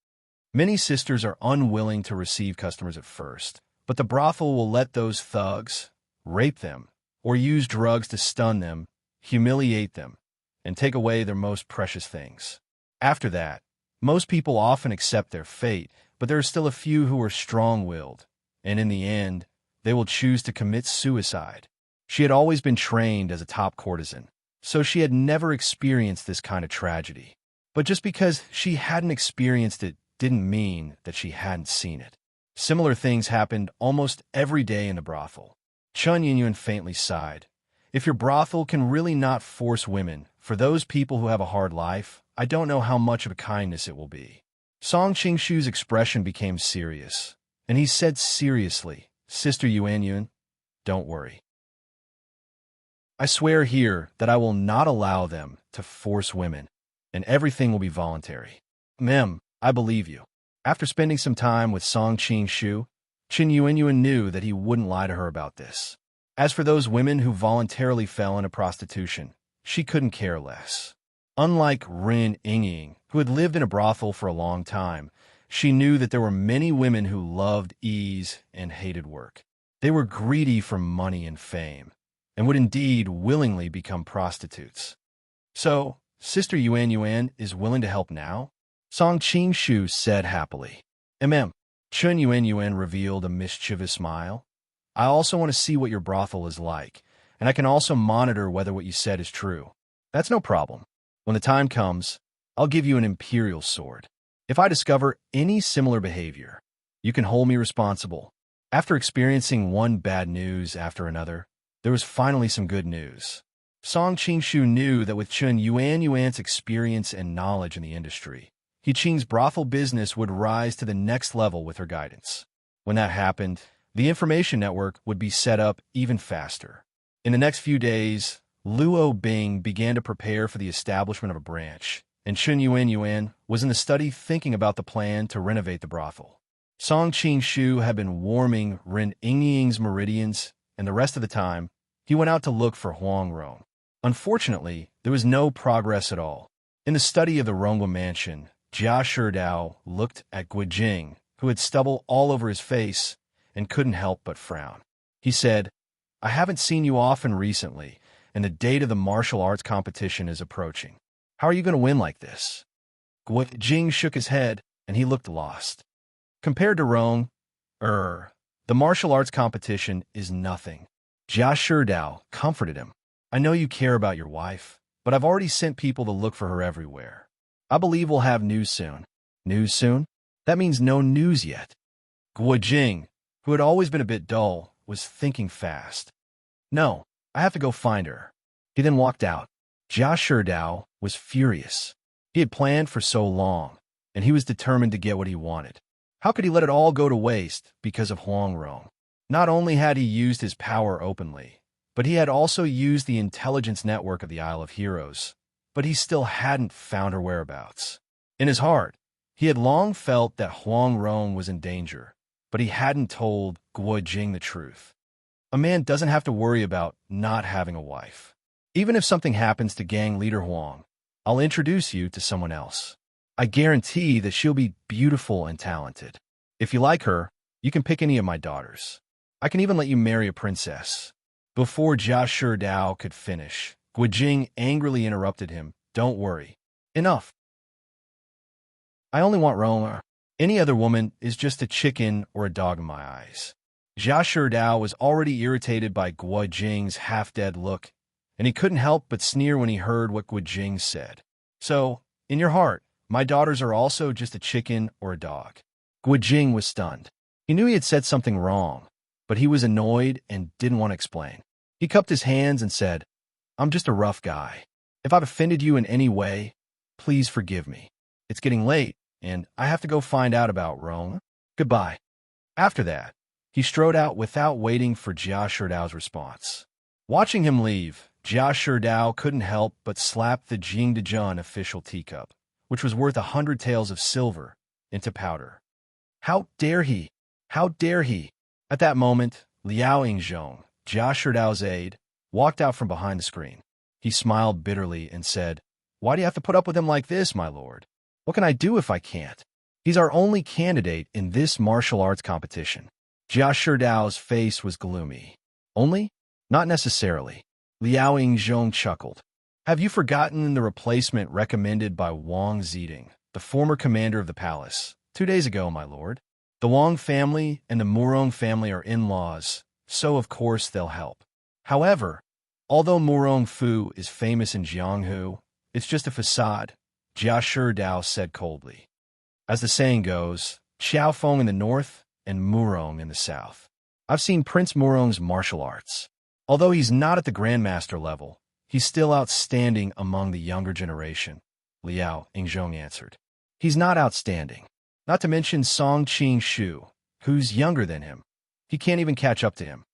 Many sisters are unwilling to receive customers at first, but the brothel will let those thugs rape them or use drugs to stun them, humiliate them, and take away their most precious things. After that, most people often accept their fate, but there are still a few who are strong-willed, and in the end, they will choose to commit suicide. She had always been trained as a top courtesan, so she had never experienced this kind of tragedy. But just because she hadn't experienced it didn't mean that she hadn't seen it. Similar things happened almost every day in the brothel. Chun Yuanyuan faintly sighed. If your brothel can really not force women, for those people who have a hard life, I don't know how much of a kindness it will be. Song Qingshu's expression became serious, and he said seriously, Sister Yuanyuan, don't worry. I swear here that I will not allow them to force women, and everything will be voluntary. Mem, I believe you. After spending some time with Song Qingshu, Chun Yuanyuan knew that he wouldn't lie to her about this. As for those women who voluntarily fell into prostitution, she couldn't care less. Unlike Ren Ying, who had lived in a brothel for a long time, she knew that there were many women who loved ease and hated work. They were greedy for money and fame, and would indeed willingly become prostitutes. So, Sister Yuanyuan is willing to help now? Song Qingshu said happily. Chun Yuanyuan revealed a mischievous smile. I also want to see what your brothel is like, and I can also monitor whether what you said is true. That's no problem. When the time comes, I'll give you an imperial sword. If I discover any similar behavior, you can hold me responsible. After experiencing one bad news after another, there was finally some good news. Song Qingshu knew that with Chun Yuanyuan's experience and knowledge in the industry, He Qing's brothel business would rise to the next level with her guidance. When that happened, the information network would be set up even faster. In the next few days, Luo Bing began to prepare for the establishment of a branch, and Chun Yuanyuan was in the study thinking about the plan to renovate the brothel. Song Qingshu had been warming Ren Ying's meridians, and the rest of the time, he went out to look for Huang Rong. Unfortunately, there was no progress at all. In the study of the Rongwa mansion, Jia Sherdao looked at Guijing, who had stubble all over his face, and couldn't help but frown. He said, I haven't seen you often recently, and the date of the martial arts competition is approaching. How are you going to win like this? Guijing shook his head, and he looked lost. Compared to Rong, the martial arts competition is nothing. Jia Sherdao comforted him. I know you care about your wife, but I've already sent people to look for her everywhere. I believe we'll have news soon. News soon? That means no news yet. Guijing, who had always been a bit dull, was thinking fast. No, I have to go find her. He then walked out. Jia Sherdao was furious. He had planned for so long, and he was determined to get what he wanted. How could he let it all go to waste because of Huang Rong? Not only had he used his power openly, but he had also used the intelligence network of the Isle of Heroes, but he still hadn't found her whereabouts. In his heart, he had long felt that Huang Rong was in danger, but he hadn't told Guijing the truth. A man doesn't have to worry about not having a wife. Even if something happens to gang leader Huang, I'll introduce you to someone else. I guarantee that she'll be beautiful and talented. If you like her, you can pick any of my daughters. I can even let you marry a princess. Before Jia Sherdao could finish, Guijing angrily interrupted him. Don't worry. Enough. I only want Roma. Any other woman is just a chicken or a dog in my eyes. Jia Sherdao was already irritated by Guijing's half-dead look, and he couldn't help but sneer when he heard what Guijing said. So, in your heart, my daughters are also just a chicken or a dog. Guijing was stunned. He knew he had said something wrong, but he was annoyed and didn't want to explain. He cupped his hands and said, I'm just a rough guy. If I've offended you in any way, please forgive me. It's getting late, and I have to go find out about Rome. Goodbye. After that, he strode out without waiting for Jia Sherdao's response. Watching him leave, Jia Sherdao couldn't help but slap the Jing Dejun official teacup, which was worth 100 taels of silver, into powder. How dare he? How dare he? At that moment, Liao Yingzhong, Jia Sherdao's aide, walked out from behind the screen. He smiled bitterly and said, Why do you have to put up with him like this, my lord? What can I do if I can't? He's our only candidate in this martial arts competition. Jia Sherdao's face was gloomy. Only? Not necessarily. Liao Yingzhong chuckled. Have you forgotten the replacement recommended by Wang Ziding, the former commander of the palace, 2 days ago, my lord? The Wang family and the Murong family are in-laws, so of course they'll help. However, although Murong Fu is famous in Jianghu, it's just a facade, Jia Sherdao said coldly. As the saying goes, Xiaofeng in the north and Murong in the south. I've seen Prince Murong's martial arts. Although he's not at the Grandmaster level, he's still outstanding among the younger generation, Liao Yingzhong answered. He's not outstanding. Not to mention Song Qing-shu, who's younger than him. He can't even catch up to him.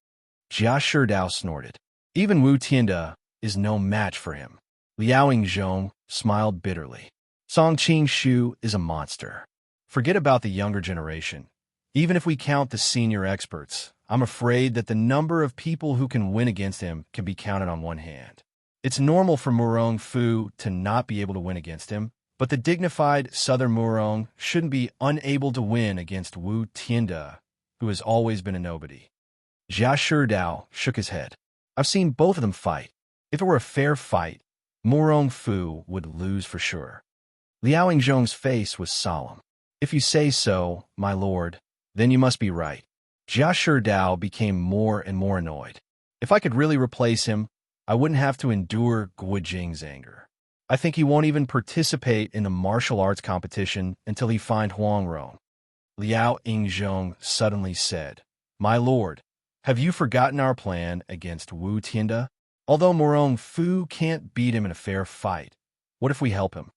Jia Sherdao snorted. Even Wu Tianda is no match for him. Liao Yingzhong smiled bitterly. Song Qing-shu is a monster. Forget about the younger generation. Even if we count the senior experts, I'm afraid that the number of people who can win against him can be counted on one hand. It's normal for Murong Fu to not be able to win against him, but the dignified Southern Murong shouldn't be unable to win against Wu Tianda, who has always been a nobody. Jia Sherdao shook his head. I've seen both of them fight. If it were a fair fight, Murong Fu would lose for sure. Liao Yingzhong's face was solemn. If you say so, my lord, then you must be right. Jia Sherdao became more and more annoyed. If I could really replace him, I wouldn't have to endure Guijing's anger. I think he won't even participate in the martial arts competition until he finds Huang Rong. Liao Yingzhong suddenly said, My lord, have you forgotten our plan against Wu Tianda? Although Murong Fu can't beat him in a fair fight, what if we help him?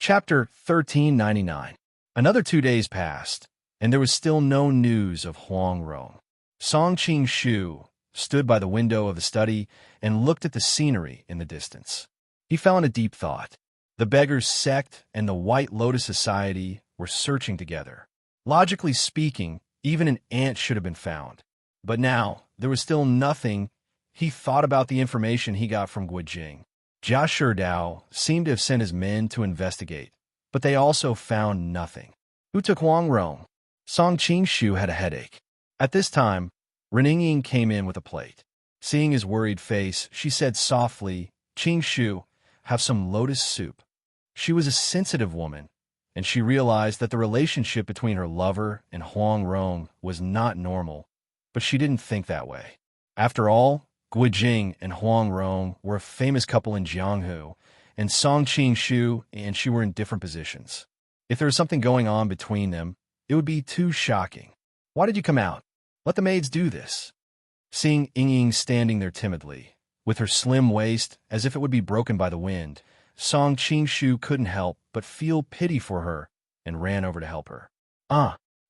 Chapter 1399. Another 2 days passed, and there was still no news of Huang Rong. Song Qing-shu stood by the window of the study and looked at the scenery in the distance. He fell in a deep thought. The Beggars sect and the White Lotus Society were searching together. Logically speaking, even an ant should have been found. But now, there was still nothing he thought about the information he got from Guijing. Jia Sherdao seemed to have sent his men to investigate, but they also found nothing. Who took Huang Rong? Song Qingshu had a headache. At this time, Reningying came in with a plate. Seeing his worried face, she said softly, "Qingshu, have some lotus soup." She was a sensitive woman, and she realized that the relationship between her lover and Huang Rong was not normal, but she didn't think that way. After all, Guijing and Huang Rong were a famous couple in Jianghu, and Song Qingshu and she were in different positions. If there was something going on between them, it would be too shocking. "Why did you come out? Let the maids do this." Seeing Ying standing there timidly, with her slim waist as if it would be broken by the wind, Song Qingshu couldn't help but feel pity for her and ran over to help her.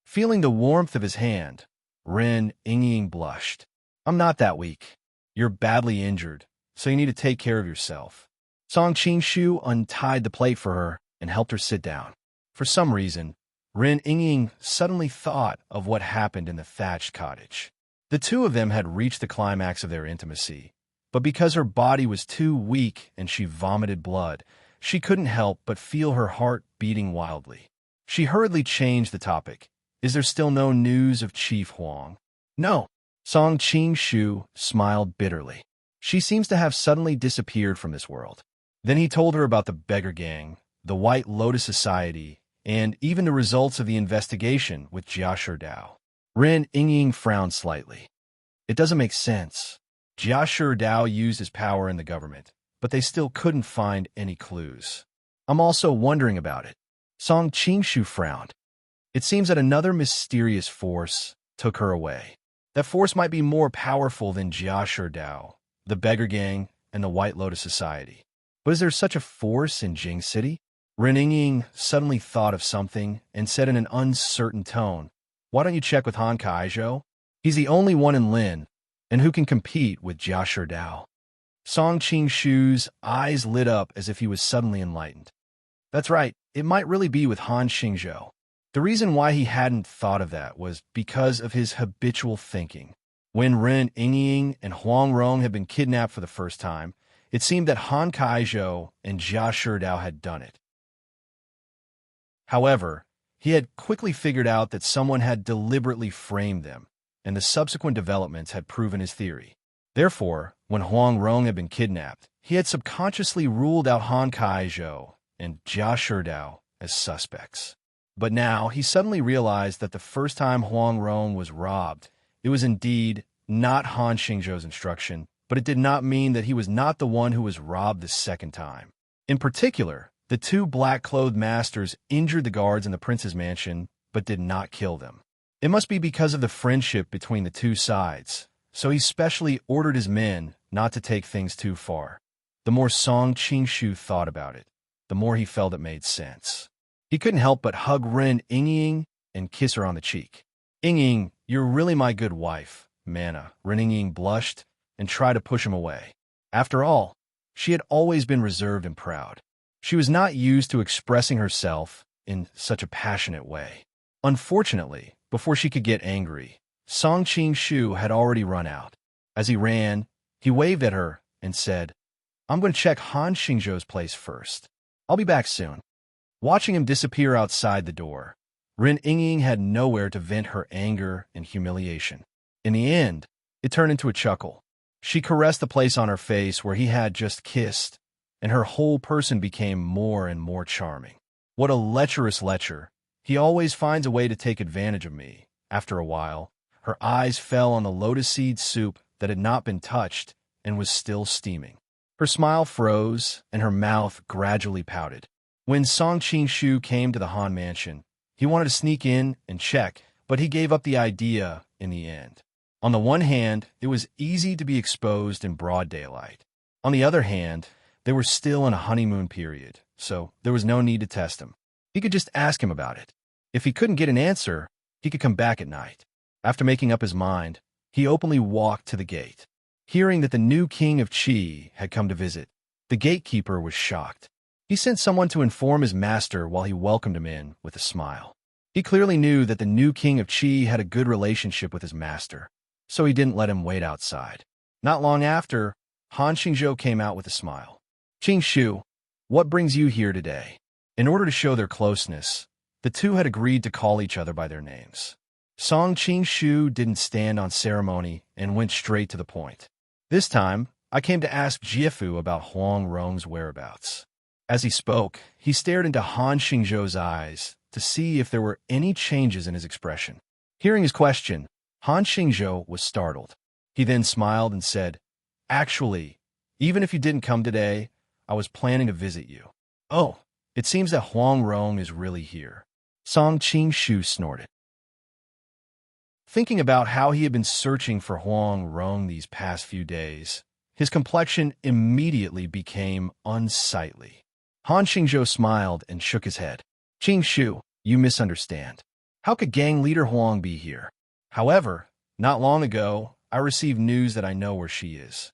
Feeling the warmth of his hand, Ren Ying blushed. "I'm not that weak. You're badly injured, so you need to take care of yourself." Song Qingshu untied the plate for her and helped her sit down. For some reason, Ren Ying suddenly thought of what happened in the thatched cottage. The two of them had reached the climax of their intimacy, but because her body was too weak and she vomited blood, she couldn't help but feel her heart beating wildly. She hurriedly changed the topic. "Is there still no news of Chief Huang?" "No." Song Qingshu smiled bitterly. "She seems to have suddenly disappeared from this world." Then he told her about the beggar gang, the White Lotus Society, and even the results of the investigation with Jia Sherdao. Ren Ying frowned slightly. "It doesn't make sense. Jia Sherdao used his power in the government, but they still couldn't find any clues. I'm also wondering about it." Song Qingshu frowned. "It seems that another mysterious force took her away. That force might be more powerful than Jia Sherdao, the beggar gang, and the White Lotus Society. But is there such a force in Jing City?" Ren Ying suddenly thought of something and said in an uncertain tone, "Why don't you check with Han Kaizhou? He's the only one in Lin, and who can compete with Jia Sherdao." Song Qingshu's eyes lit up as if he was suddenly enlightened. That's right, it might really be with Han Xingzhou. The reason why he hadn't thought of that was because of his habitual thinking. When Ren Ying and Huang Rong had been kidnapped for the first time, it seemed that Han Kaizhou and Jia Sherdao had done it. However, he had quickly figured out that someone had deliberately framed them, and the subsequent developments had proven his theory. Therefore, when Huang Rong had been kidnapped, he had subconsciously ruled out Han Kaizhou and Jia Sherdao as suspects. But now he suddenly realized that the first time Huang Rong was robbed, it was indeed not Han Xingzhou's instruction, but it did not mean that he was not the one who was robbed the second time. In particular, the two black-clothed masters injured the guards in the prince's mansion, but did not kill them. It must be because of the friendship between the two sides, so he specially ordered his men not to take things too far. The more Song Qingshu thought about it, the more he felt it made sense. He couldn't help but hug Ren Ying and kiss her on the cheek. "Ying, you're really my good wife, Mana." Ren Ying blushed and tried to push him away. After all, she had always been reserved and proud. She was not used to expressing herself in such a passionate way. Unfortunately, before she could get angry, Song Qingshu had already run out. As he ran, he waved at her and said, "I'm going to check Han Xingzhou's place first. I'll be back soon." Watching him disappear outside the door, Ren Ying had nowhere to vent her anger and humiliation. In the end, it turned into a chuckle. She caressed the place on her face where he had just kissed, and her whole person became more and more charming. "What a lecherous lecher. He always finds a way to take advantage of me." After a while, her eyes fell on the lotus seed soup that had not been touched and was still steaming. Her smile froze, and her mouth gradually pouted. When Song Qingshu came to the Han mansion, he wanted to sneak in and check, but he gave up the idea in the end. On the one hand, it was easy to be exposed in broad daylight. On the other hand, they were still in a honeymoon period, so there was no need to test him. He could just ask him about it. If he couldn't get an answer, he could come back at night. After making up his mind, he openly walked to the gate. Hearing that the new king of Qi had come to visit, the gatekeeper was shocked. He sent someone to inform his master while he welcomed him in with a smile. He clearly knew that the new king of Qi had a good relationship with his master, so he didn't let him wait outside. Not long after, Han Xingzhou came out with a smile. Qing what brings you here today? In order to show their closeness, the two had agreed to call each other by their names. Song Qing didn't stand on ceremony and went straight to the point. This time, I came to ask Jiafu about Huang Rong's whereabouts. As he spoke, he stared into Han Xingzhou's eyes to see if there were any changes in his expression. Hearing his question, Han Xingzhou was startled. He then smiled and said, "Actually, even if you didn't come today, I was planning to visit you." "Oh, it seems that Huang Rong is really here." Song Qing snorted. Thinking about how he had been searching for Huang Rong these past few days, his complexion immediately became unsightly. Han Xingzhou smiled and shook his head. "Qing, you misunderstand. How could gang leader Huang be here? However, not long ago, I received news that I know where she is."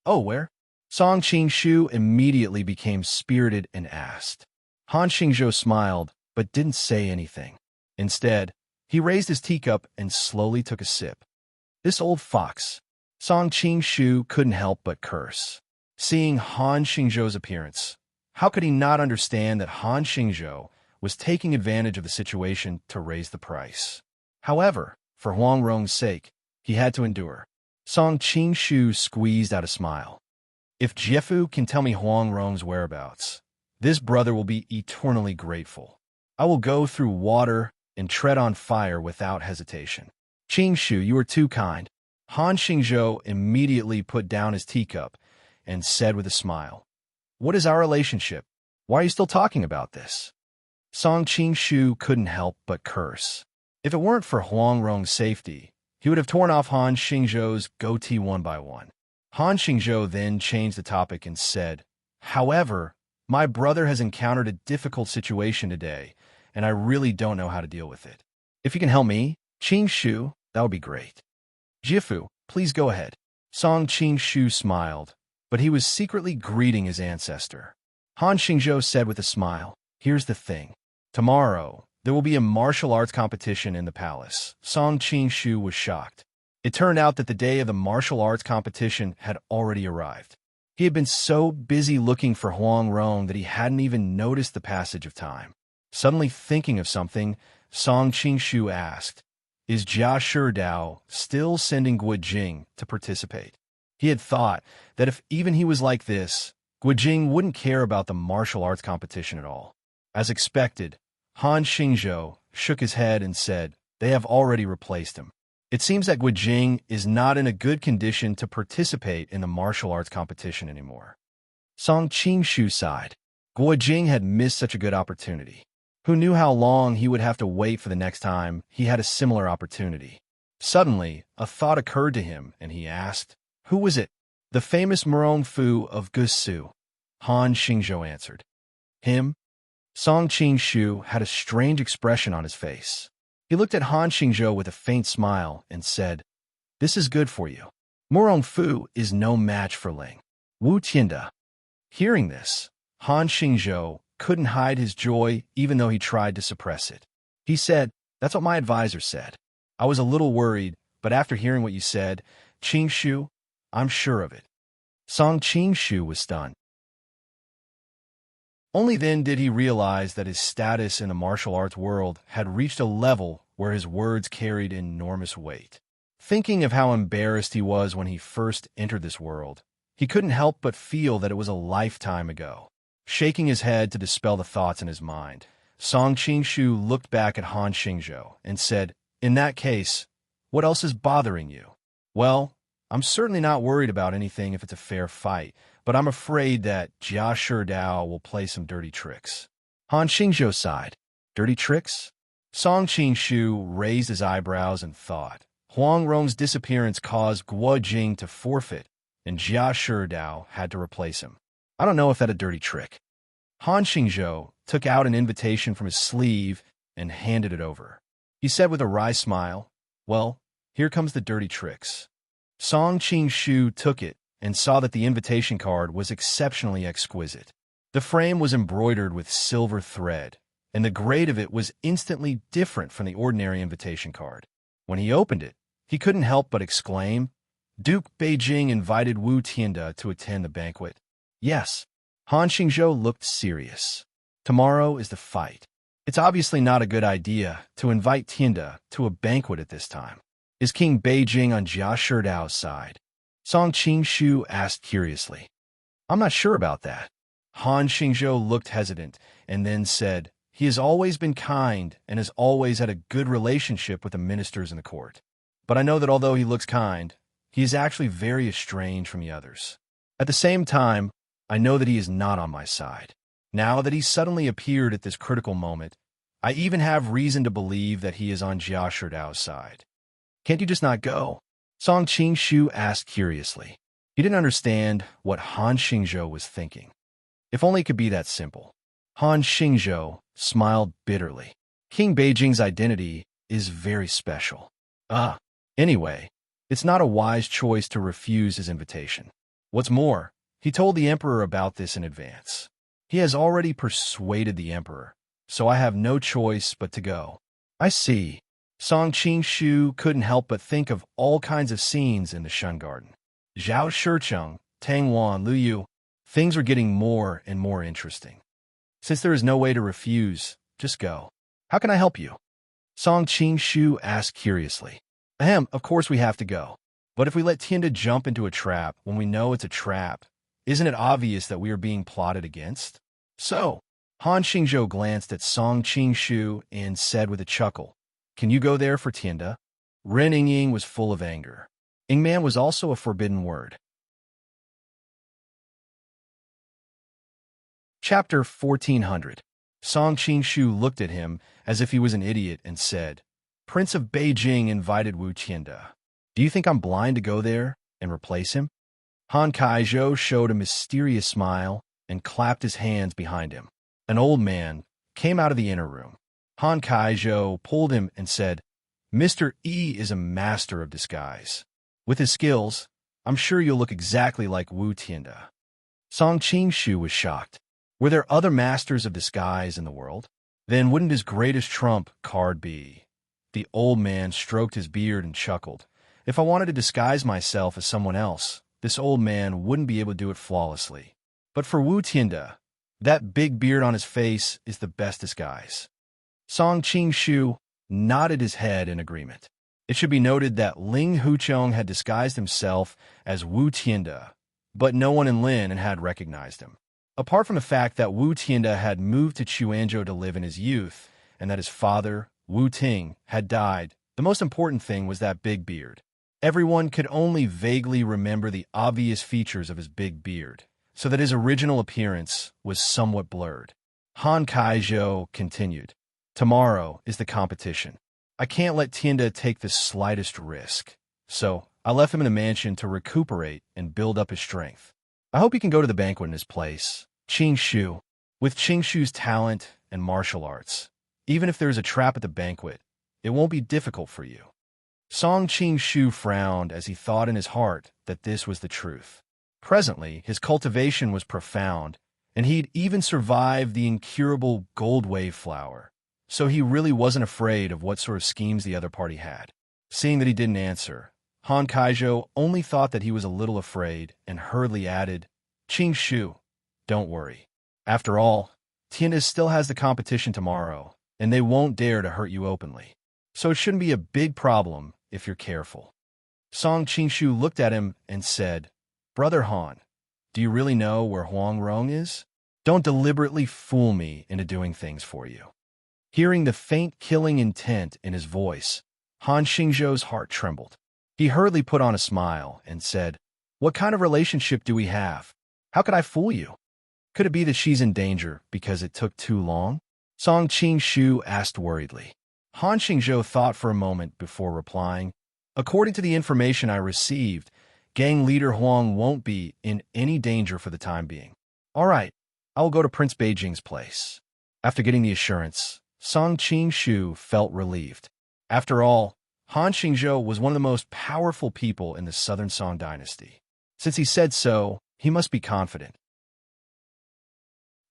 "Oh, where?" Song Qing immediately became spirited and asked. Han Xingzhou smiled, but didn't say anything. Instead, he raised his teacup and slowly took a sip. This old fox. Song Qing couldn't help but curse. Seeing Han Xingzhou's appearance, how could he not understand that Han Xingzhou was taking advantage of the situation to raise the price? However, for Huang Rong's sake, he had to endure. Song Qing squeezed out a smile. "If Jiafu can tell me Huang Rong's whereabouts, this brother will be eternally grateful. I will go through water and tread on fire without hesitation." "Qing, you are too kind." Han Xingzhou immediately put down his teacup and said with a smile, "What is our relationship? Why are you still talking about this?" Song Qing couldn't help but curse. If it weren't for Huang Rong's safety, he would have torn off Han Xingzhou's goatee one by one. Han Xingzhou then changed the topic and said, "However, my brother has encountered a difficult situation today, and I really don't know how to deal with it. If you can help me, Qing, that would be great." "Jiafu, please go ahead." Song Qing smiled, but he was secretly greeting his ancestor. Han Xingzhou said with a smile, "Here's the thing. Tomorrow, there will be a martial arts competition in the palace." Song Qing was shocked. It turned out that the day of the martial arts competition had already arrived. He had been so busy looking for Huang Rong that he hadn't even noticed the passage of time. Suddenly thinking of something, Song Qing asked, "Is Jia Sherdao still sending Guojing to participate?" He had thought that if even he was like this, Guojing wouldn't care about the martial arts competition at all. As expected, Han Xingzhou shook his head and said, "They have already replaced him. It seems that Guojing is not in a good condition to participate in the martial arts competition anymore." Song Qing sighed. Guojing had missed such a good opportunity. Who knew how long he would have to wait for the next time he had a similar opportunity? Suddenly, a thought occurred to him, and he asked, "Who was it?" "The famous Murong Fu of Gusu," Han Xingzhou answered. "Him?" Song Qing had a strange expression on his face. He looked at Han Xingzhou with a faint smile and said, "This is good for you. Murong Fu is no match for Ling Wu Tianda." Hearing this, Han Xingzhou couldn't hide his joy even though he tried to suppress it. He said, "That's what my advisor said. I was a little worried, but after hearing what you said, Qing, I'm sure of it." Song Qing was stunned. Only then did he realize that his status in the martial arts world had reached a level where his words carried enormous weight. Thinking of how embarrassed he was when he first entered this world, he couldn't help but feel that it was a lifetime ago. Shaking his head to dispel the thoughts in his mind, Song Qing looked back at Han Xingzhou and said, "In that case, what else is bothering you?" "Well, I'm certainly not worried about anything if it's a fair fight, but I'm afraid that Jia Sherdao will play some dirty tricks." Han Xingzhou sighed. "Dirty tricks?" Song Qing raised his eyebrows and thought. Huang Rong's disappearance caused Guojing to forfeit, and Jia Sherdao had to replace him. "I don't know if that's a dirty trick." Han Xingzhou took out an invitation from his sleeve and handed it over. He said with a wry smile, "Well, here comes the dirty tricks." Song Qing took it and saw that the invitation card was exceptionally exquisite. The frame was embroidered with silver thread, and the grade of it was instantly different from the ordinary invitation card. When he opened it, he couldn't help but exclaim, Duke Beijing invited Wu Tianda to attend the banquet. Yes. Han Xingzhou looked serious. Tomorrow is the fight. It's obviously not a good idea to invite Tianda to a banquet at this time. Is King Beijing on Jia Shidao's side? Song Qingshu asked curiously. I'm not sure about that. Han Xingzhou looked hesitant and then said, he has always been kind and has always had a good relationship with the ministers in the court. But I know that although he looks kind, he is actually very estranged from the others. At the same time, I know that he is not on my side. Now that he suddenly appeared at this critical moment, I even have reason to believe that he is on Jia Shidao's side. Can't you just not go? Song Qingshu asked curiously. He didn't understand what Han Xingzhou was thinking. If only it could be that simple. Han Xingzhou smiled bitterly. King Beijing's identity is very special. Anyway, it's not a wise choice to refuse his invitation. What's more, he told the emperor about this in advance. He has already persuaded the emperor, so I have no choice but to go. I see. Song Qingshu couldn't help but think of all kinds of scenes in the Shun Garden. Zhao Shicheng, Tang Wan, Lu Yu. Things are getting more and more interesting. Since there is no way to refuse, just go. How can I help you? Song Qingshu asked curiously. Of course we have to go. But if we let Tianda jump into a trap when we know it's a trap, isn't it obvious that we are being plotted against? So, Han Xingzhou glanced at Song Qingshu and said with a chuckle, can you go there for Tianda? Ren Yingying was full of anger. Ingman was also a forbidden word. Chapter 1400. Song Qingshu looked at him as if he was an idiot and said, Prince of Beijing invited Wu Tianda. Do you think I'm blind to go there and replace him? Han Kaizhou showed a mysterious smile and clapped his hands behind him. An old man came out of the inner room. Han Kaizhou pulled him and said, Mr. E is a master of disguise. With his skills, I'm sure you'll look exactly like Wu Tianda. Song Qingshu was shocked. Were there other masters of disguise in the world? Then wouldn't his greatest trump card be? The old man stroked his beard and chuckled. If I wanted to disguise myself as someone else, this old man wouldn't be able to do it flawlessly. But for Wu Tianda, that big beard on his face is the best disguise. Song Qingshu nodded his head in agreement. It should be noted that Ling Huchong had disguised himself as Wu Tianda, but no one in Lin had recognized him. Apart from the fact that Wu Tianda had moved to Chuanzhou to live in his youth, and that his father, Wu Ting, had died, the most important thing was that big beard. Everyone could only vaguely remember the obvious features of his big beard, so that his original appearance was somewhat blurred. Han Kaizhou continued, Tomorrow is the competition. I can't let Tianda take the slightest risk, so I left him in the mansion to recuperate and build up his strength. I hope he can go to the banquet in his place. Qingshu. With Qingshu's talent and martial arts, even if there's a trap at the banquet, it won't be difficult for you. Song Qingshu frowned as he thought in his heart that this was the truth. Presently, his cultivation was profound, and he'd even survived the incurable gold wave flower, so he really wasn't afraid of what sort of schemes the other party had. Seeing that he didn't answer, Han Kaizhou only thought that he was a little afraid and hurriedly added, Qingshu, don't worry. After all, Tianda still has the competition tomorrow, and they won't dare to hurt you openly. So it shouldn't be a big problem if you're careful. Song Qingshu looked at him and said, Brother Han, do you really know where Huang Rong is? Don't deliberately fool me into doing things for you. Hearing the faint killing intent in his voice, Han Xingzhou's heart trembled. He hurriedly put on a smile and said, What kind of relationship do we have? How could I fool you? Could it be that she's in danger because it took too long? Song Qingshu asked worriedly. Han Xingzhou thought for a moment before replying, According to the information I received, gang leader Huang won't be in any danger for the time being. All right, I will go to Prince Beijing's place. After getting the assurance, Song Qingshu felt relieved. After all, Han Xingzhou was one of the most powerful people in the Southern Song dynasty. Since he said so, he must be confident.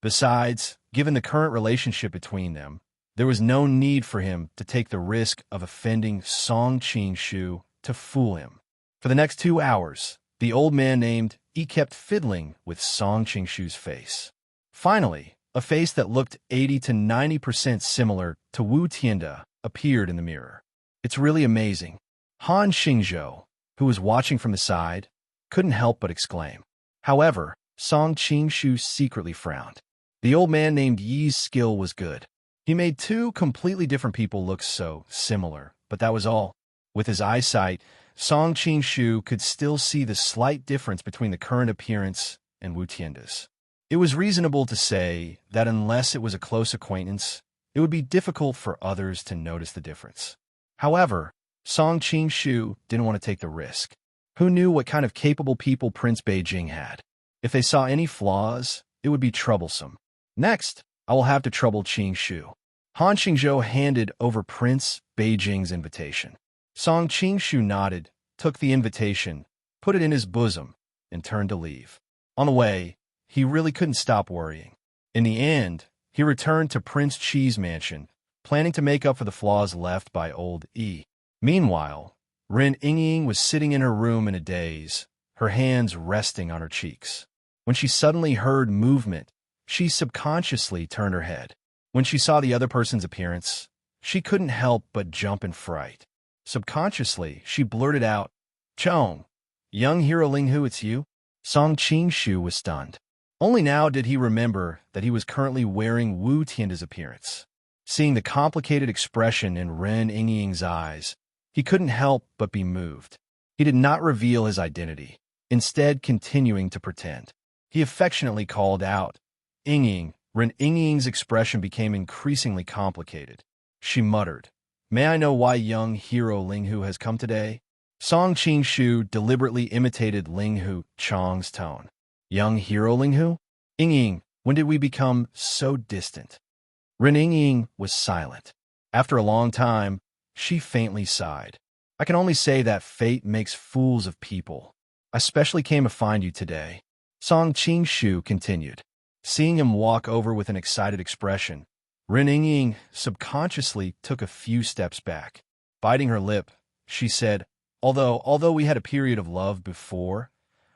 Besides, given the current relationship between them, there was no need for him to take the risk of offending Song Qingshu to fool him. For the next 2 hours, the old man named Yi kept fiddling with Song Qingshu's face. Finally, a face that looked 80 to 90% similar to Wu Tianda appeared in the mirror. It's really amazing. Han Xingzhou, who was watching from the side, couldn't help but exclaim. However, Song Qingshu secretly frowned. The old man named Yi's skill was good. He made two completely different people look so similar, but that was all. With his eyesight, Song Qingshu could still see the slight difference between the current appearance and Wu Tianda's. It was reasonable to say that unless it was a close acquaintance, it would be difficult for others to notice the difference. However, Song Qingshu didn't want to take the risk. Who knew what kind of capable people Prince Beijing had? If they saw any flaws, it would be troublesome. Next, I will have to trouble Qingshu. Han Xingzhou handed over Prince Beijing's invitation. Song Qingshu nodded, took the invitation, put it in his bosom, and turned to leave. On the way, he really couldn't stop worrying. In the end, he returned to Prince Qi's mansion, planning to make up for the flaws left by old Yi. Meanwhile, Ren Yingying was sitting in her room in a daze, her hands resting on her cheeks. When she suddenly heard movement, she subconsciously turned her head. When she saw the other person's appearance, she couldn't help but jump in fright. Subconsciously, she blurted out, "Chong, young hero Linghu, it's you?" Song Qingshu was stunned. Only now did he remember that he was currently wearing Wu Tianda's appearance. Seeing the complicated expression in Ren Yingying's eyes, he couldn't help but be moved. He did not reveal his identity, instead continuing to pretend. He affectionately called out, "Yingying." Ren Yingying's expression became increasingly complicated. She muttered, "May I know why young hero Linghu has come today?" Song Qingshu deliberately imitated Linghu Chong's tone. "Young hero Linghu? Yingying, when did we become so distant?" Ren Yingying was silent. After a long time, she faintly sighed. "I can only say that fate makes fools of people. I specially came to find you today." Song Qingshu continued. Seeing him walk over with an excited expression, Ren Yingying subconsciously took a few steps back. Biting her lip, she said, Although we had a period of love before,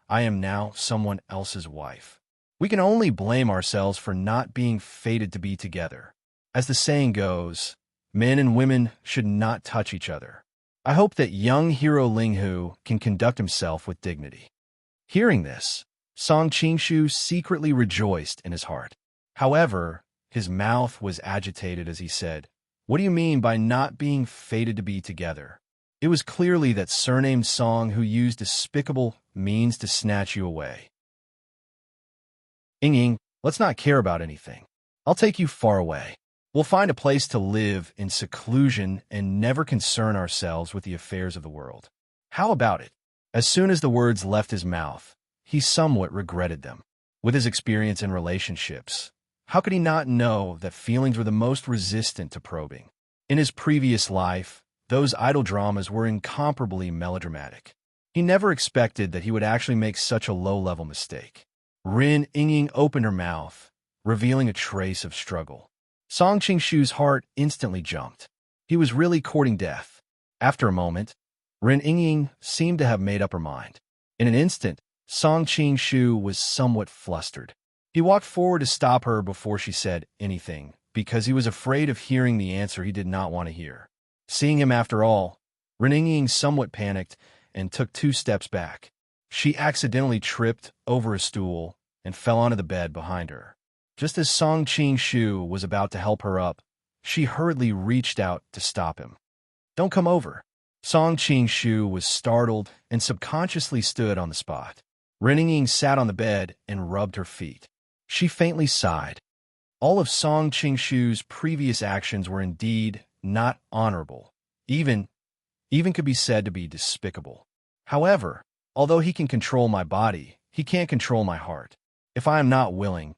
I am now someone else's wife. We can only blame ourselves for not being fated to be together. As the saying goes, men and women should not touch each other. I hope that young hero Linghu can conduct himself with dignity." Hearing this, Song Qingshu secretly rejoiced in his heart. However, his mouth was agitated as he said, "What do you mean by not being fated to be together?" It was clearly that surnamed Song who used despicable means to snatch you away. "Yingying, let's not care about anything. I'll take you far away. We'll find a place to live in seclusion and never concern ourselves with the affairs of the world. How about it?" As soon as the words left his mouth, he somewhat regretted them. With his experience in relationships, how could he not know that feelings were the most resistant to probing? In his previous life, those idol dramas were incomparably melodramatic. He never expected that he would actually make such a low-level mistake. Ren Yingying opened her mouth, revealing a trace of struggle. Song Qingshu's heart instantly jumped. He was really courting death. After a moment, Ren Yingying seemed to have made up her mind. In an instant, Song Qingshu was somewhat flustered. He walked forward to stop her before she said anything, because he was afraid of hearing the answer he did not want to hear. Seeing him after all, Ren Yingying somewhat panicked and took 2 steps back. She accidentally tripped over a stool and fell onto the bed behind her. Just as Song Qingshu was about to help her up, she hurriedly reached out to stop him. "Don't come over." Song Qingshu was startled and subconsciously stood on the spot. Ren Yingying sat on the bed and rubbed her feet. She faintly sighed. All of Song Qingshu's previous actions were indeed not honorable, even could be said to be despicable. However, although he can control my body, he can't control my heart. If I am not willing,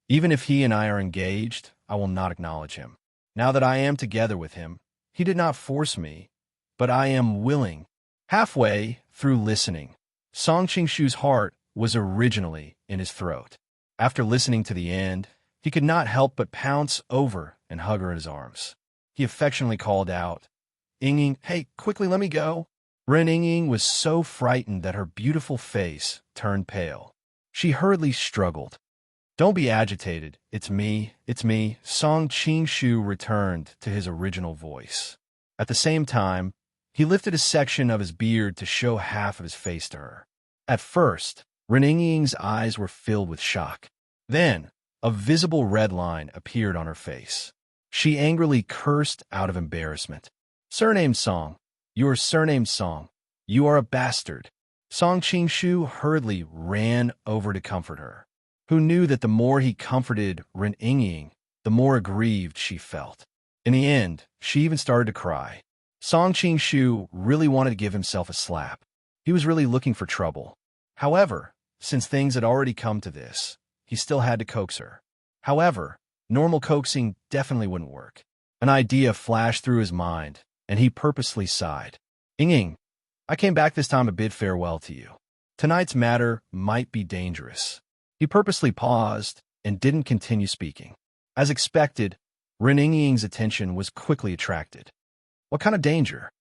even if he and I are engaged, I will not acknowledge him. Now that I am together with him, he did not force me, but I am willing. Halfway through listening, Song Qingshu's heart was originally in his throat. After listening to the end, he could not help but pounce over and hug her in his arms. He affectionately called out, "Yingying, hey, quickly let me go." Ren Ying was so frightened that her beautiful face turned pale. She hurriedly struggled. Don't be agitated. It's me. It's me. Song Qingshu returned to his original voice. At the same time, he lifted a section of his beard to show half of his face to her. At first, Ren Ying's eyes were filled with shock. Then, a visible red line appeared on her face. She angrily cursed out of embarrassment. Surname Song. Your surname Song. You are a bastard. Song Qingshu hurriedly ran over to comfort her. Who knew that the more he comforted Ren Ying, the more aggrieved she felt. In the end, she even started to cry. Song Qingshu really wanted to give himself a slap. He was really looking for trouble. However, since things had already come to this, he still had to coax her. However, normal coaxing definitely wouldn't work. An idea flashed through his mind, and he purposely sighed. Ying, I came back this time to bid farewell to you. Tonight's matter might be dangerous. He purposely paused and didn't continue speaking. As expected, Ren Ying's attention was quickly attracted. What kind of danger?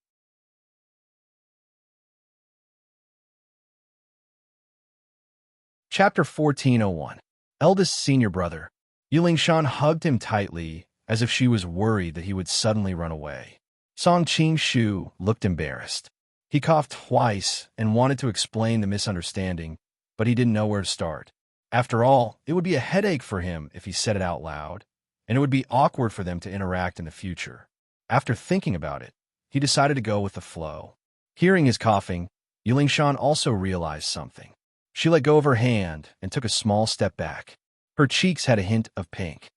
Chapter 1401. Eldest Senior Brother. Yulingshan hugged him tightly, as if she was worried that he would suddenly run away. Song Qingshu looked embarrassed. He coughed twice and wanted to explain the misunderstanding, but he didn't know where to start. After all, it would be a headache for him if he said it out loud, and it would be awkward for them to interact in the future. After thinking about it, he decided to go with the flow. Hearing his coughing, Yulingshan also realized something. She let go of her hand and took a small step back. Her cheeks had a hint of pink.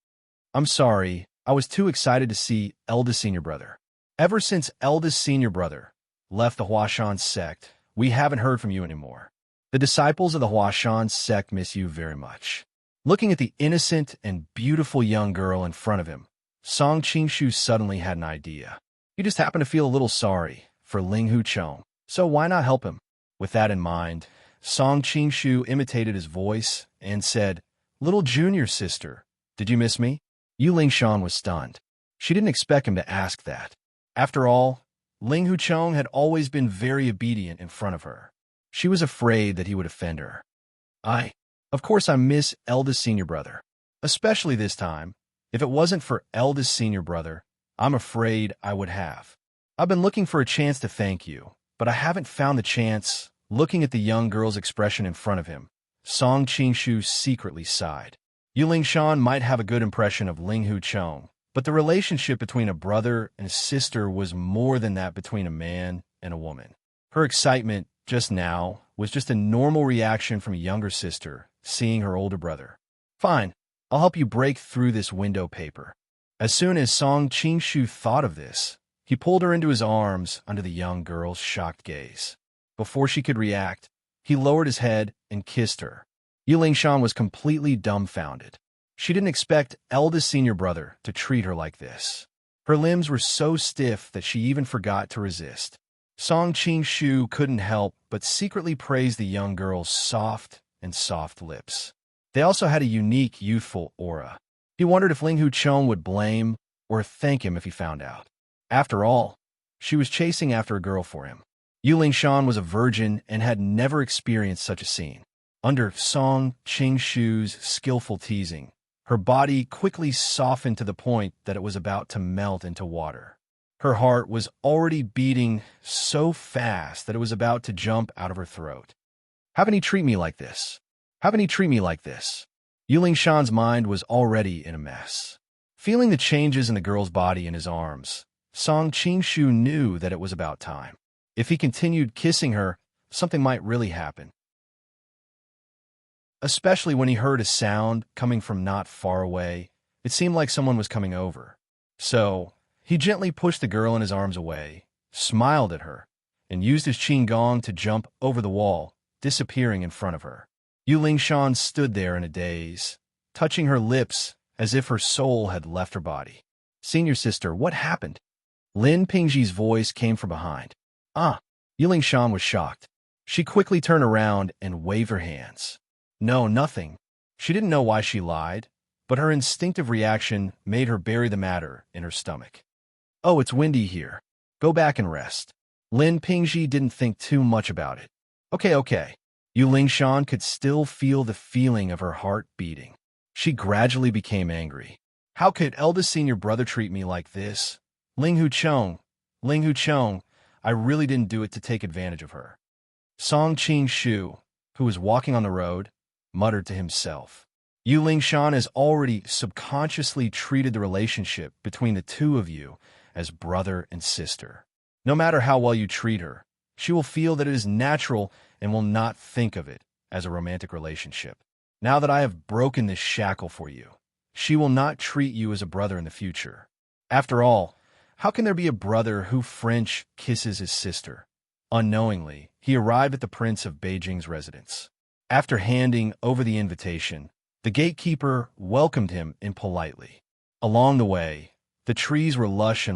I'm sorry, I was too excited to see eldest senior brother. Ever since eldest senior brother left the Huashan sect, we haven't heard from you anymore. The disciples of the Huashan sect miss you very much. Looking at the innocent and beautiful young girl in front of him, Song Qingshu suddenly had an idea. He just happened to feel a little sorry for Ling Huchong, so why not help him? With that in mind, Song Qingshu imitated his voice and said, Little junior sister, did you miss me? Yu Lingshan was stunned. She didn't expect him to ask that. After all, Ling Huchong had always been very obedient in front of her. She was afraid that he would offend her. Of course I miss eldest senior brother. Especially this time. If it wasn't for eldest senior brother, I'm afraid I would have. I've been looking for a chance to thank you, but I haven't found the chance. Looking at the young girl's expression in front of him, Song Qingshu secretly sighed. Yu Lingshan might have a good impression of Ling Huchong, but the relationship between a brother and a sister was more than that between a man and a woman. Her excitement just now was just a normal reaction from a younger sister seeing her older brother. Fine, I'll help you break through this window paper. As soon as Song Qingshu thought of this, he pulled her into his arms under the young girl's shocked gaze. Before she could react, he lowered his head and kissed her. Yu Lingshan was completely dumbfounded. She didn't expect eldest senior brother to treat her like this. Her limbs were so stiff that she even forgot to resist. Song Qingshu couldn't help but secretly praise the young girl's soft lips. They also had a unique, youthful aura. He wondered if Ling Huchong would blame or thank him if he found out. After all, she was chasing after a girl for him. Yu Lingshan was a virgin and had never experienced such a scene. Under Song Qingshu's skillful teasing, her body quickly softened to the point that it was about to melt into water. Her heart was already beating so fast that it was about to jump out of her throat. Haven't he treat me like this? Haven't he treat me like this? Yu Lingshan's mind was already in a mess. Feeling the changes in the girl's body in his arms, Song Qingshu knew that it was about time. If he continued kissing her, something might really happen. Especially when he heard a sound coming from not far away, it seemed like someone was coming over. So, he gently pushed the girl in his arms away, smiled at her, and used his qigong to jump over the wall, disappearing in front of her. Yu Lingshan stood there in a daze, touching her lips as if her soul had left her body. Senior sister, what happened? Lin Pingji's voice came from behind. Yu Lingshan was shocked. She quickly turned around and waved her hands. No, nothing. She didn't know why she lied, but her instinctive reaction made her bury the matter in her stomach. Oh, it's windy here. Go back and rest. Lin Pingji didn't think too much about it. Okay. Yu Lingshan could still feel the feeling of her heart beating. She gradually became angry. How could eldest senior brother treat me like this? Ling Huchong, I really didn't do it to take advantage of her. Song Qing Shu, who was walking on the road, muttered to himself. Yu Lingshan has already subconsciously treated the relationship between the two of you as brother and sister. No matter how well you treat her, she will feel that it is natural and will not think of it as a romantic relationship. Now that I have broken this shackle for you, she will not treat you as a brother in the future. After all, how can there be a brother who French kisses his sister? Unknowingly, he arrived at the Prince of Beijing's residence. After handing over the invitation, the gatekeeper welcomed him impolitely. Along the way, the trees were lush,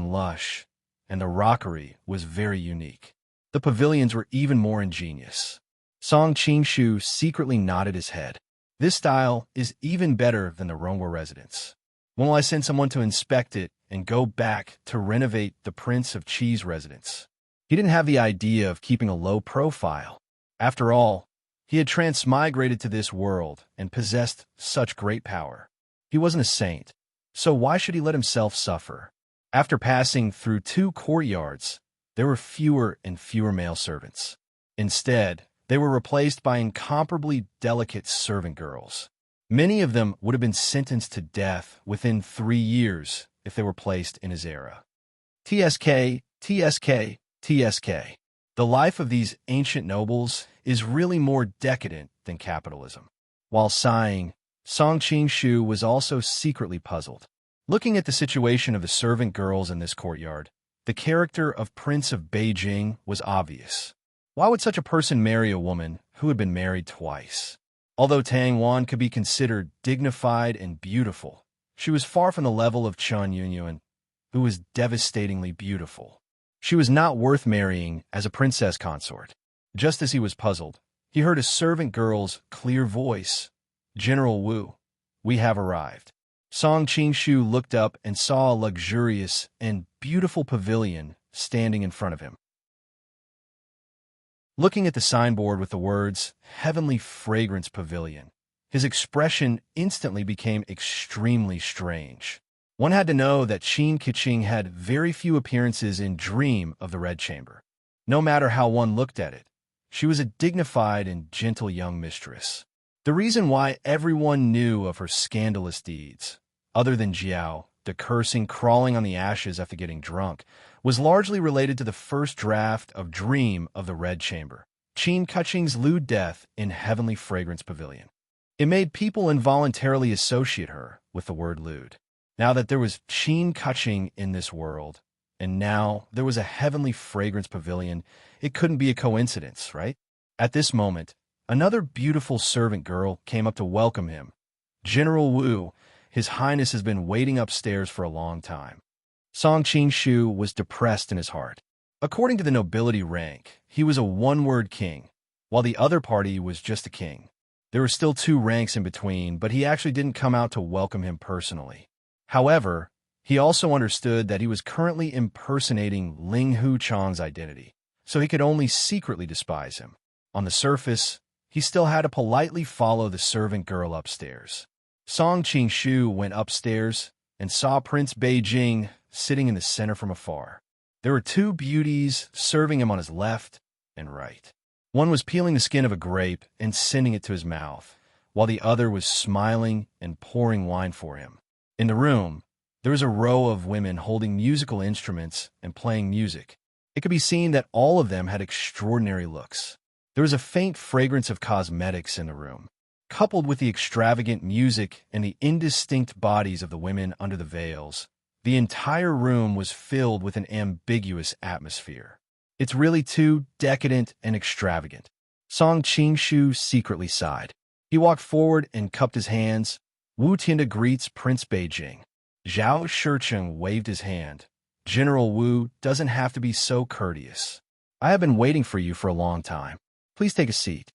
and the rockery was very unique. The pavilions were even more ingenious. Song Qingshu secretly nodded his head. This style is even better than the Rongwa residence. When will I send someone to inspect it and go back to renovate the Prince of Qi's residence? He didn't have the idea of keeping a low profile. After all, he had transmigrated to this world and possessed such great power. He wasn't a saint, so why should he let himself suffer? After passing through 2 courtyards, there were fewer and fewer male servants. Instead, they were replaced by incomparably delicate servant girls. Many of them would have been sentenced to death within 3 years if they were placed in his era. TSK. The life of these ancient nobles is really more decadent than capitalism. While sighing, Song Qingshu was also secretly puzzled. Looking at the situation of the servant girls in this courtyard, the character of Prince of Beijing was obvious. Why would such a person marry a woman who had been married twice? Although Tang Wan could be considered dignified and beautiful, she was far from the level of Chen Yunyuan, who was devastatingly beautiful. She was not worth marrying as a princess consort. Just as he was puzzled, he heard a servant girl's clear voice. General Wu, we have arrived. Song Qingshu looked up and saw a luxurious and beautiful pavilion standing in front of him. Looking at the signboard with the words, Heavenly Fragrance Pavilion, his expression instantly became extremely strange. One had to know that Qin Keqing had very few appearances in Dream of the Red Chamber. No matter how one looked at it, she was a dignified and gentle young mistress. The reason why everyone knew of her scandalous deeds, other than Jiao, the cursing crawling on the ashes after getting drunk, was largely related to the first draft of Dream of the Red Chamber, Qin Keqing's lewd death in Heavenly Fragrance Pavilion. It made people involuntarily associate her with the word lewd. Now that there was Qin Keqing in this world, and now there was a Heavenly Fragrance Pavilion, it couldn't be a coincidence, right? At this moment, another beautiful servant girl came up to welcome him. General Wu, His Highness has been waiting upstairs for a long time. Song Qingshu was depressed in his heart. According to the nobility rank, he was a one-word king, while the other party was just a king. There were still 2 ranks in between, but he actually didn't come out to welcome him personally. However, he also understood that he was currently impersonating Ling Huchong's identity, so he could only secretly despise him. On the surface, he still had to politely follow the servant girl upstairs. Song Qingshu went upstairs and saw Prince Beijing sitting in the center from afar. There were 2 beauties serving him on his left and right. One was peeling the skin of a grape and sending it to his mouth, while the other was smiling and pouring wine for him. In the room, there was a row of women holding musical instruments and playing music. It could be seen that all of them had extraordinary looks. There was a faint fragrance of cosmetics in the room. Coupled with the extravagant music and the indistinct bodies of the women under the veils, the entire room was filled with an ambiguous atmosphere. It's really too decadent and extravagant. Song Qingshu secretly sighed. He walked forward and cupped his hands. Wu Tianda greets Prince Beijing. Zhao Shicheng waved his hand. General Wu doesn't have to be so courteous. I have been waiting for you for a long time. Please take a seat.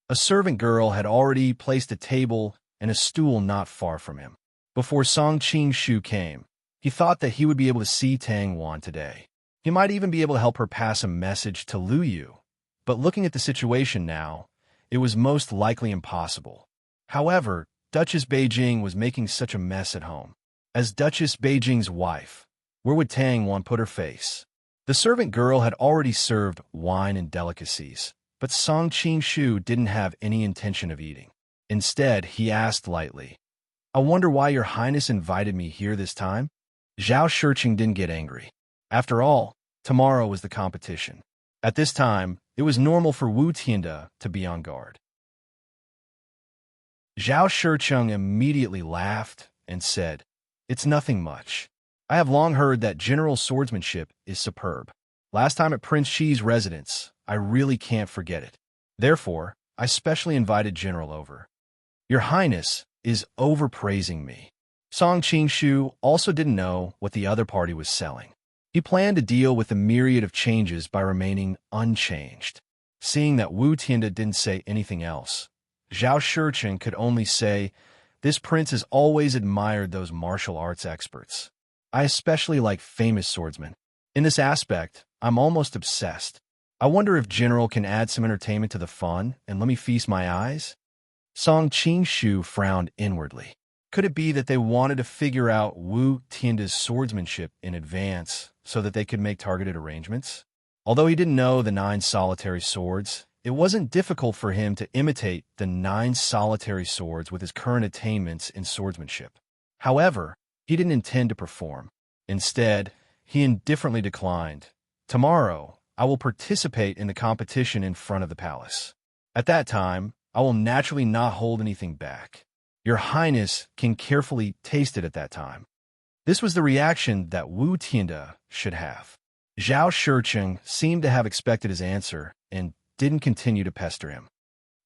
A servant girl had already placed a table and a stool not far from him. Before Song Qingshu came, he thought that he would be able to see Tang Wan today. He might even be able to help her pass a message to Lu Yu. But looking at the situation now, it was most likely impossible. However, Duchess Beijing was making such a mess at home. As Duchess Beijing's wife, where would Tang Wan put her face? The servant girl had already served wine and delicacies, but Song Qing-shu didn't have any intention of eating. Instead, he asked lightly, "I wonder why your highness invited me here this time?" Zhao Shiqing didn't get angry. After all, tomorrow was the competition. At this time, it was normal for Wu Tianda to be on guard. Zhao Shiqing immediately laughed and said, "It's nothing much. I have long heard that general swordsmanship is superb. Last time at Prince Shi's residence, I really can't forget it. Therefore, I specially invited General over. Your Highness is overpraising me." Song Qing-shu also didn't know what the other party was selling. He planned to deal with the myriad of changes by remaining unchanged. Seeing that Wu Tianda didn't say anything else, Zhao Shiqing could only say, "This prince has always admired those martial arts experts. I especially like famous swordsmen. In this aspect, I'm almost obsessed. I wonder if General can add some entertainment to the fun and let me feast my eyes?" Song Qing-shu frowned inwardly. Could it be that they wanted to figure out Wu Tianda's swordsmanship in advance so that they could make targeted arrangements? Although he didn't know the 9 solitary swords, it wasn't difficult for him to imitate the 9 solitary swords with his current attainments in swordsmanship. However, he didn't intend to perform. Instead, he indifferently declined. "Tomorrow, I will participate in the competition in front of the palace. At that time, I will naturally not hold anything back. Your Highness can carefully taste it at that time." This was the reaction that Wu Tianda should have. Zhao Shiqing seemed to have expected his answer and didn't continue to pester him.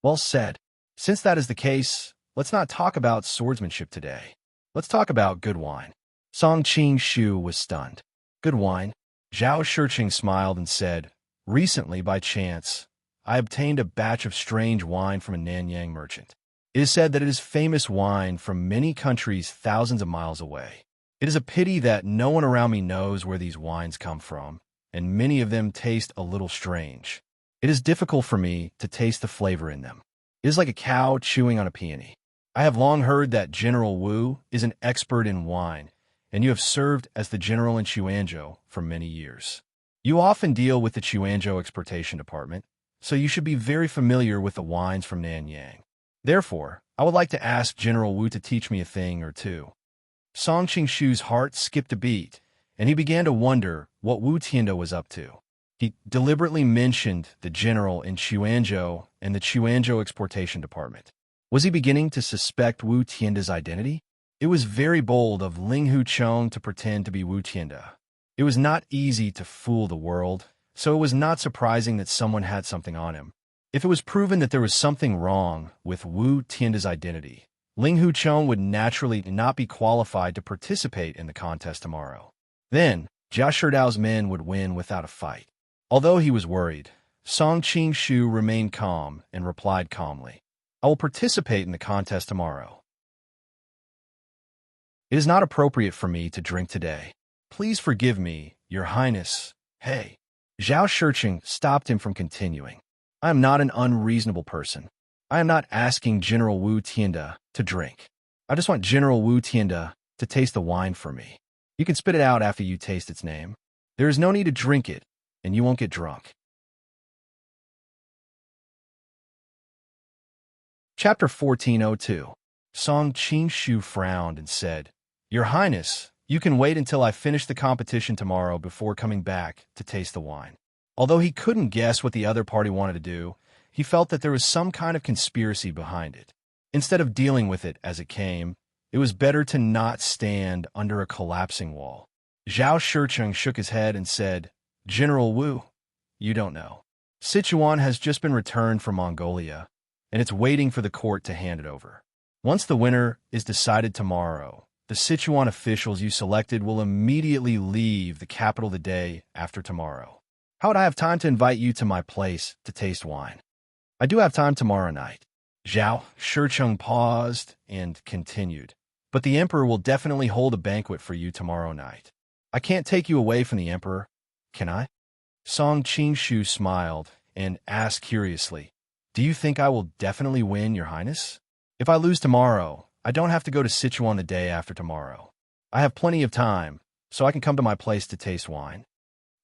"Well said. Since that is the case, let's not talk about swordsmanship today. Let's talk about good wine." Song Qing-shu was stunned. "Good wine?" Zhao Shiqing smiled and said, "Recently, by chance, I obtained a batch of strange wine from a Nanyang merchant. It is said that it is famous wine from many countries thousands of miles away. It is a pity that no one around me knows where these wines come from, and many of them taste a little strange. It is difficult for me to taste the flavor in them. It is like a cow chewing on a peony. I have long heard that General Wu is an expert in wine, and you have served as the general in Chuanzhou for many years. You often deal with the Chuanzhou exportation department, so you should be very familiar with the wines from Nanyang. Therefore, I would like to ask General Wu to teach me a thing or two." Song Qing-shu's heart skipped a beat, and he began to wonder what Wu Tianda was up to. He deliberately mentioned the general in Chuanzhou and the Chuanzhou exportation department. Was he beginning to suspect Wu Tianda's identity? It was very bold of Ling Huchong to pretend to be Wu Tianda. It was not easy to fool the world, so it was not surprising that someone had something on him. If it was proven that there was something wrong with Wu Tianda's identity, Ling Huchong would naturally not be qualified to participate in the contest tomorrow. Then, Jia Shidao's men would win without a fight. Although he was worried, Song Qing-shu remained calm and replied calmly, "I will participate in the contest tomorrow. It is not appropriate for me to drink today. Please forgive me, Your Highness." "Hey." Zhao Shiqing stopped him from continuing. "I am not an unreasonable person. I am not asking General Wu Tianda to drink. I just want General Wu Tianda to taste the wine for me. You can spit it out after you taste its name. There is no need to drink it, and you won't get drunk." Chapter 1402. Song Qing-shu frowned and said, "Your Highness, you can wait until I finish the competition tomorrow before coming back to taste the wine." Although he couldn't guess what the other party wanted to do, he felt that there was some kind of conspiracy behind it. Instead of dealing with it as it came, it was better to not stand under a collapsing wall. Zhao Shiqing shook his head and said, "General Wu, you don't know. Sichuan has just been returned from Mongolia, and it's waiting for the court to hand it over. Once the winner is decided tomorrow, the Sichuan officials you selected will immediately leave the capital the day after tomorrow. How would I have time to invite you to my place to taste wine? I do have time tomorrow night." Zhao Shiqing paused and continued, "But the emperor will definitely hold a banquet for you tomorrow night. I can't take you away from the emperor. Can I? Song Qingshu smiled and asked curiously, "Do you think I will definitely win, Your Highness? If I lose tomorrow, I don't have to go to Sichuan the day after tomorrow. I have plenty of time, so I can come to my place to taste wine."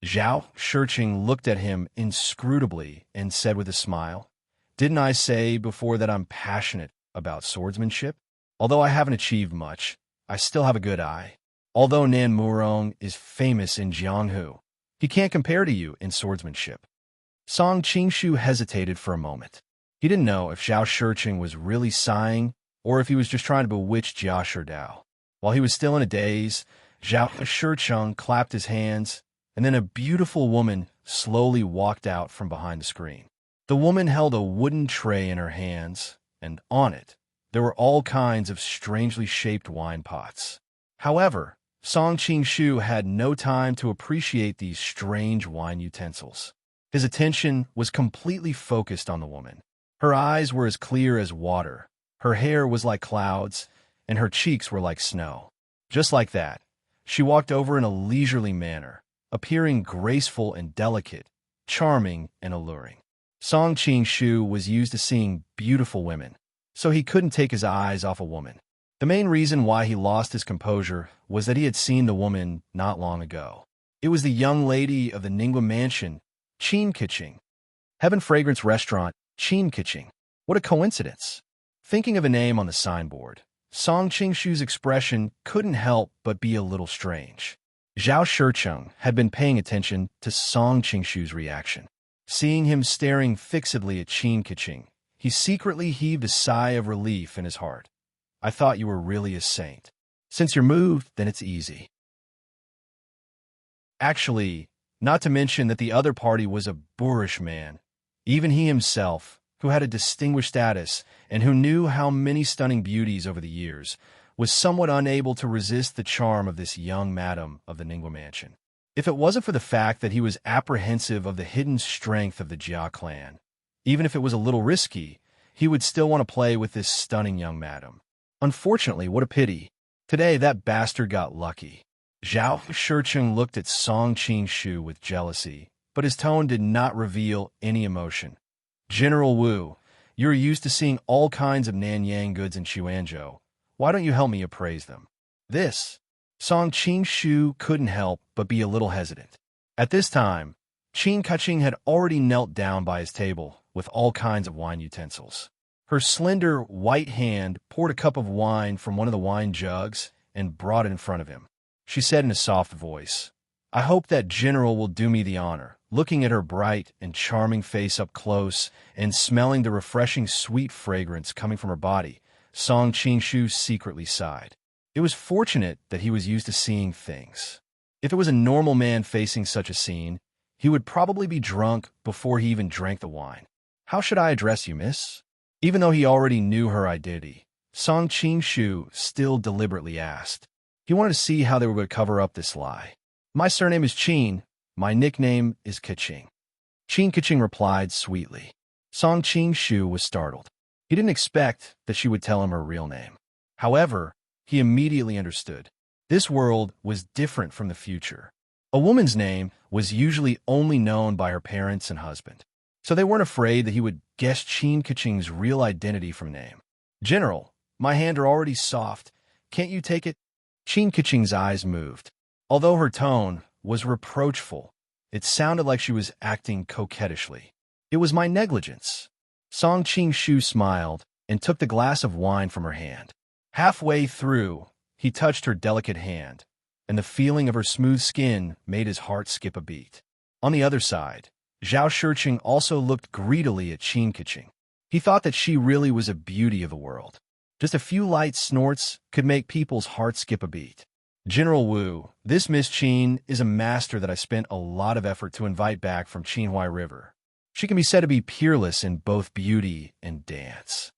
Zhao Shiqing looked at him inscrutably and said with a smile, "Didn't I say before that I'm passionate about swordsmanship? Although I haven't achieved much, I still have a good eye. Although Nan Murong is famous in Jianghu, he can't compare to you in swordsmanship." Song Qingshu hesitated for a moment. He didn't know if Zhao Shiqing was really sighing or if he was just trying to bewitch Jia Shidao. While he was still in a daze, Zhao Shiqing clapped his hands, and then a beautiful woman slowly walked out from behind the screen. The woman held a wooden tray in her hands, and on it, there were all kinds of strangely shaped wine pots. However, Song Qingshu had no time to appreciate these strange wine utensils. His attention was completely focused on the woman. Her eyes were as clear as water, her hair was like clouds, and her cheeks were like snow. Just like that, she walked over in a leisurely manner, appearing graceful and delicate, charming and alluring. Song Qingshu was used to seeing beautiful women, so he couldn't take his eyes off a woman. The main reason why he lost his composure was that he had seen the woman not long ago. It was the young lady of the Ningguo mansion, Qin Keqing. Heaven Fragrance Restaurant, Qin Keqing. What a coincidence. Thinking of a name on the signboard, Song Qingshu's expression couldn't help but be a little strange. Zhao Shiqing had been paying attention to Song Qingshu's reaction. Seeing him staring fixedly at Qin Keqing, he secretly heaved a sigh of relief in his heart. "I thought you were really a saint. Since you're moved, then it's easy." Actually, not to mention that the other party was a boorish man. Even he himself, who had a distinguished status and who knew how many stunning beauties over the years, was somewhat unable to resist the charm of this young madam of the Ningguo mansion. If it wasn't for the fact that he was apprehensive of the hidden strength of the Jia clan, even if it was a little risky, he would still want to play with this stunning young madam. Unfortunately, what a pity. Today, that bastard got lucky. Zhao Shiqing looked at Song Qingshu with jealousy, but his tone did not reveal any emotion. "General Wu, you're used to seeing all kinds of Nanyang goods in Xuanzhou. Why don't you help me appraise them?" This, Song Qingshu couldn't help but be a little hesitant. At this time, Qin Keqing had already knelt down by his table with all kinds of wine utensils. Her slender, white hand poured a cup of wine from one of the wine jugs and brought it in front of him. She said in a soft voice, "I hope that General will do me the honor." Looking at her bright and charming face up close and smelling the refreshing sweet fragrance coming from her body, Song Qingshu secretly sighed. It was fortunate that he was used to seeing things. If it was a normal man facing such a scene, he would probably be drunk before he even drank the wine. "How should I address you, miss?" Even though he already knew her identity, Song Qingshu still deliberately asked. He wanted to see how they were going to cover up this lie. "My surname is Qin. My nickname is Keqing." Qin Keqing replied sweetly. Song Qingshu was startled. He didn't expect that she would tell him her real name. However, he immediately understood. This world was different from the future. A woman's name was usually only known by her parents and husband, so they weren't afraid that he would guess Qin Keqing's real identity from name. "General, my hands are already soft. Can't you take it?" Qin Keqing's eyes moved. Although her tone was reproachful, it sounded like she was acting coquettishly. "It was my negligence." Song Qingshu smiled and took the glass of wine from her hand. Halfway through, he touched her delicate hand, and the feeling of her smooth skin made his heart skip a beat. On the other side, Zhao Shiqing also looked greedily at Qin Keqing. He thought that she really was a beauty of the world. Just a few light snorts could make people's hearts skip a beat. "General Wu, this Miss Qin is a master that I spent a lot of effort to invite back from Qinhuai River. She can be said to be peerless in both beauty and dance."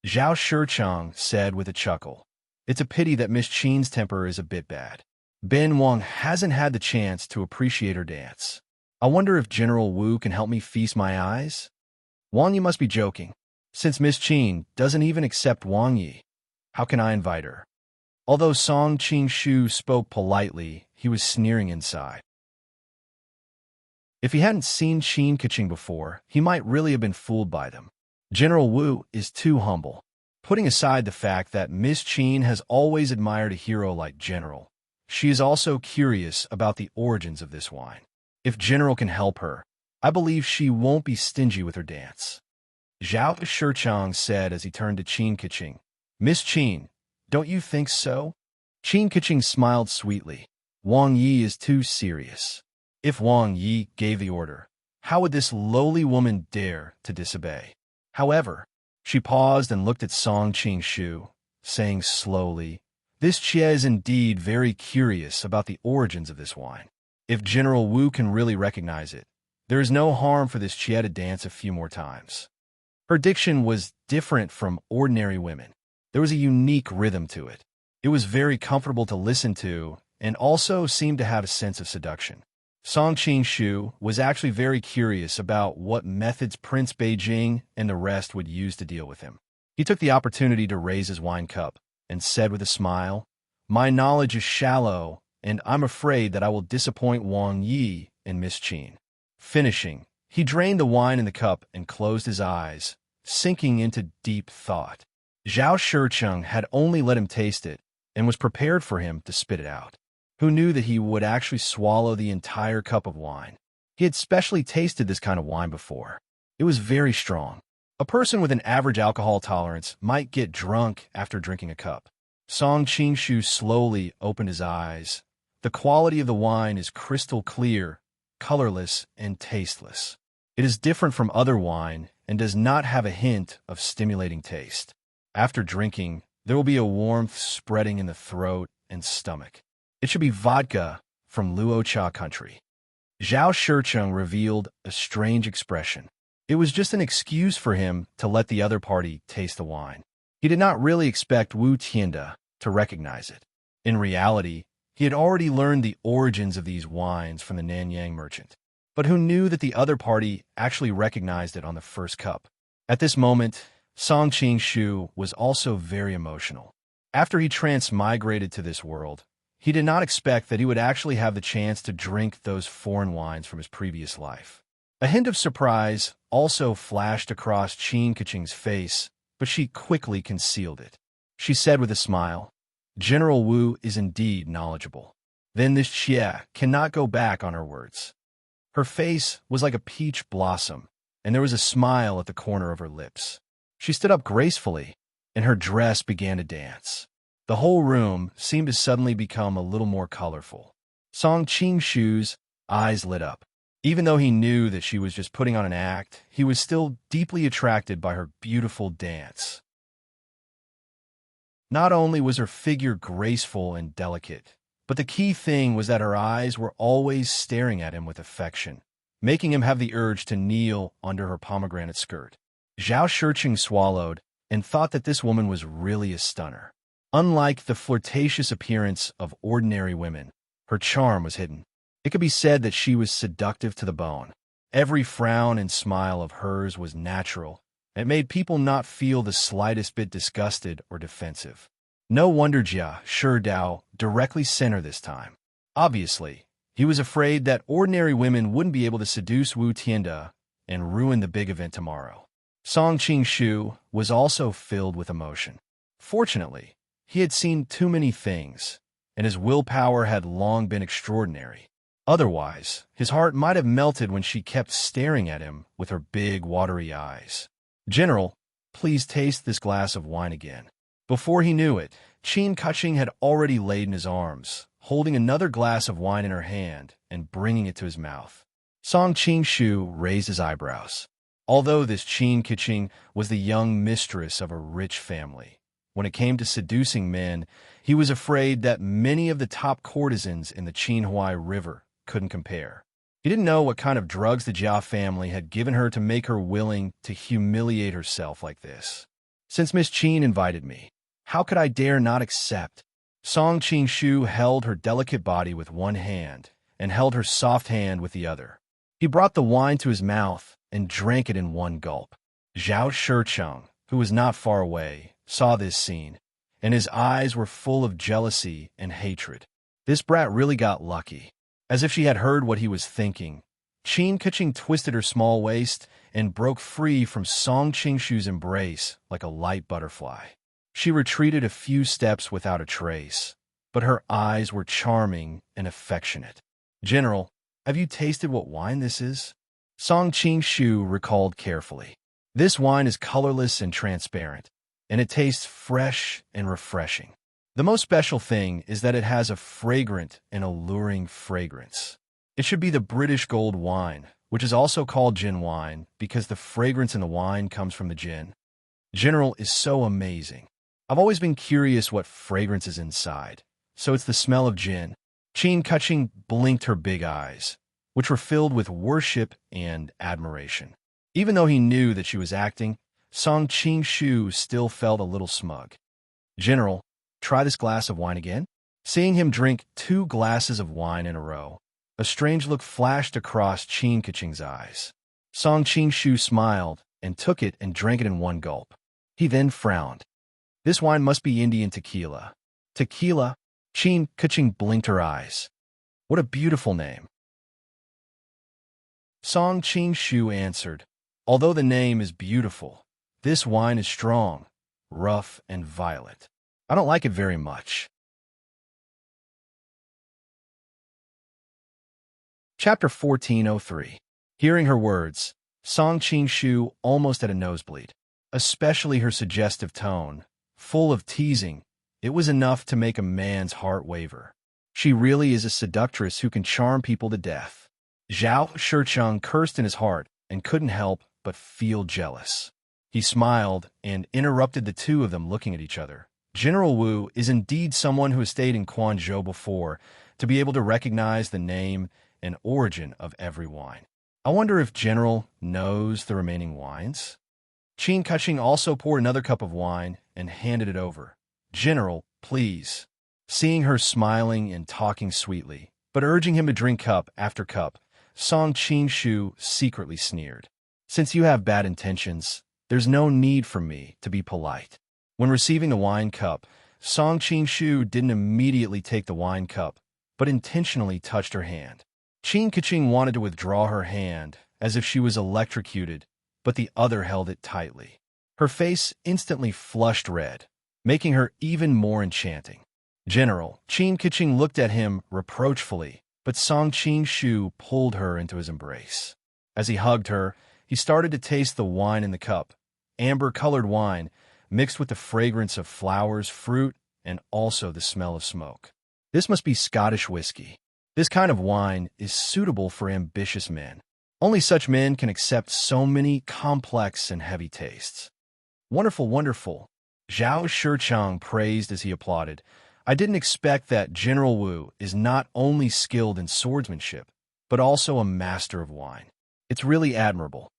Zhao Shiqing said with a chuckle. "It's a pity that Miss Qin's temper is a bit bad. Ben Wang hasn't had the chance to appreciate her dance. I wonder if General Wu can help me feast my eyes?" "Wang Yi must be joking. Since Miss Qin doesn't even accept Wang Yi, how can I invite her?" Although Song Qingshu spoke politely, he was sneering inside. If he hadn't seen Qin Keqing before, he might really have been fooled by them. General Wu is too humble. Putting aside the fact that Miss Qin has always admired a hero like General, she is also curious about the origins of this wine. If General can help her, I believe she won't be stingy with her dance. Zhao Shicheng said as he turned to Qin Keqing. Miss Qin, don't you think so? Qin Keqing smiled sweetly. Wang Yi is too serious. If Wang Yi gave the order, how would this lowly woman dare to disobey? However, she paused and looked at Song Qingshu, saying slowly, this Jie is indeed very curious about the origins of this wine. If General Wu can really recognize it, there is no harm for this Jie to dance a few more times. Her diction was different from ordinary women. There was a unique rhythm to it. It was very comfortable to listen to and also seemed to have a sense of seduction. Song Qingshu was actually very curious about what methods Prince Beijing and the rest would use to deal with him. He took the opportunity to raise his wine cup and said with a smile, my knowledge is shallow, and I'm afraid that I will disappoint Wang Yi and Miss Qin. Finishing, he drained the wine in the cup and closed his eyes, sinking into deep thought. Zhao Shicheng had only let him taste it and was prepared for him to spit it out. Who knew that he would actually swallow the entire cup of wine? He had specially tasted this kind of wine before. It was very strong. A person with an average alcohol tolerance might get drunk after drinking a cup. Song Qingshu slowly opened his eyes. The quality of the wine is crystal clear, colorless, and tasteless. It is different from other wine and does not have a hint of stimulating taste. After drinking, there will be a warmth spreading in the throat and stomach. It should be vodka from Luocha country. Zhao Shicheng revealed a strange expression. It was just an excuse for him to let the other party taste the wine. He did not really expect Wu Tianda to recognize it. In reality, he had already learned the origins of these wines from the Nanyang merchant. But who knew that the other party actually recognized it on the first cup? At this moment, Song Qingshu was also very emotional. After he transmigrated to this world, he did not expect that he would actually have the chance to drink those foreign wines from his previous life. A hint of surprise also flashed across Qin Keqing's face, but she quickly concealed it. She said with a smile, General Wu is indeed knowledgeable. Then this Xie cannot go back on her words. Her face was like a peach blossom, and there was a smile at the corner of her lips. She stood up gracefully, and her dress began to dance. The whole room seemed to suddenly become a little more colorful. Song Qingshu's eyes lit up. Even though he knew that she was just putting on an act, he was still deeply attracted by her beautiful dance. Not only was her figure graceful and delicate, but the key thing was that her eyes were always staring at him with affection, making him have the urge to kneel under her pomegranate skirt. Zhao Shicheng swallowed and thought that this woman was really a stunner. Unlike the flirtatious appearance of ordinary women, her charm was hidden. It could be said that she was seductive to the bone. Every frown and smile of hers was natural. It made people not feel the slightest bit disgusted or defensive. No wonder Jia Shidao directly sent her this time. Obviously, he was afraid that ordinary women wouldn't be able to seduce Wu Tianda and ruin the big event tomorrow. Song Qingshu was also filled with emotion. Fortunately, he had seen too many things, and his willpower had long been extraordinary. Otherwise, his heart might have melted when she kept staring at him with her big, watery eyes. General, please taste this glass of wine again. Before he knew it, Qin Keqing had already laid in his arms, holding another glass of wine in her hand and bringing it to his mouth. Song Qingshu raised his eyebrows. Although this Qin Keqing was the young mistress of a rich family, when it came to seducing men, he was afraid that many of the top courtesans in the Qinhuai River couldn't compare. He didn't know what kind of drugs the Jia family had given her to make her willing to humiliate herself like this. Since Miss Qin invited me, how could I dare not accept? Song Qingshu held her delicate body with one hand and held her soft hand with the other. He brought the wine to his mouth and drank it in one gulp. Zhao Shicheng, who was not far away, saw this scene, and his eyes were full of jealousy and hatred. This brat really got lucky. As if she had heard what he was thinking, Qin Keqing twisted her small waist and broke free from Song Qingshu's embrace like a light butterfly. She retreated a few steps without a trace, but her eyes were charming and affectionate. "General, have you tasted what wine this is?" Song Qingshu recalled carefully. "This wine is colorless and transparent, and it tastes fresh and refreshing. The most special thing is that it has a fragrant and alluring fragrance. It should be the British gold wine, which is also called gin wine because the fragrance in the wine comes from the gin. General is so amazing. I've always been curious what fragrance is inside, so it's the smell of gin." Qin Keqing blinked her big eyes, which were filled with worship and admiration. Even though he knew that she was acting, Song Qingshu still felt a little smug. "General, try this glass of wine again?" Seeing him drink 2 glasses of wine in a row, a strange look flashed across Qin Keqing's eyes. Song Qingshu smiled and took it and drank it in one gulp. He then frowned. "This wine must be Indian tequila." "Tequila?" Qin Keqing blinked her eyes. "What a beautiful name." Song Qingshu answered, "Although the name is beautiful, this wine is strong, rough, and violet. I don't like it very much." Chapter 1403. Hearing her words, Song Qingshu almost had a nosebleed. Especially her suggestive tone, full of teasing, it was enough to make a man's heart waver. She really is a seductress who can charm people to death. Zhao Shicheng cursed in his heart and couldn't help but feel jealous. He smiled and interrupted the two of them looking at each other. General Wu is indeed someone who has stayed in Quanzhou before to be able to recognize the name and origin of every wine. I wonder if General knows the remaining wines? Qin Keqing also poured another cup of wine and handed it over. "General, please." Seeing her smiling and talking sweetly, but urging him to drink cup after cup, Song Qingshu secretly sneered. "Since you have bad intentions, there's no need for me to be polite." When receiving the wine cup, Song Qingshu didn't immediately take the wine cup, but intentionally touched her hand. Qin Keqing wanted to withdraw her hand, as if she was electrocuted, but the other held it tightly. Her face instantly flushed red, making her even more enchanting. "General," Qin Keqing looked at him reproachfully, but Song Qingshu pulled her into his embrace. As he hugged her, he started to taste the wine in the cup, amber-colored wine, mixed with the fragrance of flowers, fruit, and also the smell of smoke. This must be Scottish whiskey. This kind of wine is suitable for ambitious men. Only such men can accept so many complex and heavy tastes. "Wonderful, wonderful," Zhao Shicheng praised as he applauded. "I didn't expect that General Wu is not only skilled in swordsmanship, but also a master of wine. It's really admirable.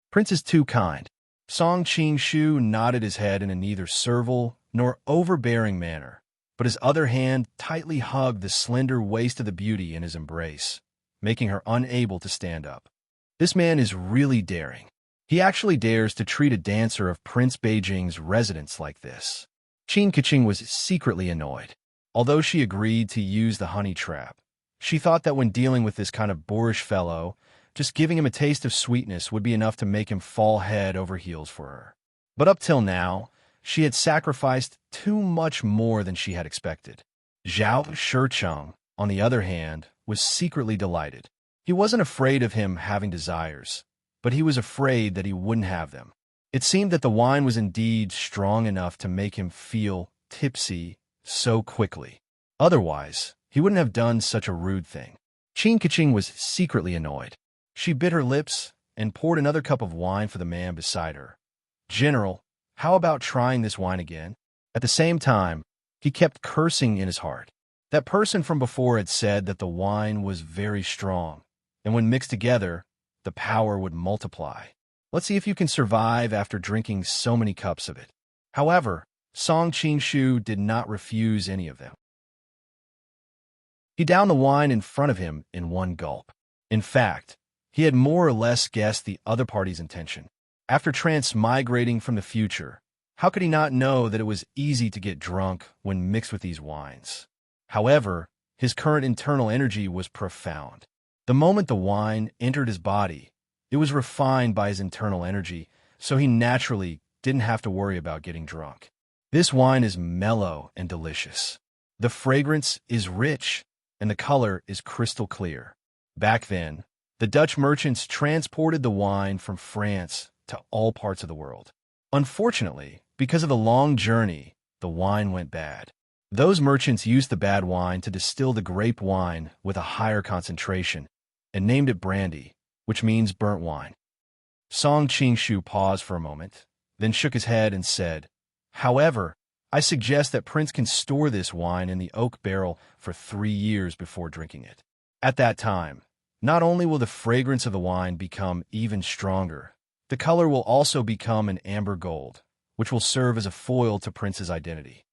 Prince is too kind." Song Qingshu nodded his head in a neither servile nor overbearing manner, but his other hand tightly hugged the slender waist of the beauty in his embrace, making her unable to stand up. This man is really daring. He actually dares to treat a dancer of Prince Beijing's residence like this. Qin Keqing was secretly annoyed. Although she agreed to use the honey trap, she thought that when dealing with this kind of boorish fellow, just giving him a taste of sweetness would be enough to make him fall head over heels for her. But up till now, she had sacrificed too much more than she had expected. Zhao Shicheng, on the other hand, was secretly delighted. He wasn't afraid of him having desires, but he was afraid that he wouldn't have them. It seemed that the wine was indeed strong enough to make him feel tipsy so quickly. Otherwise, he wouldn't have done such a rude thing. Qin Keqing was secretly annoyed. She bit her lips and poured another cup of wine for the man beside her. "General, how about trying this wine again?" At the same time, he kept cursing in his heart. That person from before had said that the wine was very strong, and when mixed together, the power would multiply. Let's see if you can survive after drinking so many cups of it. However, Song Qingshu did not refuse any of them. He downed the wine in front of him in one gulp. In fact, he had more or less guessed the other party's intention. After transmigrating from the future, how could he not know that it was easy to get drunk when mixed with these wines? However, his current internal energy was profound. The moment the wine entered his body, it was refined by his internal energy, so he naturally didn't have to worry about getting drunk. This wine is mellow and delicious. The fragrance is rich, and the color is crystal clear. Back then, the Dutch merchants transported the wine from France to all parts of the world. Unfortunately, because of the long journey, the wine went bad. Those merchants used the bad wine to distill the grape wine with a higher concentration and named it brandy, which means burnt wine. Song Qingshu paused for a moment, then shook his head and said, "However, I suggest that Prince can store this wine in the oak barrel for 3 years before drinking it. At that time, not only will the fragrance of the wine become even stronger, the color will also become an amber gold, which will serve as a foil to Prince's identity."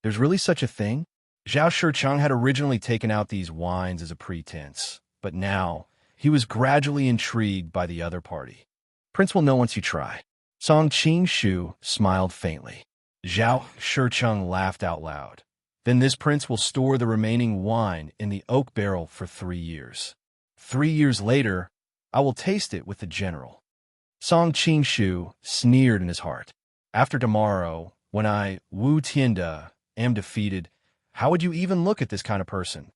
There's really such a thing? Zhao Shicheng had originally taken out these wines as a pretense, but now he was gradually intrigued by the other party. "Prince will know once you try." Song Qingshu smiled faintly. Zhao Shicheng laughed out loud. "Then this prince will store the remaining wine in the oak barrel for 3 years. 3 years later, I will taste it with the general." Song Qingshu sneered in his heart. "After tomorrow, when I, Wu Tianda, am defeated, how would you even look at this kind of person?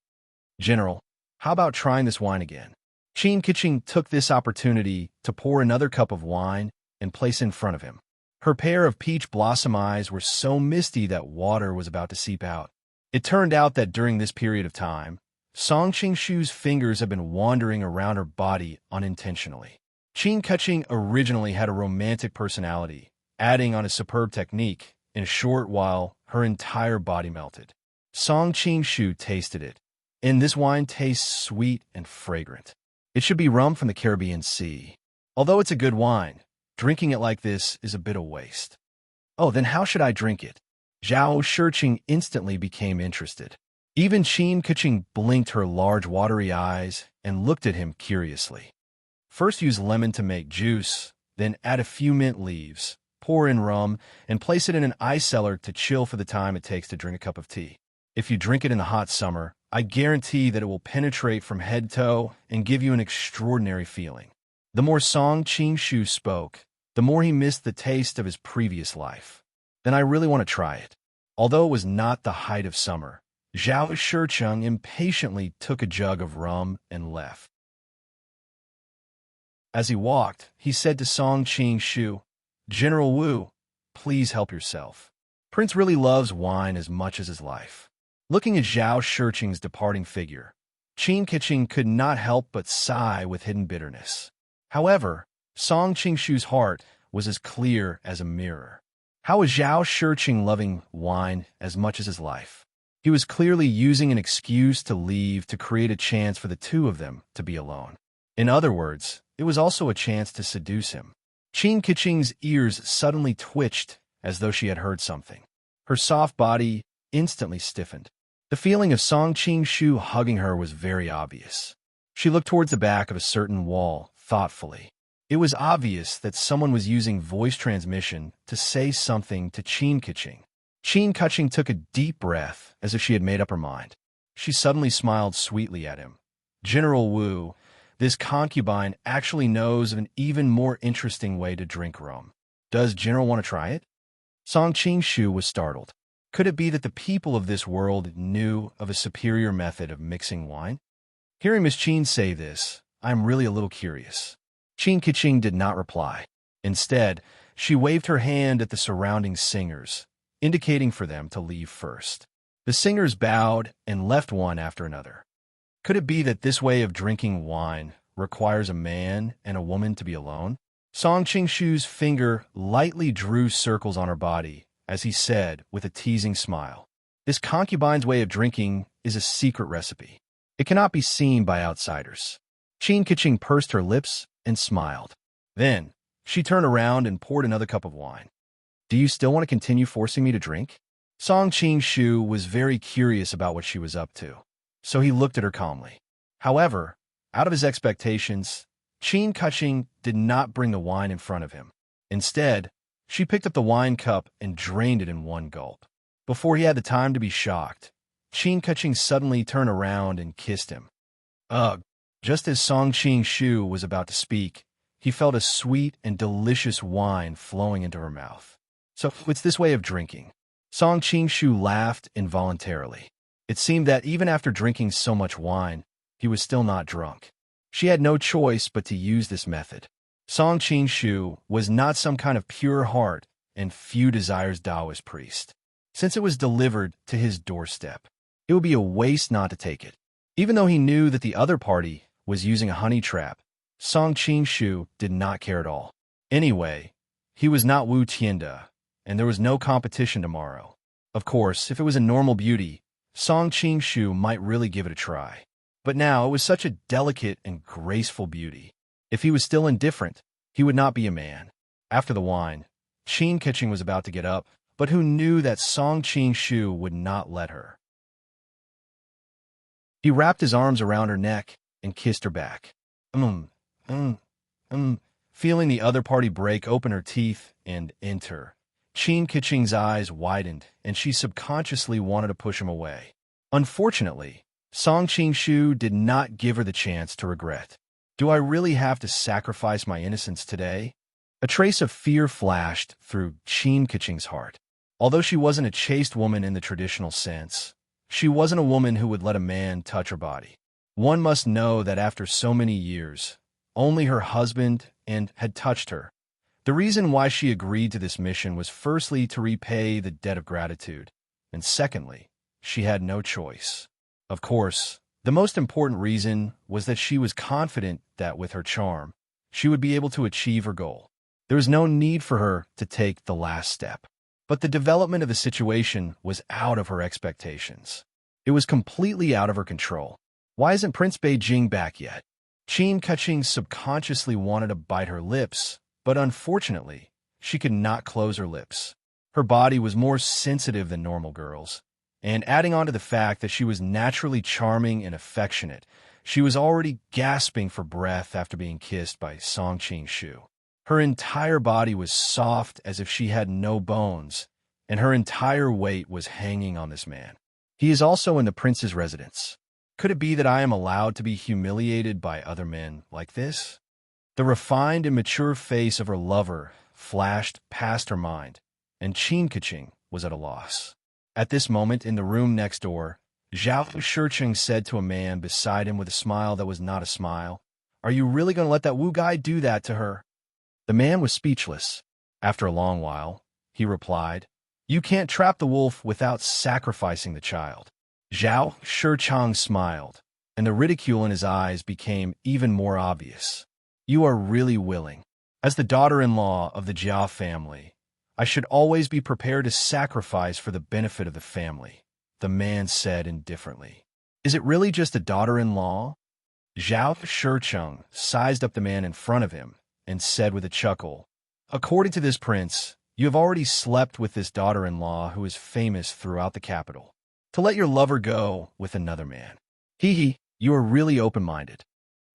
General, how about trying this wine again?" Qin Keqing took this opportunity to pour another cup of wine and place it in front of him. Her pair of peach blossom eyes were so misty that water was about to seep out. It turned out that during this period of time, Song Qingshu's fingers had been wandering around her body unintentionally. Qin Keqing originally had a romantic personality. Adding on a superb technique, in a short while, her entire body melted. Song Qingshu tasted it, and this wine tastes sweet and fragrant. It should be rum from the Caribbean Sea. Although it's a good wine, drinking it like this is a bit of waste. "Oh, then how should I drink it?" Zhao Shicheng instantly became interested. Even Qin Keqing blinked her large watery eyes and looked at him curiously. "First use lemon to make juice, then add a few mint leaves, pour in rum, and place it in an ice cellar to chill for the time it takes to drink a cup of tea. If you drink it in the hot summer, I guarantee that it will penetrate from head to toe and give you an extraordinary feeling." The more Song Qingshu spoke, the more he missed the taste of his previous life. "Then I really want to try it." Although it was not the height of summer, Zhao Shicheng impatiently took a jug of rum and left. As he walked, he said to Song Qingshu, "General Wu, please help yourself. Prince really loves wine as much as his life." Looking at Zhao Shicheng's departing figure, Qin Keqing could not help but sigh with hidden bitterness. However, Song Qingshu's heart was as clear as a mirror. How was Zhao Shicheng loving wine as much as his life? He was clearly using an excuse to leave to create a chance for the two of them to be alone. In other words, it was also a chance to seduce him. Qin Keqing's ears suddenly twitched as though she had heard something. Her soft body instantly stiffened. The feeling of Song Qingshu hugging her was very obvious. She looked towards the back of a certain wall thoughtfully. It was obvious that someone was using voice transmission to say something to Qin Keqing. Qin Keqing took a deep breath as if she had made up her mind. She suddenly smiled sweetly at him. "General Wu, this concubine actually knows of an even more interesting way to drink rum. Does General want to try it?" Song Qingshu was startled. Could it be that the people of this world knew of a superior method of mixing wine? Hearing Miss Qin say this, I am really a little curious. Qin Keqing did not reply. Instead, she waved her hand at the surrounding singers, indicating for them to leave first. The singers bowed and left one after another. Could it be that this way of drinking wine requires a man and a woman to be alone? Song Qingshu's finger lightly drew circles on her body as he said with a teasing smile, "This concubine's way of drinking is a secret recipe. It cannot be seen by outsiders." Qin Keqing pursed her lips and smiled. Then, she turned around and poured another cup of wine. "Do you still want to continue forcing me to drink?" Song Qingshu was very curious about what she was up to, so he looked at her calmly. However, out of his expectations, Qin Keqing did not bring the wine in front of him. Instead, she picked up the wine cup and drained it in one gulp. Before he had the time to be shocked, Qin Keqing suddenly turned around and kissed him. "Ugh, Just as Song Qing-shu was about to speak, he felt a sweet and delicious wine flowing into her mouth. So it's this way of drinking. Song Qing-shu laughed involuntarily. It seemed that even after drinking so much wine, he was still not drunk. She had no choice but to use this method. Song Qing-shu was not some kind of pure heart and few desires Taoist priest. Since it was delivered to his doorstep, it would be a waste not to take it. Even though he knew that the other party was using a honey trap, Song Qing-shu did not care at all. Anyway, he was not Wu Tianda, and there was no competition tomorrow. Of course, if it was a normal beauty, Song Qing-shu might really give it a try. But now it was such a delicate and graceful beauty. If he was still indifferent, he would not be a man. After the wine, Qing-Keqing was about to get up, but who knew that Song Qing-shu would not let her? He wrapped his arms around her neck and kissed her back. Feeling the other party break open her teeth and enter, Qing-Keqing's eyes widened, and she subconsciously wanted to push him away. Unfortunately, Song Qing-shu did not give her the chance to regret. Do I really have to sacrifice my innocence today? A trace of fear flashed through Qing-Keqing's heart. Although she wasn't a chaste woman in the traditional sense, she wasn't a woman who would let a man touch her body. One must know that after so many years, only her husband had touched her. The reason why she agreed to this mission was firstly to repay the debt of gratitude, and secondly, she had no choice. Of course, the most important reason was that she was confident that with her charm, she would be able to achieve her goal. There was no need for her to take the last step. But the development of the situation was out of her expectations. It was completely out of her control. Why isn't Prince Beijing back yet? Qing-Keqing subconsciously wanted to bite her lips, but unfortunately, she could not close her lips. Her body was more sensitive than normal girls, and adding on to the fact that she was naturally charming and affectionate, she was already gasping for breath after being kissed by Song Qing-shu. Her entire body was soft as if she had no bones, and her entire weight was hanging on this man. He is also in the prince's residence. Could it be that I am allowed to be humiliated by other men like this? The refined and mature face of her lover flashed past her mind, and Qing-Keqing was at a loss. At this moment, in the room next door, Zhao Shicheng said to a man beside him with a smile that was not a smile, "Are you really going to let that Wu guy do that to her?" The man was speechless. After a long while, he replied, "You can't trap the wolf without sacrificing the child." Zhao Shicheng smiled, and the ridicule in his eyes became even more obvious. "You are really willing. As the daughter-in-law of the Jia family, I should always be prepared to sacrifice for the benefit of the family," the man said indifferently. "Is it really just a daughter-in-law?" Zhao Shicheng sized up the man in front of him and said with a chuckle, "According to this prince, you have already slept with this daughter-in-law who is famous throughout the capital. To let your lover go with another man. Hee, you are really open-minded."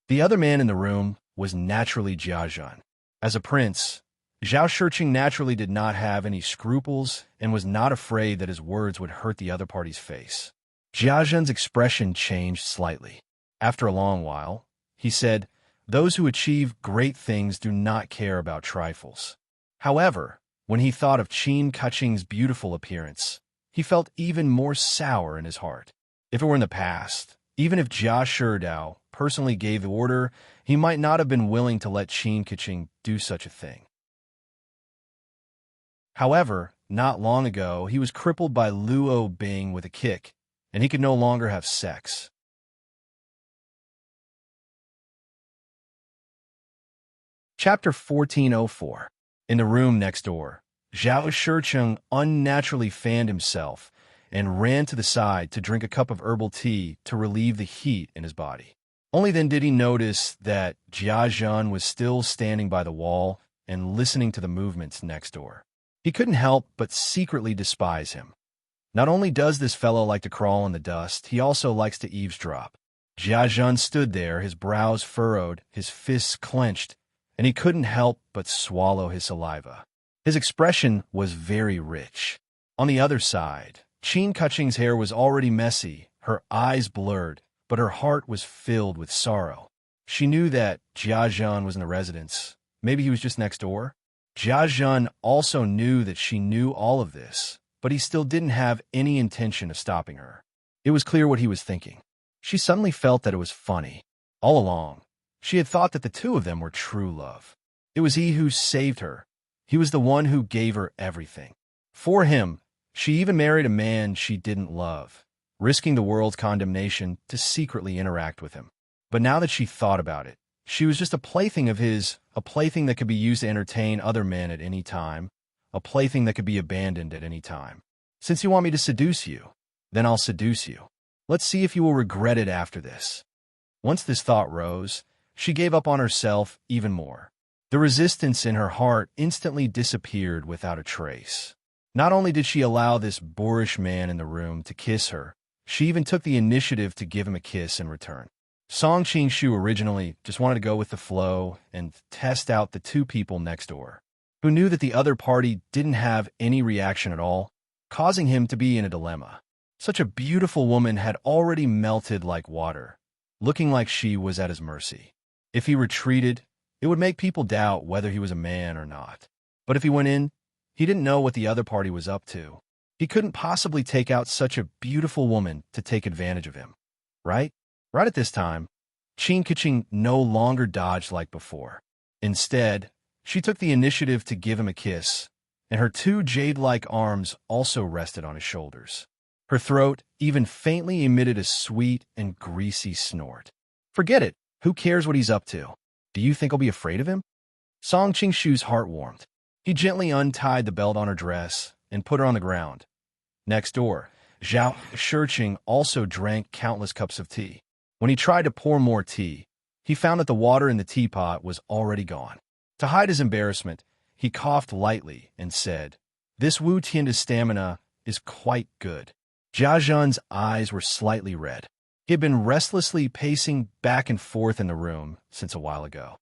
The other man in the room was naturally Jiazhan. As a prince, Zhao Shicheng naturally did not have any scruples and was not afraid that his words would hurt the other party's face. Jiazhan's expression changed slightly. After a long while, he said, "Those who achieve great things do not care about trifles." However, when he thought of Qing-Keqing's beautiful appearance, he felt even more sour in his heart. If it were in the past, even if Jia Sherdao personally gave the order, he might not have been willing to let Qing-Keqing do such a thing. However, not long ago, he was crippled by Luo Bing with a kick, and he could no longer have sex. Chapter 1404. In the room next door, Zhao Shicheng unnaturally fanned himself and ran to the side to drink a cup of herbal tea to relieve the heat in his body. Only then did he notice that Jiazhan was still standing by the wall and listening to the movements next door. He couldn't help but secretly despise him. Not only does this fellow like to crawl in the dust, he also likes to eavesdrop. Jiazhan stood there, his brows furrowed, his fists clenched, and he couldn't help but swallow his saliva. His expression was very rich. On the other side, Qing-Keqing's hair was already messy, her eyes blurred, but her heart was filled with sorrow. She knew that Jiazhan was in the residence. Maybe he was just next door. Jiazhan also knew that she knew all of this, but he still didn't have any intention of stopping her. It was clear what he was thinking. She suddenly felt that it was funny. All along, she had thought that the two of them were true love. It was he who saved her. He was the one who gave her everything. For him, she even married a man she didn't love, risking the world's condemnation to secretly interact with him. But now that she thought about it, she was just a plaything of his, a plaything that could be used to entertain other men at any time, a plaything that could be abandoned at any time. Since you want me to seduce you, then I'll seduce you. Let's see if you will regret it after this. Once this thought rose, she gave up on herself even more. The resistance in her heart instantly disappeared without a trace. Not only did she allow this boorish man in the room to kiss her, she even took the initiative to give him a kiss in return. Song Qingshu originally just wanted to go with the flow and test out the two people next door, who knew that the other party didn't have any reaction at all, causing him to be in a dilemma. Such a beautiful woman had already melted like water, looking like she was at his mercy. If he retreated, it would make people doubt whether he was a man or not. But if he went in, he didn't know what the other party was up to. He couldn't possibly take out such a beautiful woman to take advantage of him, right? Right at this time, Qin Keqing no longer dodged like before. Instead, she took the initiative to give him a kiss, and her two jade-like arms also rested on his shoulders. Her throat even faintly emitted a sweet and greasy snort. Forget it. Who cares what he's up to? Do you think I'll be afraid of him? Song Qingshu's heart warmed. He gently untied the belt on her dress and put her on the ground. Next door, Zhao Shiqing also drank countless cups of tea. When he tried to pour more tea, he found that the water in the teapot was already gone. To hide his embarrassment, he coughed lightly and said, "This Wu Tian's stamina is quite good." Jiazhan's eyes were slightly red. He had been restlessly pacing back and forth in the room since a while ago.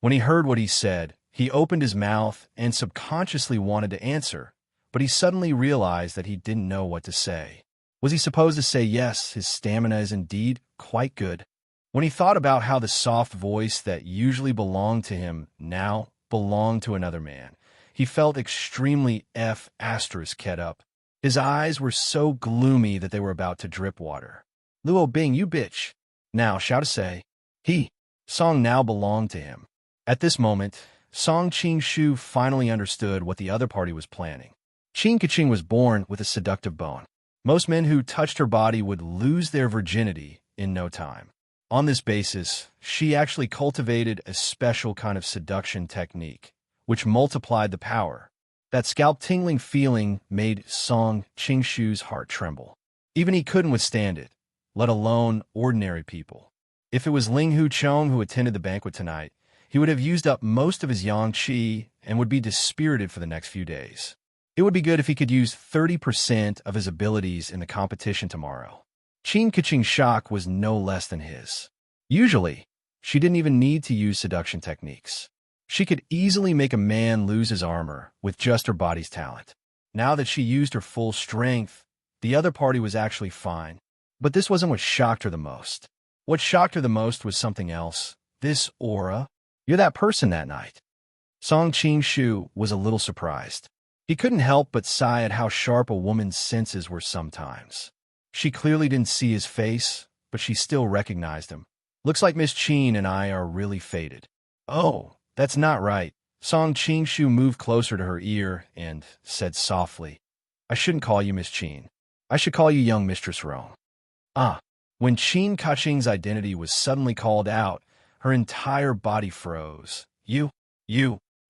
When he heard what he said, he opened his mouth and subconsciously wanted to answer, but he suddenly realized that he didn't know what to say. Was he supposed to say, yes, his stamina is indeed quite good? When he thought about how the soft voice that usually belonged to him now belonged to another man, he felt extremely F***ed up. His eyes were so gloomy that they were about to drip water. "Luo Bing, you bitch." Now, shout to say, he, Song now belonged to him. At this moment, Song Qingshu finally understood what the other party was planning. Qin Keqing was born with a seductive bone. Most men who touched her body would lose their virginity in no time. On this basis, she actually cultivated a special kind of seduction technique, which multiplied the power. That scalp-tingling feeling made Song Qingshu's heart tremble. Even he couldn't withstand it, let alone ordinary people. If it was Ling Huchong who attended the banquet tonight, he would have used up most of his yang qi and would be dispirited for the next few days. It would be good if he could use 30% of his abilities in the competition tomorrow. Qin Keqing's shock was no less than his. Usually, she didn't even need to use seduction techniques. She could easily make a man lose his armor with just her body's talent. Now that she used her full strength, the other party was actually fine. But this wasn't what shocked her the most. What shocked her the most was something else. This aura. You're that person that night. Song Qingshu was a little surprised. He couldn't help but sigh at how sharp a woman's senses were sometimes. She clearly didn't see his face, but she still recognized him. Looks like Miss Qin and I are really fated. Oh, that's not right. Song Qingshu moved closer to her ear and said softly, I shouldn't call you Miss Qin. I should call you young Mistress Rome. Ah. When Qin Keqing's identity was suddenly called out, her entire body froze. You.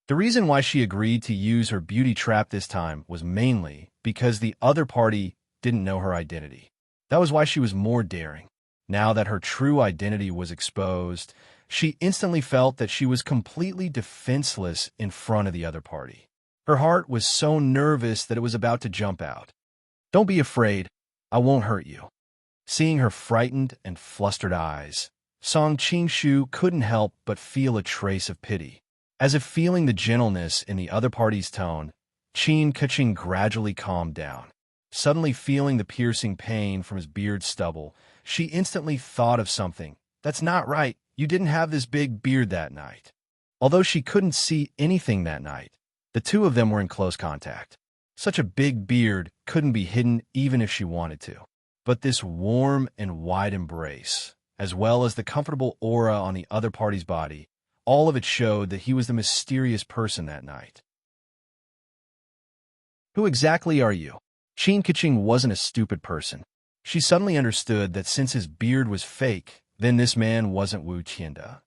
The reason why she agreed to use her beauty trap this time was mainly because the other party didn't know her identity. That was why she was more daring. Now that her true identity was exposed, she instantly felt that she was completely defenseless in front of the other party. Her heart was so nervous that it was about to jump out. Don't be afraid. I won't hurt you. Seeing her frightened and flustered eyes, Song Qingshu couldn't help but feel a trace of pity. As if feeling the gentleness in the other party's tone, Qin Keqing gradually calmed down. Suddenly feeling the piercing pain from his beard stubble, she instantly thought of something That's not right. You didn't have this big beard that night. Although she couldn't see anything that night, the two of them were in close contact. Such a big beard couldn't be hidden even if she wanted to. But this warm and wide embrace, as well as the comfortable aura on the other party's body, all of it showed that he was the mysterious person that night. Who exactly are you? Qin Keqing wasn't a stupid person. She suddenly understood that since his beard was fake, then this man wasn't Wu Tianda.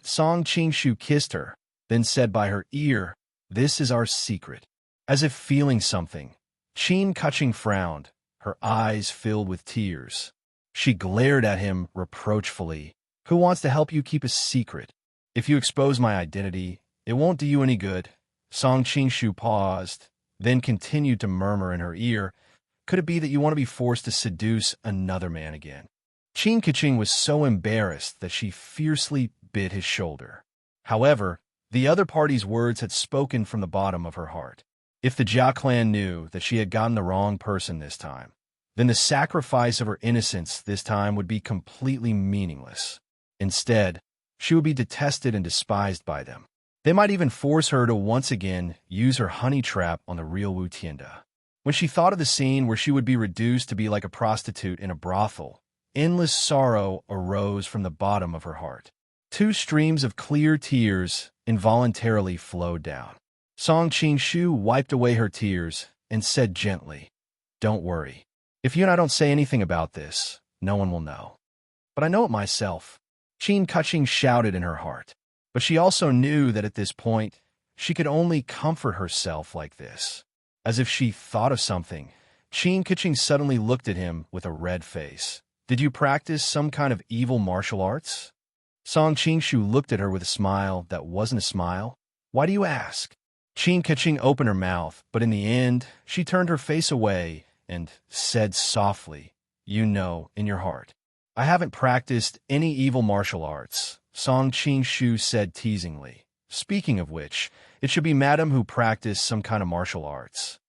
Song Qingshu kissed her, then said by her ear, "This is our secret." As if feeling something, Qin Keqing frowned, her eyes filled with tears. She glared at him reproachfully. Who wants to help you keep a secret? If you expose my identity, it won't do you any good. Song Qingshu paused, then continued to murmur in her ear, could it be that you want to be forced to seduce another man again? Qin Keqing was so embarrassed that she fiercely bit his shoulder. However, the other party's words had spoken from the bottom of her heart. If the Jia clan knew that she had gotten the wrong person this time, then the sacrifice of her innocence this time would be completely meaningless. Instead, she would be detested and despised by them. They might even force her to once again use her honey trap on the real Wu Tianda. When she thought of the scene where she would be reduced to be like a prostitute in a brothel, endless sorrow arose from the bottom of her heart. Two streams of clear tears involuntarily flowed down. Song Qingshu wiped away her tears and said gently, "Don't worry. If you and I don't say anything about this, no one will know. But I know it myself." Qin Keqing shouted in her heart. But she also knew that at this point, she could only comfort herself like this. As if she thought of something, Qin Keqing suddenly looked at him with a red face. "Did you practice some kind of evil martial arts?" Song Qingshu looked at her with a smile that wasn't a smile. "Why do you ask?" Qin Keqing opened her mouth, but in the end, she turned her face away and said softly, "You know, in your heart. I haven't practiced any evil martial arts," Song Qingshu said teasingly. "Speaking of which, it should be Madam who practiced some kind of martial arts."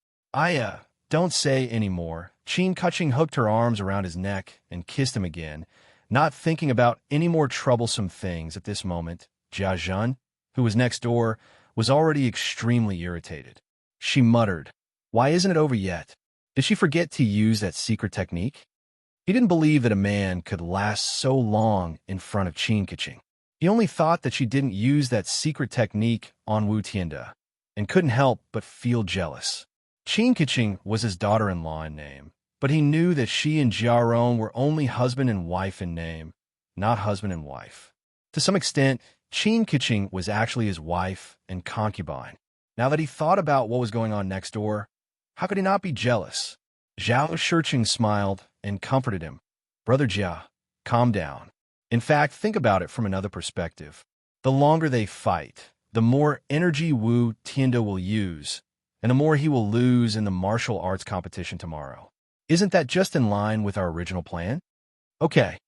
Don't say any more." Qin Keqing hooked her arms around his neck and kissed him again, not thinking about any more troublesome things at this moment. Jia Zhen, who was next door, was already extremely irritated. She muttered, "Why isn't it over yet? Did she forget to use that secret technique?" He didn't believe that a man could last so long in front of Qin Keqing. He only thought that she didn't use that secret technique on Wu Tianda, and couldn't help but feel jealous. Qin Keqing was his daughter-in-law in name, but he knew that she and Jiarong were only husband and wife in name, not husband and wife. To some extent, Qin Keqing was actually his wife and concubine. Now that he thought about what was going on next door, how could he not be jealous? Zhao Shiqing smiled and comforted him. "Brother Jia, calm down. In fact, think about it from another perspective. The longer they fight, the more energy Wu Tianda will use, and the more he will lose in the martial arts competition tomorrow. Isn't that just in line with our original plan?" "Okay."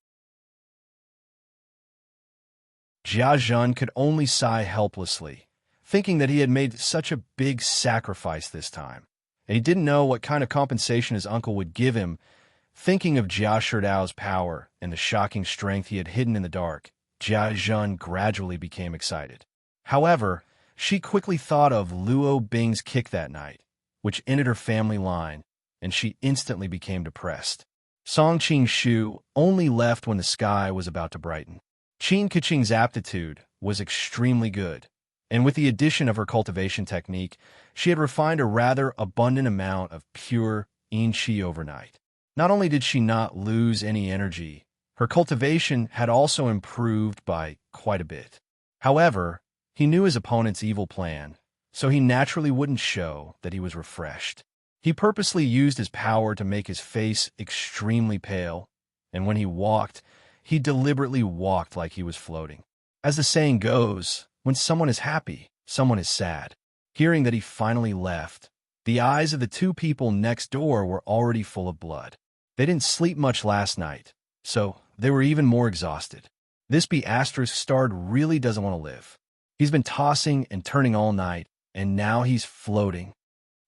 Jia Zhen could only sigh helplessly, thinking that he had made such a big sacrifice this time, and he didn't know what kind of compensation his uncle would give him. Thinking of Jia Shidao's power and the shocking strength he had hidden in the dark, Jia Zhen gradually became excited. However, she quickly thought of Luo Bing's kick that night, which ended her family line, and she instantly became depressed. Song Qingshu only left when the sky was about to brighten. Qin Keqing's aptitude was extremely good, and with the addition of her cultivation technique, she had refined a rather abundant amount of pure yin qi overnight. Not only did she not lose any energy, her cultivation had also improved by quite a bit. However, he knew his opponent's evil plan, so he naturally wouldn't show that he was refreshed. He purposely used his power to make his face extremely pale, and when he walked, he deliberately walked like he was floating. As the saying goes, when someone is happy, someone is sad. Hearing that he finally left, the eyes of the two people next door were already full of blood. They didn't sleep much last night, so they were even more exhausted. This B***starred really doesn't want to live. He's been tossing and turning all night, and now he's floating.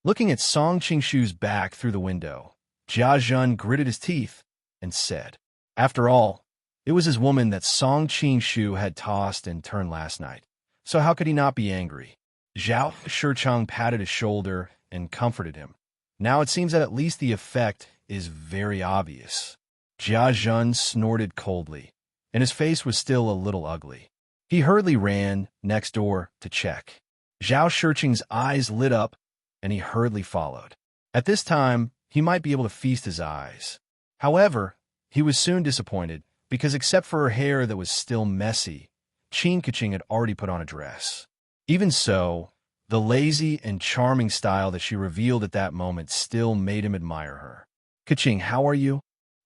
Looking at Song Qingshu's back through the window, Jia Zhen gritted his teeth and said, "After all, It was his woman that Song Qing-shu had tossed and turned last night. So how could he not be angry? Zhao Shicheng patted his shoulder and comforted him. Now it seems that at least the effect is very obvious. Jia Zhun snorted coldly, and his face was still a little ugly. He hurriedly ran next door to check. Zhao Shicheng's eyes lit up, and he hurriedly followed. At this time, he might be able to feast his eyes. However, he was soon disappointed, because except for her hair that was still messy, Qin Keqing had already put on a dress. Even so, the lazy and charming style that she revealed at that moment still made him admire her. Keqing, how are you?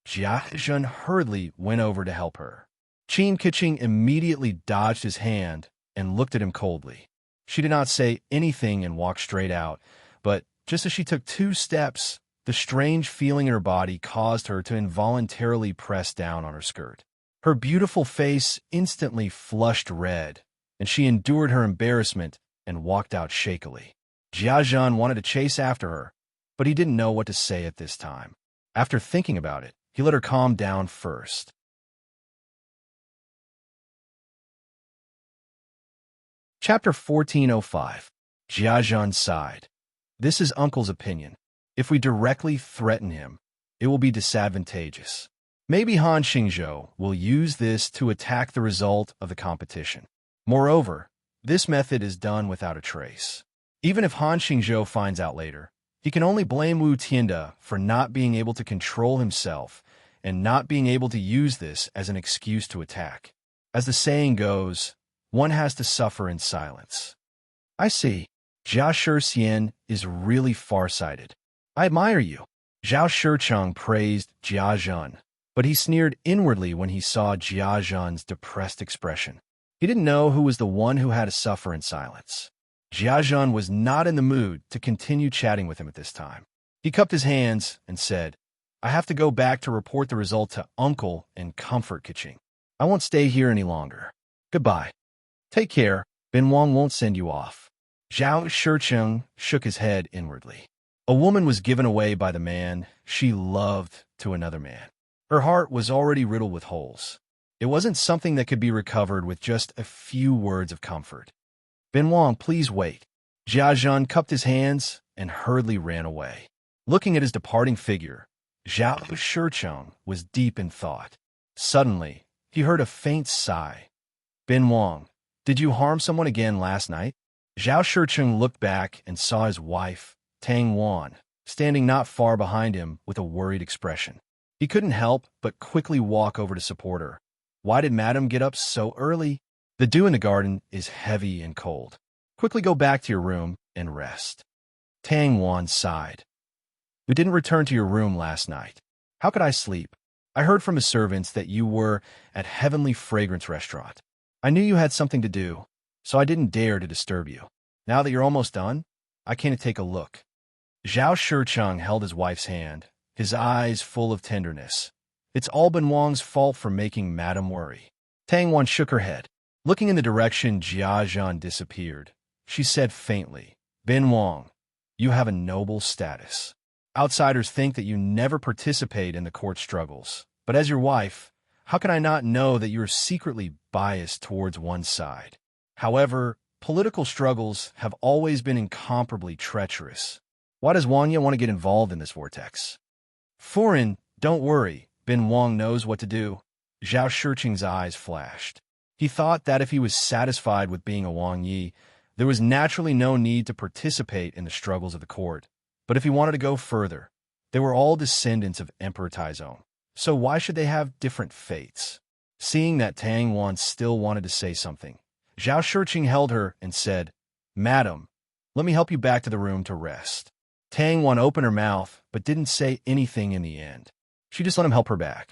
Jia Zhun hurriedly went over to help her. Qin Keqing immediately dodged his hand and looked at him coldly. She did not say anything and walked straight out, but just as she took 2 steps, the strange feeling in her body caused her to involuntarily press down on her skirt. Her beautiful face instantly flushed red, and she endured her embarrassment and walked out shakily. Jia Zhun wanted to chase after her, but he didn't know what to say at this time. After thinking about it, he let her calm down first. Chapter 1405. Jia Zhun sighed. This is Uncle's opinion. If we directly threaten him, it will be disadvantageous. Maybe Han Xingzhou will use this to attack the result of the competition. Moreover, this method is done without a trace. Even if Han Xingzhou finds out later, he can only blame Wu Tianda for not being able to control himself and not being able to use this as an excuse to attack. As the saying goes, one has to suffer in silence. I see. Zhao Shixian is really far-sighted. I admire you. Zhao Shicheng praised Jia Zhun, but he sneered inwardly when he saw Jia Zhun's depressed expression. He didn't know who was the one who had to suffer in silence. Jia Zhun was not in the mood to continue chatting with him at this time. He cupped his hands and said, I have to go back to report the result to Uncle and comfort Keqing. I won't stay here any longer. Goodbye. Take care. Ben Wang won't send you off. Zhao Shicheng shook his head inwardly. A woman was given away by the man she loved to another man. Her heart was already riddled with holes. It wasn't something that could be recovered with just a few words of comfort. Ben Wang, please wait. Jia Zhun cupped his hands and hurriedly ran away. Looking at his departing figure, Zhao Shicheng was deep in thought. Suddenly, he heard a faint sigh. Ben Wang, did you harm someone again last night? Zhao Shicheng looked back and saw his wife, Tang Wan, standing not far behind him with a worried expression. He couldn't help but quickly walk over to support her. Why did Madam get up so early? The dew in the garden is heavy and cold. Quickly go back to your room and rest. Tang Wan sighed. You didn't return to your room last night. How could I sleep? I heard from his servants that you were at Heavenly Fragrance Restaurant. I knew you had something to do, so I didn't dare to disturb you. Now that you're almost done, I came to take a look. Zhao Shicheng held his wife's hand, his eyes full of tenderness. It's all Ben Wang's fault for making Madam worry. Tang Wan shook her head. Looking in the direction Jia Zhun disappeared, she said faintly, Ben Wang, you have a noble status. Outsiders think that you never participate in the court struggles. But as your wife, how can I not know that you are secretly biased towards one side? However, political struggles have always been incomparably treacherous. Why does Wang Ye want to get involved in this vortex? Foreign, don't worry, Ben Wang knows what to do. Zhao Shicheng's eyes flashed. He thought that if he was satisfied with being a Wang Yi, there was naturally no need to participate in the struggles of the court. But if he wanted to go further, they were all descendants of Emperor Taizong. So why should they have different fates? Seeing that Tang Wan still wanted to say something, Zhao Shicheng held her and said, Madam, let me help you back to the room to rest. Tang Wan opened her mouth, but didn't say anything in the end. She just let him help her back.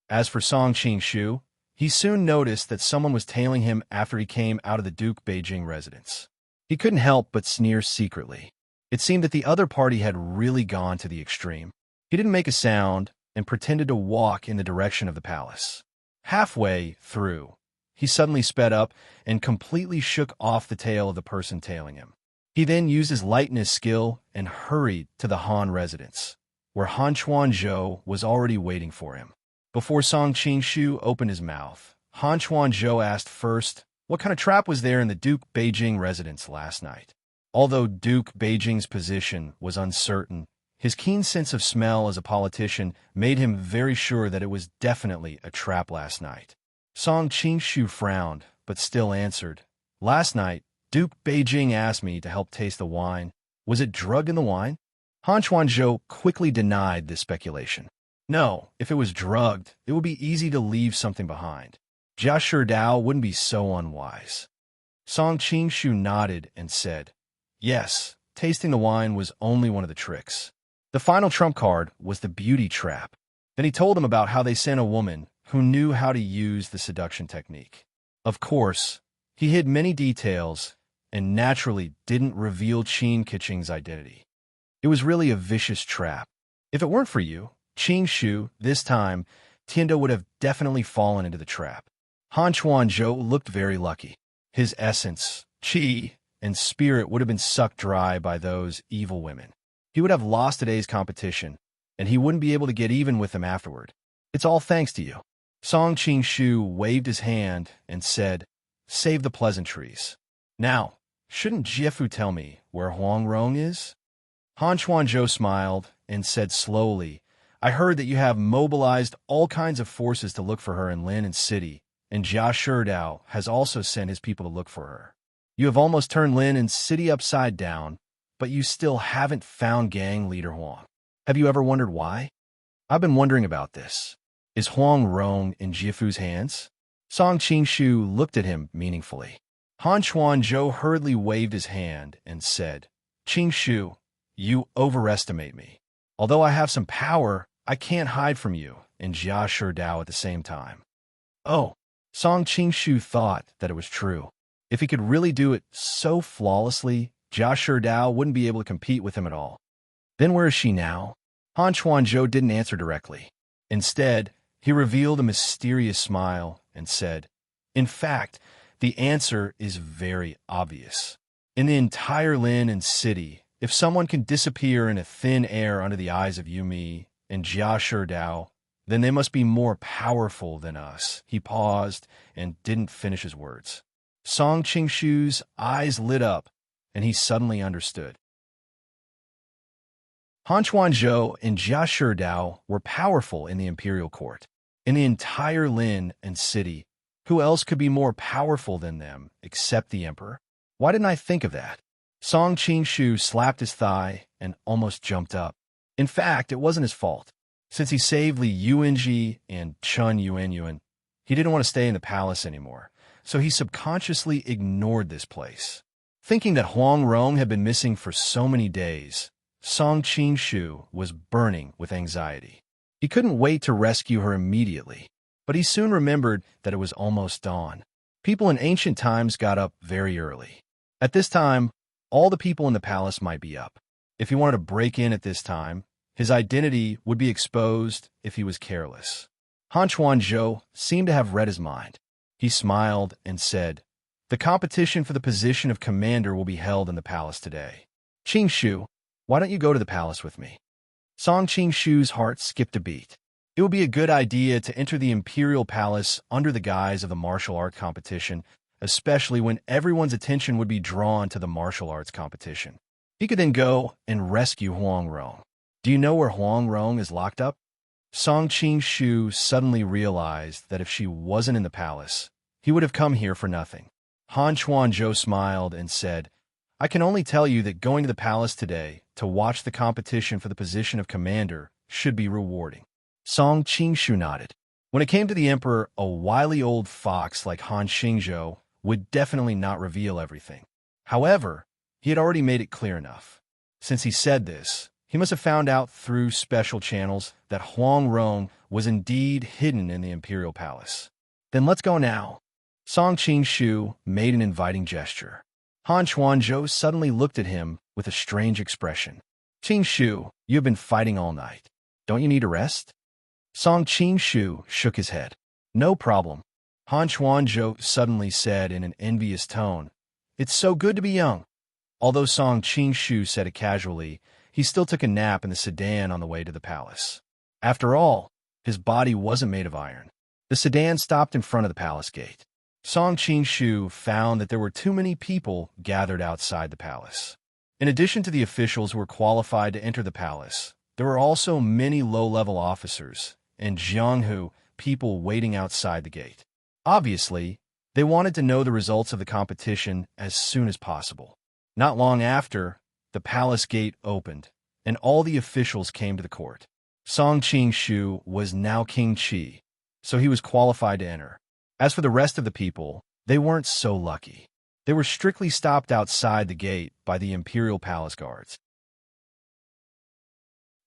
As for Song Qing-shu, he soon noticed that someone was tailing him after he came out of the Duke Beijing residence. He couldn't help but sneer secretly. It seemed that the other party had really gone to the extreme. He didn't make a sound and pretended to walk in the direction of the palace. Halfway through, he suddenly sped up and completely shook off the tail of the person tailing him. He then used his lightness skill and hurried to the Han residence, where Han Chuanzhou was already waiting for him. Before Song Qingshu opened his mouth, Han Chuanzhou asked first, what kind of trap was there in the Duke Beijing residence last night? Although Duke Beijing's position was uncertain, his keen sense of smell as a politician made him very sure that it was definitely a trap last night. Song Qingshu frowned, but still answered, last night, Duke Beijing asked me to help taste the wine. Was it drugged in the wine? Han Chuanzhou quickly denied this speculation. No, if it was drugged, it would be easy to leave something behind. Jia Sherdao wouldn't be so unwise. Song Qingshu nodded and said, yes, tasting the wine was only one of the tricks. The final trump card was the beauty trap. Then he told him about how they sent a woman who knew how to use the seduction technique. Of course, he hid many details and naturally didn't reveal Qin Keqing's identity. It was really a vicious trap. If it weren't for you, Qingshu, this time, Tianda would have definitely fallen into the trap. Han Chuanzhou looked very lucky. His essence, qi, and spirit would have been sucked dry by those evil women. He would have lost today's competition, and he wouldn't be able to get even with them afterward. It's all thanks to you. Song Qingshu waved his hand and said, save the pleasantries. Now, shouldn't Jiefu tell me where Huang Rong is? Han Chuanzhou smiled and said slowly, I heard that you have mobilized all kinds of forces to look for her in Lin and City, and Jia Sherdao has also sent his people to look for her. You have almost turned Lin and City upside down, but you still haven't found gang leader Huang. Have you ever wondered why? I've been wondering about this. Is Huang Rong in Jiefu's hands? Song Qingshu looked at him meaningfully. Han Chuanzhou hurriedly waved his hand and said, Qingshu, you overestimate me. Although I have some power, I can't hide from you and Jia Sherdao at the same time. Oh, Song Qingshu thought that it was true. If he could really do it so flawlessly, Jia Sherdao wouldn't be able to compete with him at all. Then where is she now? Han Chuanzhou didn't answer directly. Instead, he revealed a mysterious smile and said, in fact, the answer is very obvious. In the entire Lin and City, if someone can disappear in a thin air under the eyes of Yumi and Jia Sherdao, then they must be more powerful than us. He paused and didn't finish his words. Song Qingshu's eyes lit up, and he suddenly understood. Han Chuanzhou and Jia Sherdao were powerful in the imperial court. In the entire Lin and City, who else could be more powerful than them except the emperor? Why didn't I think of that? Song Qingshu slapped his thigh and almost jumped up. In fact, it wasn't his fault. Since he saved Li Yuanji and Chun Yuanyuan, he didn't want to stay in the palace anymore, so he subconsciously ignored this place. Thinking that Huang Rong had been missing for so many days, Song Qingshu was burning with anxiety. He couldn't wait to rescue her immediately, but he soon remembered that it was almost dawn. People in ancient times got up very early. At this time, all the people in the palace might be up. If he wanted to break in at this time, his identity would be exposed if he was careless. Han Chuanzhou seemed to have read his mind. He smiled and said, the competition for the position of commander will be held in the palace today. Qingshu, why don't you go to the palace with me? Song Qingshu's heart skipped a beat. It would be a good idea to enter the imperial palace under the guise of the martial art competition, especially when everyone's attention would be drawn to the martial arts competition. He could then go and rescue Huang Rong. Do you know where Huang Rong is locked up? Song Qingshu suddenly realized that if she wasn't in the palace, he would have come here for nothing. Han Chuanzhou smiled and said, I can only tell you that going to the palace today to watch the competition for the position of commander should be rewarding. Song Qingshu nodded. When it came to the emperor, a wily old fox like Han Xingzhou would definitely not reveal everything. However, he had already made it clear enough. Since he said this, he must have found out through special channels that Huang Rong was indeed hidden in the imperial palace. Then let's go now. Song Qingshu made an inviting gesture. Han Chuanzhou suddenly looked at him with a strange expression. Qingshu, you have been fighting all night. Don't you need a rest? Song Qingshu shook his head. No problem. Han Chuanzhou suddenly said in an envious tone, It's so good to be young. Although Song Qingshu said it casually, he still took a nap in the sedan on the way to the palace. After all, His body wasn't made of iron. The sedan stopped in front of the palace gate. Song Qing-shu found that there were too many people gathered outside the palace. In addition to the officials who were qualified to enter the palace, there were also many low-level officers and jianghu people waiting outside the gate. Obviously, they wanted to know the results of the competition as soon as possible. Not long after, the palace gate opened, and all the officials came to the court. Song Qing-shu was now King Qi, so he was qualified to enter. As for the rest of the people, they weren't so lucky. They were strictly stopped outside the gate by the imperial palace guards.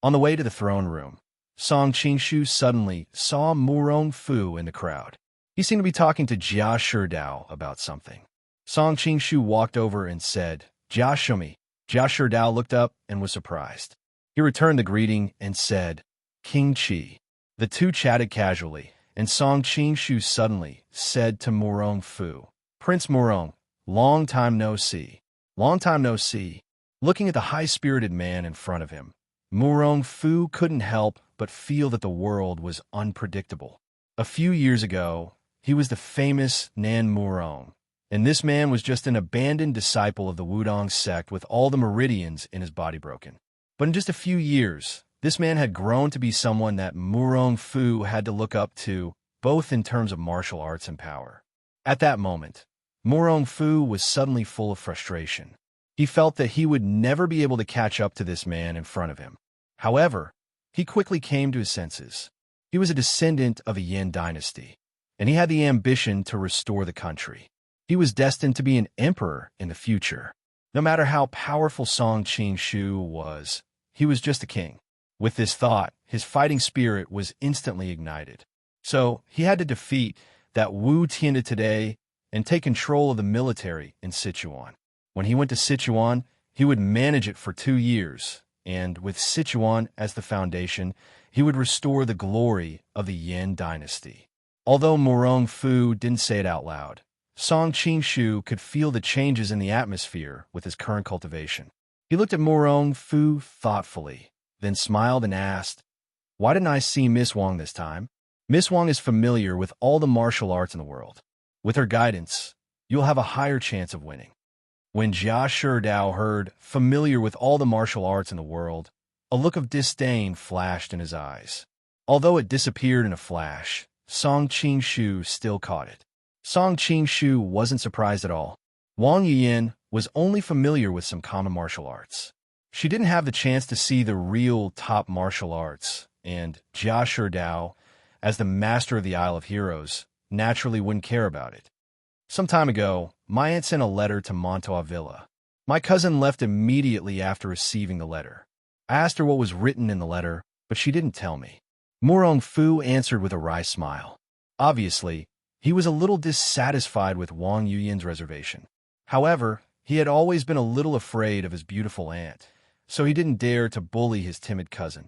On the way to the throne room, Song Qing-shu suddenly saw Murong Fu in the crowd. He seemed to be talking to Jia Sherdao about something. Song Qing-shu walked over and said, "Jia Shumi." Jia Sherdao looked up and was surprised. He returned the greeting and said, "King Qi." The two chatted casually, and Song Qing-shu suddenly said to Murong Fu, "Prince Murong, long time no see." Long time no see. Looking at the high-spirited man in front of him, Murong Fu couldn't help but feel that the world was unpredictable. A few years ago, he was the famous Nan Murong, and this man was just an abandoned disciple of the Wudong sect with all the meridians in his body broken. But in just a few years, this man had grown to be someone that Murong Fu had to look up to, both in terms of martial arts and power. At that moment, Murong Fu was suddenly full of frustration. He felt that he would never be able to catch up to this man in front of him. However, he quickly came to his senses. He was a descendant of a Yin dynasty, and he had the ambition to restore the country. He was destined to be an emperor in the future. No matter how powerful Song Qing-shu was, he was just a king. With this thought, his fighting spirit was instantly ignited. So he had to defeat that Wu Tianda today and take control of the military in Sichuan. When he went to Sichuan, he would manage it for 2 years, and with Sichuan as the foundation, he would restore the glory of the Yin dynasty. Although Murong Fu didn't say it out loud, Song Qing-shu could feel the changes in the atmosphere with his current cultivation. He looked at Murong Fu thoughtfully, then smiled and asked, "Why didn't I see Miss Wang this time?" Miss Wang is familiar with all the martial arts in the world. With her guidance, you'll have a higher chance of winning. When Jia Sherdao heard "familiar with all the martial arts in the world," a look of disdain flashed in his eyes. Although it disappeared in a flash, Song Qing-shu still caught it. Song Qing-shu wasn't surprised at all. Wang Yuyin was only familiar with some common martial arts. She didn't have the chance to see the real top martial arts, and Jia Sherdao, as the master of the Isle of Heroes, naturally wouldn't care about it. Some time ago, my aunt sent a letter to Montois Villa. My cousin left immediately after receiving the letter. I asked her what was written in the letter, but she didn't tell me. Murong Fu answered with a wry smile. Obviously, he was a little dissatisfied with Wang Yuyin's reservation. However, he had always been a little afraid of his beautiful aunt, so he didn't dare to bully his timid cousin.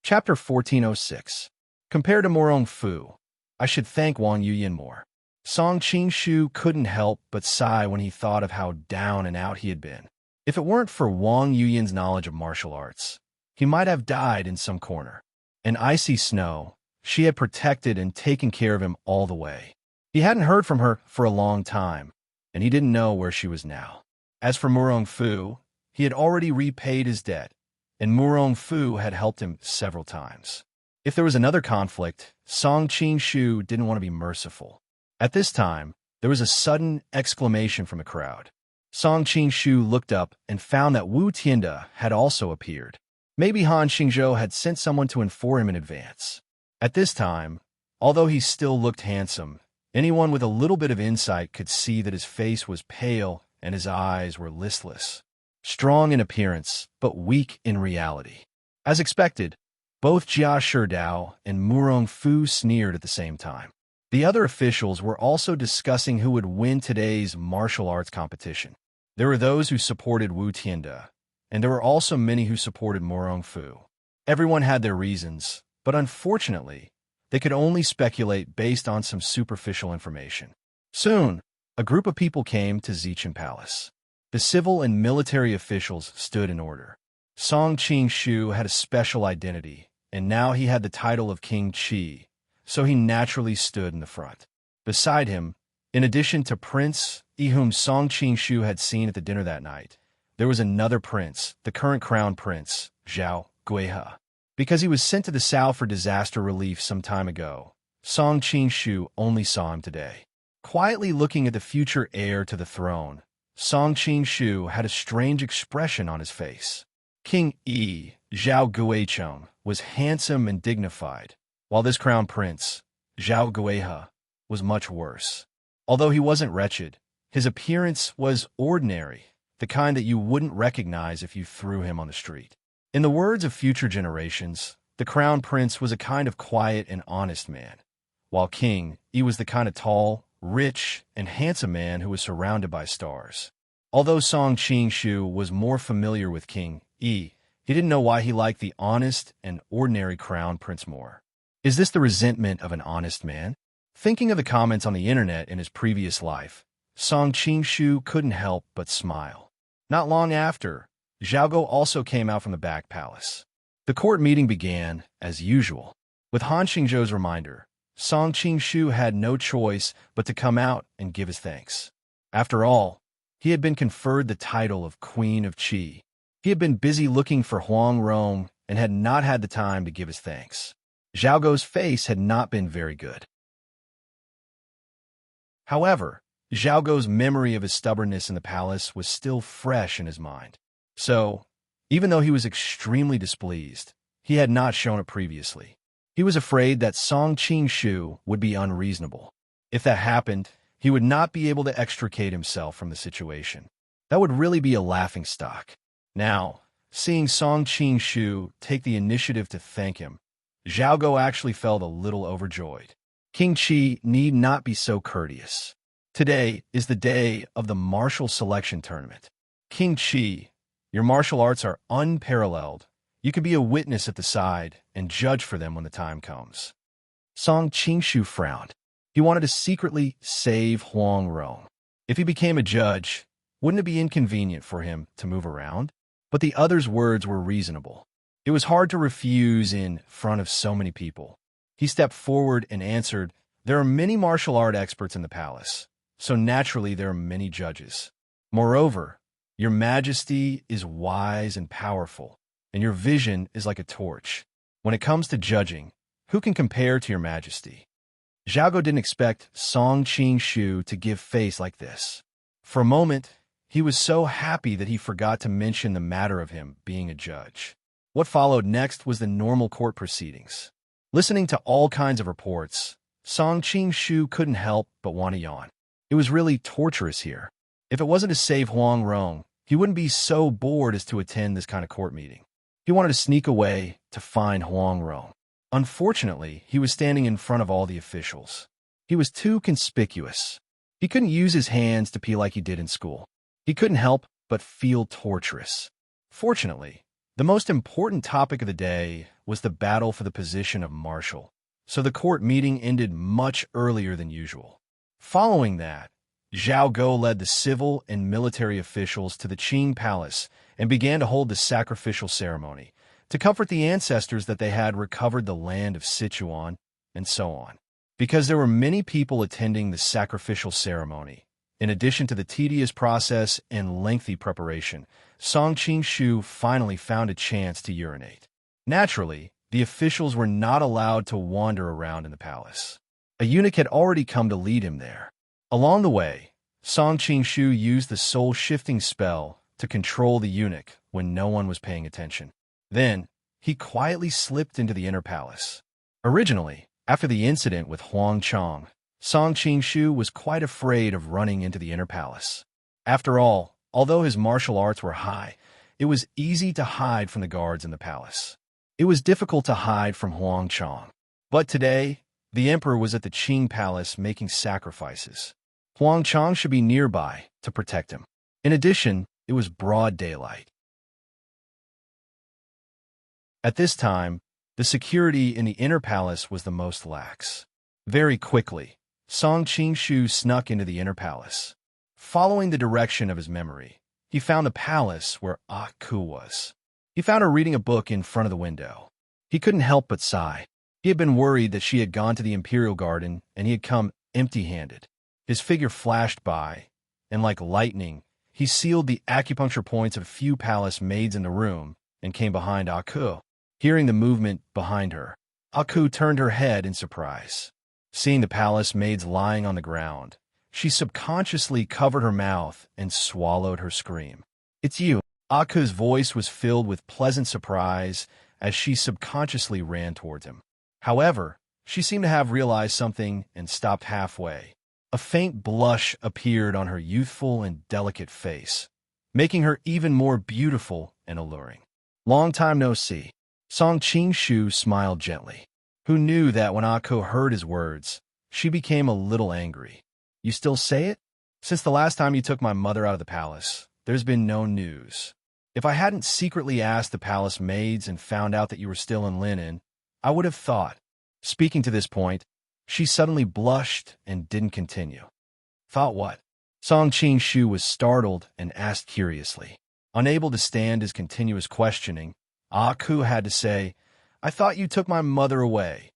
Chapter 1406. Compared to Murong Fu, I should thank Wang Yuyin more. Song Qing-shu couldn't help but sigh when he thought of how down and out he had been. If it weren't for Wang Yuyin's knowledge of martial arts, he might have died in some corner. In icy snow, she had protected and taken care of him all the way. He hadn't heard from her for a long time, and he didn't know where she was now. As for Murong Fu, he had already repaid his debt, and Murong Fu had helped him several times. If there was another conflict, Song Qing-shu didn't want to be merciful. At this time, there was a sudden exclamation from the crowd. Song Qing-shu looked up and found that Wu Tianda had also appeared. Maybe Han Xingzhou had sent someone to inform him in advance. At this time, although he still looked handsome, anyone with a little bit of insight could see that his face was pale and his eyes were listless. Strong in appearance, but weak in reality. As expected, both Jia Sherdao and Murong Fu sneered at the same time. The other officials were also discussing who would win today's martial arts competition. There were those who supported Wu Tianda, and there were also many who supported Murong Fu. Everyone had their reasons, but unfortunately, they could only speculate based on some superficial information. Soon, a group of people came to Zichin Palace. The civil and military officials stood in order. Song Qing had a special identity, and now he had the title of King Qi, so he naturally stood in the front. Beside him, in addition to Prince Yi, whom Song Qing had seen at the dinner that night, there was another prince, the current crown prince, Zhao Guihe. Because he was sent to the south for disaster relief some time ago, Song Qing only saw him today. Quietly looking at the future heir to the throne, Song Qing had a strange expression on his face. King Yi, Zhao Guicheng, was handsome and dignified, while this crown prince, Zhao Guihe, was much worse. Although he wasn't wretched, his appearance was ordinary, the kind that you wouldn't recognize if you threw him on the street. In the words of future generations, the crown prince was a kind of quiet and honest man, while King Yi was the kind of tall, rich, and handsome man who was surrounded by stars. Although Song Qing was more familiar with King Yi, he didn't know why he liked the honest and ordinary crown prince more. Is this the resentment of an honest man? Thinking of the comments on the internet in his previous life, Song Qing couldn't help but smile. Not long after, Zhao Guo also came out from the back palace. The court meeting began, as usual. With Han Qingzhou's reminder, Song Qing had no choice but to come out and give his thanks. After all, he had been conferred the title of Queen of Qi. He had been busy looking for Huang Rong and had not had the time to give his thanks. Zhao Guo's face had not been very good. However, Zhao Guo's memory of his stubbornness in the palace was still fresh in his mind. So, even though he was extremely displeased, he had not shown it previously. He was afraid that Song Qing would be unreasonable. If that happened, he would not be able to extricate himself from the situation. That would really be a laughingstock. Now, seeing Song Qing take the initiative to thank him, Zhao Guo actually felt a little overjoyed. King Qi need not be so courteous. Today is the day of the martial selection tournament. King Qi, your martial arts are unparalleled. You can be a witness at the side and judge for them when the time comes. Song Qing frowned. He wanted to secretly save Huang Rong. If he became a judge, wouldn't it be inconvenient for him to move around? But the other's words were reasonable. It was hard to refuse in front of so many people. He stepped forward and answered, "There are many martial art experts in the palace, so naturally there are many judges. Moreover, your majesty is wise and powerful, and your vision is like a torch. When it comes to judging, who can compare to your majesty?" Zhao Guo didn't expect Song Qing to give face like this. For a moment, he was so happy that he forgot to mention the matter of him being a judge. What followed next was the normal court proceedings. Listening to all kinds of reports, Song Qing couldn't help but want to yawn. It was really torturous here. If it wasn't to save Huang Rong, he wouldn't be so bored as to attend this kind of court meeting. He wanted to sneak away to find Huang Rong. Unfortunately, he was standing in front of all the officials. He was too conspicuous. He couldn't use his hands to pee like he did in school. He couldn't help but feel torturous. Fortunately, the most important topic of the day was the battle for the position of marshal, so the court meeting ended much earlier than usual. Following that, Zhao Guo led the civil and military officials to the Qing palace and began to hold the sacrificial ceremony, to comfort the ancestors that they had recovered the land of Sichuan, and so on. Because there were many people attending the sacrificial ceremony, in addition to the tedious process and lengthy preparation, Song Qing finally found a chance to urinate. Naturally, the officials were not allowed to wander around in the palace. A eunuch had already come to lead him there. Along the way, Song Qing used the soul-shifting spell to control the eunuch when no one was paying attention. Then, he quietly slipped into the inner palace. Originally, after the incident with Huang Chong, Song Qing was quite afraid of running into the inner palace. After all, although his martial arts were high, it was easy to hide from the guards in the palace. It was difficult to hide from Huang Chong. But today, the emperor was at the Qing palace making sacrifices. Huang Chong should be nearby to protect him. In addition, it was broad daylight. At this time, the security in the inner palace was the most lax. Very quickly, Song Qing snuck into the inner palace. Following the direction of his memory, he found the palace where Ah Ku was. He found her reading a book in front of the window. He couldn't help but sigh. He had been worried that she had gone to the Imperial Garden and he had come empty-handed. His figure flashed by, and like lightning, he sealed the acupuncture points of a few palace maids in the room and came behind Aku. Hearing the movement behind her, Aku turned her head in surprise. Seeing the palace maids lying on the ground, she subconsciously covered her mouth and swallowed her scream. "It's you." Aku's voice was filled with pleasant surprise as she subconsciously ran towards him. However, she seemed to have realized something and stopped halfway. A faint blush appeared on her youthful and delicate face, making her even more beautiful and alluring. "Long time no see." Song Qing-shu smiled gently. Who knew that when Aku heard his words, she became a little angry. "You still say it? Since the last time you took my mother out of the palace, there's been no news. If I hadn't secretly asked the palace maids and found out that you were still in linen, I would have thought." Speaking to this point, she suddenly blushed and didn't continue. "Thought what?" Song Qing-shu was startled and asked curiously. Unable to stand his continuous questioning, Aku had to say, "I thought you took my mother away."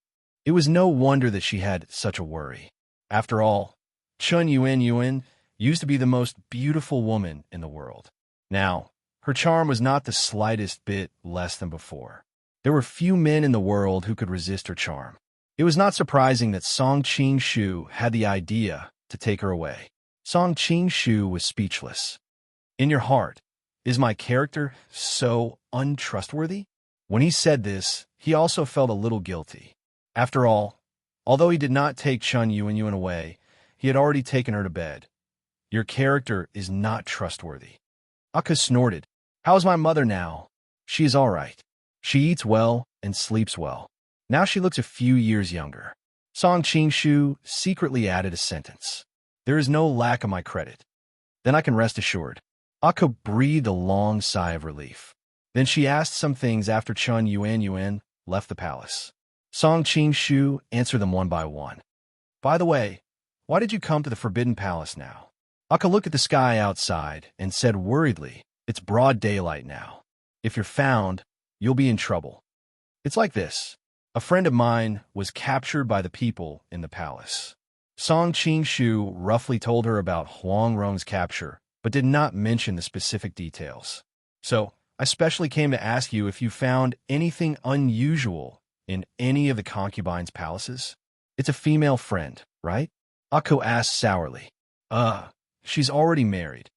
It was no wonder that she had such a worry. After all, Chun Yuan used to be the most beautiful woman in the world. Now, her charm was not the slightest bit less than before. There were few men in the world who could resist her charm. It was not surprising that Song Qing-shu had the idea to take her away. Song Qing-shu was speechless. "In your heart, is my character so untrustworthy?" When he said this, he also felt a little guilty. After all, although he did not take Chun Yuan away, he had already taken her to bed. "Your character is not trustworthy." Akka snorted. "How's my mother now?" "She is all right. She eats well and sleeps well. Now she looks a few years younger." Song Qing-shu secretly added a sentence. "There is no lack of my credit. Then I can rest assured." Akka breathed a long sigh of relief. Then she asked some things after Chun Yuan left the palace. Song Qing-shu answered them one by one. "By the way, why did you come to the Forbidden Palace now?" Akka looked at the sky outside and said worriedly, "It's broad daylight now. If you're found, you'll be in trouble. It's like this. A friend of mine was captured by the people in the palace." Song Qing-shu roughly told her about Huang Rong's capture, but did not mention the specific details. "So, I specially came to ask you if you found anything unusual in any of the concubines' palaces." "It's a female friend, right?" Aku asked sourly. She's already married.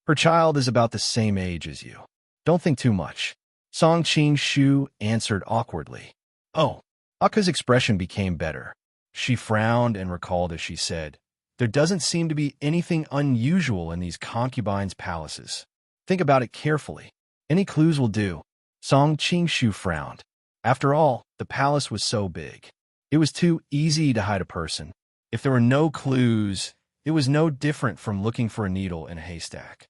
Her child is about the same age as you. Don't think too much." Song Qing-shu answered awkwardly. "Oh." Aka's expression became better. She frowned and recalled as she said, "There doesn't seem to be anything unusual in these concubines' palaces. Think about it carefully. Any clues will do." Song Qing-shu frowned. After all, the palace was so big. It was too easy to hide a person. If there were no clues, it was no different from looking for a needle in a haystack.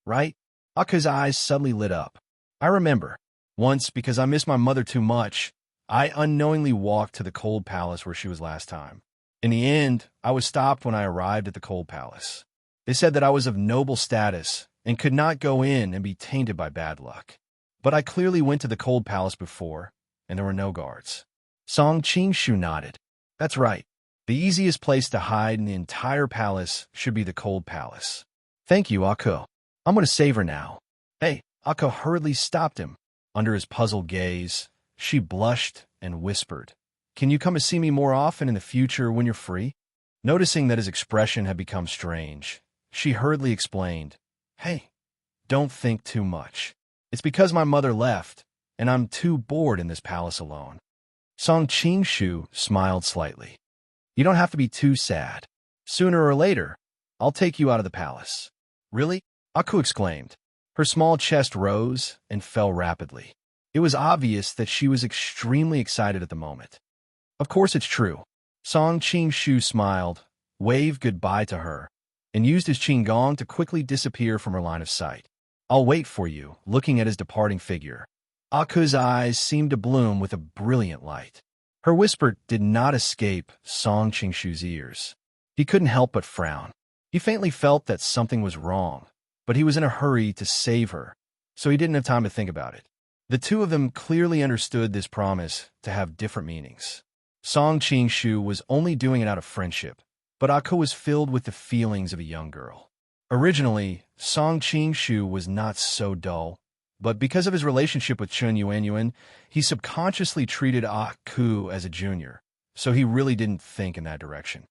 "Right?" Aka's eyes suddenly lit up. "I remember. Once, because I missed my mother too much, I unknowingly walked to the Cold Palace where she was last time. In the end, I was stopped when I arrived at the Cold Palace. They said that I was of noble status and could not go in and be tainted by bad luck. But I clearly went to the Cold Palace before, and there were no guards." Song Qing-shu nodded. "That's right. The easiest place to hide in the entire palace should be the Cold Palace." "Thank you, Ako. I'm going to save her now." "Hey." Ako hurriedly stopped him. Under his puzzled gaze, she blushed and whispered, "Can you come to see me more often in the future when you're free?" Noticing that his expression had become strange, she hurriedly explained, "Hey, don't think too much. It's because my mother left, and I'm too bored in this palace alone." Song Qing-shu smiled slightly. "You don't have to be too sad. Sooner or later, I'll take you out of the palace." "Really?" Aku exclaimed. Her small chest rose and fell rapidly. It was obvious that she was extremely excited at the moment. "Of course it's true." Song Qing-shu smiled, waved goodbye to her, and used his qinggong to quickly disappear from her line of sight. "I'll wait for you," looking at his departing figure. Aku's eyes seemed to bloom with a brilliant light. Her whisper did not escape Song Qing-shu's ears. He couldn't help but frown. He faintly felt that something was wrong, but he was in a hurry to save her, so he didn't have time to think about it. The two of them clearly understood this promise to have different meanings. Song Qing-shu was only doing it out of friendship, but Ako was filled with the feelings of a young girl. Originally, Song Qing-shu was not so dull, but because of his relationship with Chun Yuanyuan, he subconsciously treated Aku as a junior, so he really didn't think in that direction.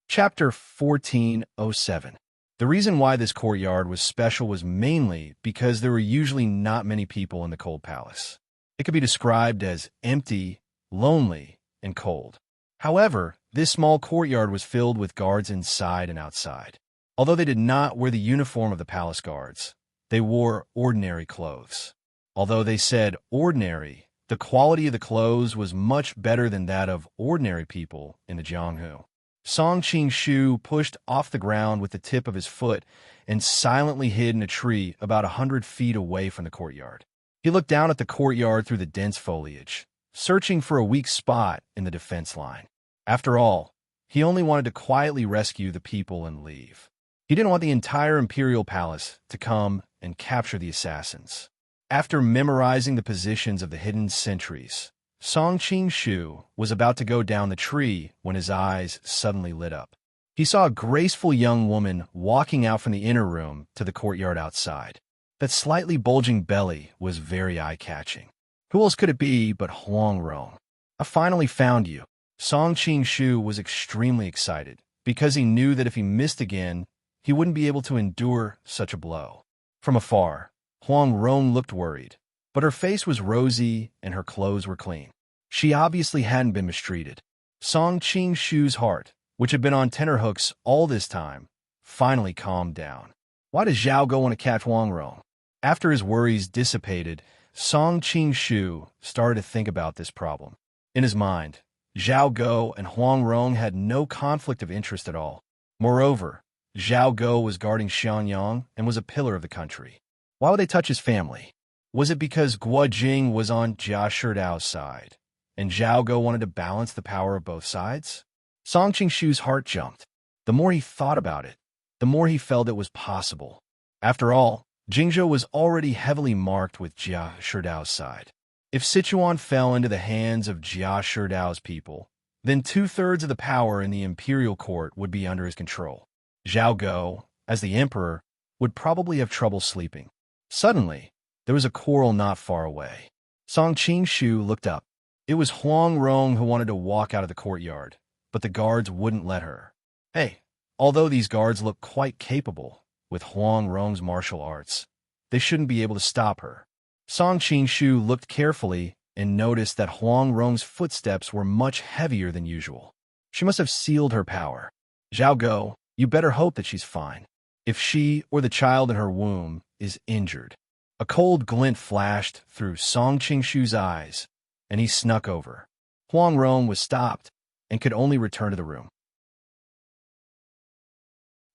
Chapter 1407. The reason why this courtyard was special was mainly because there were usually not many people in the cold palace. It could be described as empty, lonely, and cold. However, this small courtyard was filled with guards inside and outside. Although they did not wear the uniform of the palace guards, they wore ordinary clothes. Although they said ordinary, the quality of the clothes was much better than that of ordinary people in the Jianghu. Song Qing-shu pushed off the ground with the tip of his foot and silently hid in a tree about 100 feet away from the courtyard. He looked down at the courtyard through the dense foliage, searching for a weak spot in the defense line. After all, he only wanted to quietly rescue the people and leave. He didn't want the entire imperial palace to come and capture the assassins. After memorizing the positions of the hidden sentries, Song Qing-shu was about to go down the tree when his eyes suddenly lit up. He saw a graceful young woman walking out from the inner room to the courtyard outside. That slightly bulging belly was very eye-catching. Who else could it be but Huang Rong? I finally found you. Song Qing-shu was extremely excited because he knew that if he missed again, he wouldn't be able to endure such a blow. From afar, Huang Rong looked worried, but her face was rosy and her clothes were clean. She obviously hadn't been mistreated. Song Qing-shu's heart, which had been on tenterhooks all this time, finally calmed down. Why does Zhao Go want to catch Huang Rong? After his worries dissipated, Song Qing-shu started to think about this problem. In his mind, Zhao Go and Huang Rong had no conflict of interest at all. Moreover, Zhao Go was guarding Xianyang and was a pillar of the country. Why would they touch his family? Was it because Guo Jing was on Jia Shidao's side, and Zhao Go wanted to balance the power of both sides? Song Qing-shu's heart jumped. The more he thought about it, the more he felt it was possible. After all, Jingzhou was already heavily marked with Jia Shidao's side. If Sichuan fell into the hands of Jia Shidao's people, then 2/3 of the power in the imperial court would be under his control. Zhao Go, as the emperor, would probably have trouble sleeping. Suddenly, there was a quarrel not far away. Song Qing-shu looked up. It was Huang Rong who wanted to walk out of the courtyard, but the guards wouldn't let her. Hey, although these guards looked quite capable with Huang Rong's martial arts, they shouldn't be able to stop her. Song Qing-shu looked carefully and noticed that Huang Rong's footsteps were much heavier than usual. She must have sealed her power. Zhao Go, you better hope that she's fine. If she or the child in her womb is injured. A cold glint flashed through Song Qing-shu's eyes, and he snuck over. Huang Rong was stopped and could only return to the room.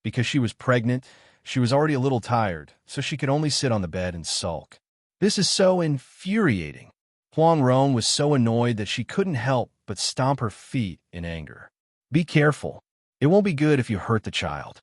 Because she was pregnant, she was already a little tired, so she could only sit on the bed and sulk. This is so infuriating. Huang Rong was so annoyed that she couldn't help but stomp her feet in anger. Be careful. It won't be good if you hurt the child.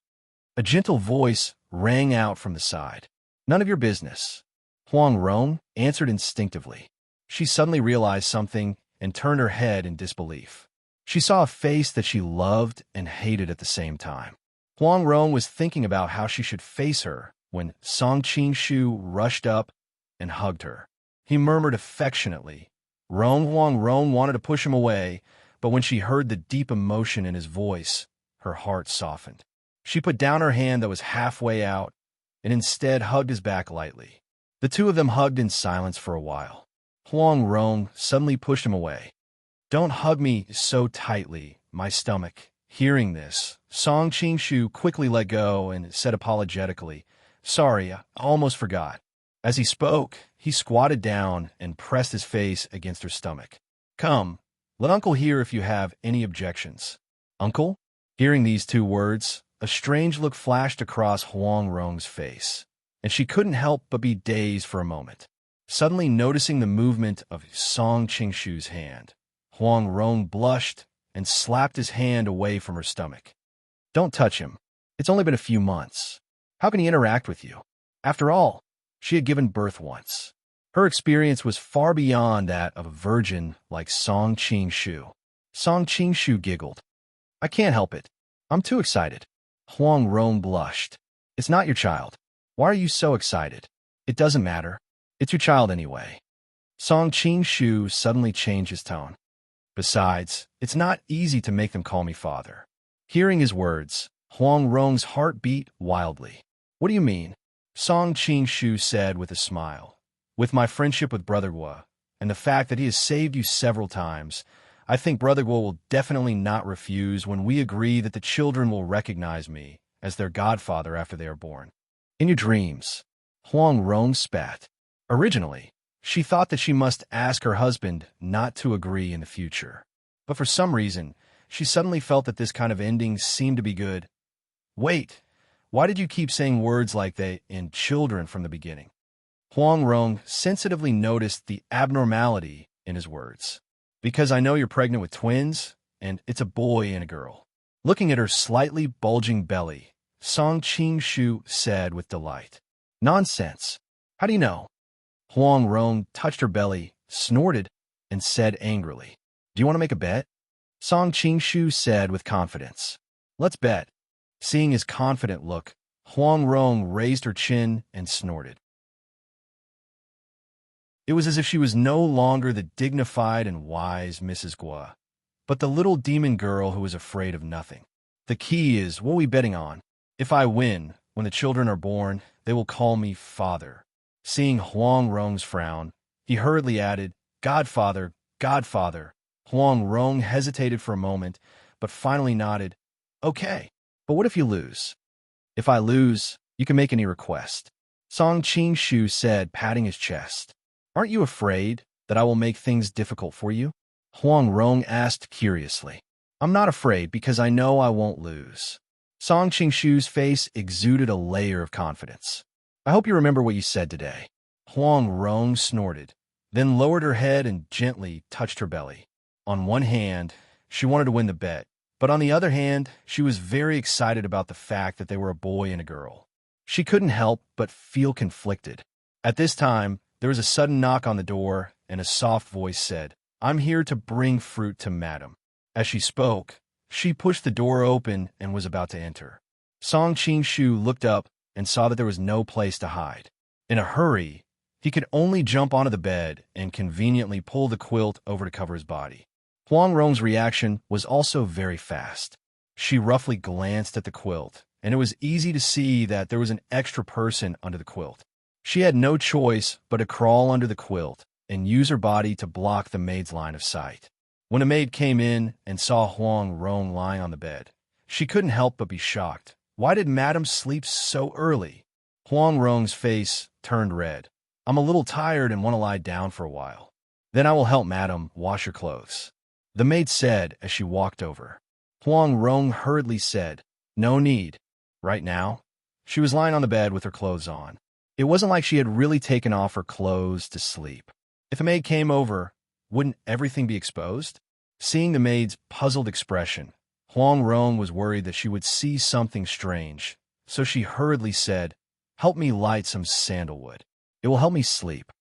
A gentle voice rang out from the side. None of your business. Huang Rong answered instinctively. She suddenly realized something and turned her head in disbelief. She saw a face that she loved and hated at the same time. Huang Rong was thinking about how she should face her when Song Qing-shu rushed up and hugged her. He murmured affectionately. Huang Rong wanted to push him away, but when she heard the deep emotion in his voice, her heart softened. She put down her hand that was halfway out and instead hugged his back lightly. The two of them hugged in silence for a while. Huang Rong suddenly pushed him away. Don't hug me so tightly, my stomach. Hearing this, Song Qing-shu quickly let go and said apologetically, Sorry, I almost forgot. As he spoke, he squatted down and pressed his face against her stomach. Come, let Uncle hear if you have any objections. Uncle? Hearing these two words, a strange look flashed across Huang Rong's face, and she couldn't help but be dazed for a moment. Suddenly noticing the movement of Song Qing-shu's hand, Huang Rong blushed and slapped his hand away from her stomach. Don't touch him. It's only been a few months. How can he interact with you? After all, she had given birth once. Her experience was far beyond that of a virgin like Song Qing-shu. Song Qing-shu giggled. I can't help it. I'm too excited. Huang Rong blushed. It's not your child. Why are you so excited? It doesn't matter. It's your child anyway. Song Qing-shu suddenly changed his tone. Besides, it's not easy to make them call me father. Hearing his words, Huang Rong's heart beat wildly. What do you mean? Song Qing-shu said with a smile. With my friendship with Brother Guo, and the fact that he has saved you several times, I think Brother Guo will definitely not refuse when we agree that the children will recognize me as their godfather after they are born. In your dreams, Huang Rong spat. Originally, she thought that she must ask her husband not to agree in the future. But for some reason, she suddenly felt that this kind of ending seemed to be good. Wait, why did you keep saying words like they and children from the beginning? Huang Rong sensitively noticed the abnormality in his words. Because I know you're pregnant with twins, and it's a boy and a girl. Looking at her slightly bulging belly, Song Qing-shu said with delight. Nonsense. How do you know? Huang Rong touched her belly, snorted, and said angrily. Do you want to make a bet? Song Qing-shu said with confidence. Let's bet. Seeing his confident look, Huang Rong raised her chin and snorted. It was as if she was no longer the dignified and wise Mrs. Guo, but the little demon girl who was afraid of nothing. The key is, what are we betting on? If I win, when the children are born, they will call me father. Seeing Huang Rong's frown, he hurriedly added, Godfather, Godfather. Huang Rong hesitated for a moment, but finally nodded. Okay, but what if you lose? If I lose, you can make any request. Song Qing-shu said, patting his chest. Aren't you afraid that I will make things difficult for you? Huang Rong asked curiously. I'm not afraid because I know I won't lose. Song Qing-shu's face exuded a layer of confidence. I hope you remember what you said today. Huang Rong snorted, then lowered her head and gently touched her belly. On one hand, she wanted to win the bet, but on the other hand, she was very excited about the fact that they were a boy and a girl. She couldn't help but feel conflicted. At this time, there was a sudden knock on the door, and a soft voice said, I'm here to bring fruit to Madam. As she spoke, she pushed the door open and was about to enter. Song Qing-shu looked up and saw that there was no place to hide. In a hurry, he could only jump onto the bed and conveniently pull the quilt over to cover his body. Huang Rong's reaction was also very fast. She roughly glanced at the quilt, and it was easy to see that there was an extra person under the quilt. She had no choice but to crawl under the quilt and use her body to block the maid's line of sight. When a maid came in and saw Huang Rong lying on the bed, she couldn't help but be shocked. Why did Madam sleep so early? Huang Rong's face turned red. I'm a little tired and want to lie down for a while. Then I will help Madam wash your clothes. The maid said as she walked over. Huang Rong hurriedly said, No need. Right now, she was lying on the bed with her clothes on. It wasn't like she had really taken off her clothes to sleep. If a maid came over, wouldn't everything be exposed? Seeing the maid's puzzled expression, Huang Rong was worried that she would see something strange, so she hurriedly said, Help me light some sandalwood. It will help me sleep.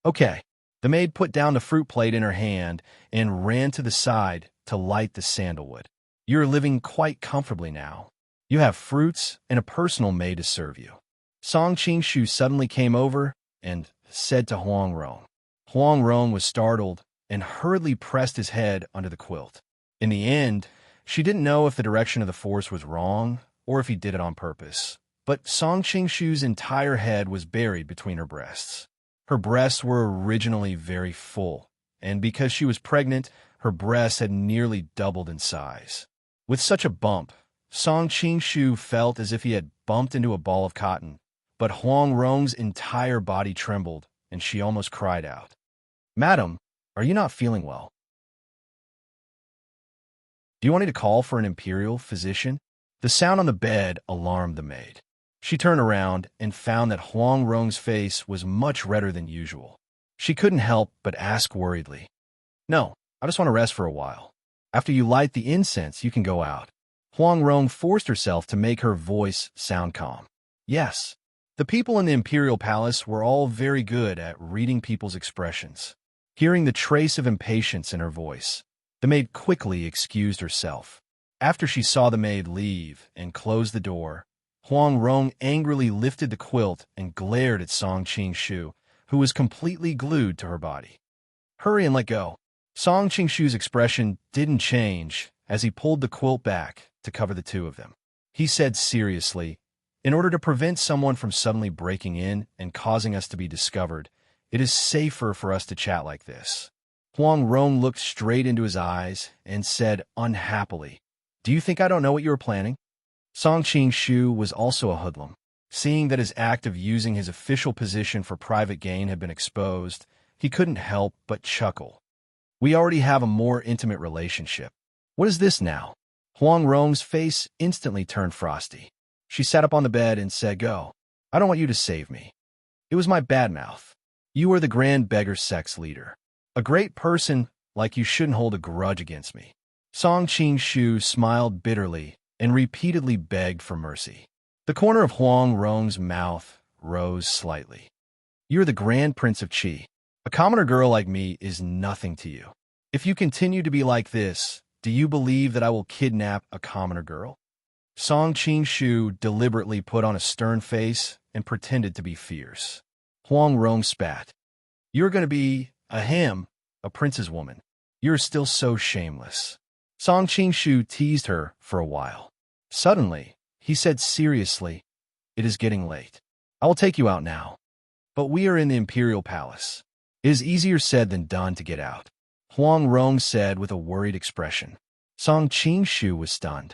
Okay. The maid put down the fruit plate in her hand and ran to the side to light the sandalwood. You're living quite comfortably now. You have fruits and a personal maid to serve you. Song Qing-shu suddenly came over and said to Huang Rong. Huang Rong was startled and hurriedly pressed his head under the quilt. In the end, she didn't know if the direction of the force was wrong or if he did it on purpose. But Song Qing-shu's entire head was buried between her breasts. Her breasts were originally very full, and because she was pregnant, her breasts had nearly doubled in size. With such a bump, Song Qing-shu felt as if he had bumped into a ball of cotton, but Huang Rong's entire body trembled, and she almost cried out. Madam, are you not feeling well? Do you want me to call for an imperial physician? The sound on the bed alarmed the maid. She turned around and found that Huang Rong's face was much redder than usual. She couldn't help but ask worriedly. No, I just want to rest for a while. After you light the incense, you can go out. Huang Rong forced herself to make her voice sound calm. Yes, the people in the imperial palace were all very good at reading people's expressions. Hearing the trace of impatience in her voice, the maid quickly excused herself. After she saw the maid leave and close the door, Huang Rong angrily lifted the quilt and glared at Song Qing-shu, who was completely glued to her body. Hurry and let go. Song Qing-shu's expression didn't change as he pulled the quilt back to cover the two of them. He said seriously, in order to prevent someone from suddenly breaking in and causing us to be discovered, it is safer for us to chat like this. Huang Rong looked straight into his eyes and said unhappily, Do you think I don't know what you were planning? Song Qing-shu was also a hoodlum. Seeing that his act of using his official position for private gain had been exposed, he couldn't help but chuckle. We already have a more intimate relationship. What is this now? Huang Rong's face instantly turned frosty. She sat up on the bed and said, Go. I don't want you to save me. It was my bad mouth. You are the grand beggar sex leader. A great person like you shouldn't hold a grudge against me. Song Qing-shu smiled bitterly and repeatedly begged for mercy. The corner of Huang Rong's mouth rose slightly. You're the Grand Prince of Qi. A commoner girl like me is nothing to you. If you continue to be like this, do you believe that I will kidnap a commoner girl? Song Qing-shu deliberately put on a stern face and pretended to be fierce. Huang Rong spat. You're going to be a prince's woman. You're still so shameless. Song Qing-shu teased her for a while. Suddenly, he said seriously, It is getting late. I will take you out now. But we are in the imperial palace. It is easier said than done to get out. Huang Rong said with a worried expression. Song Qing-shu was stunned.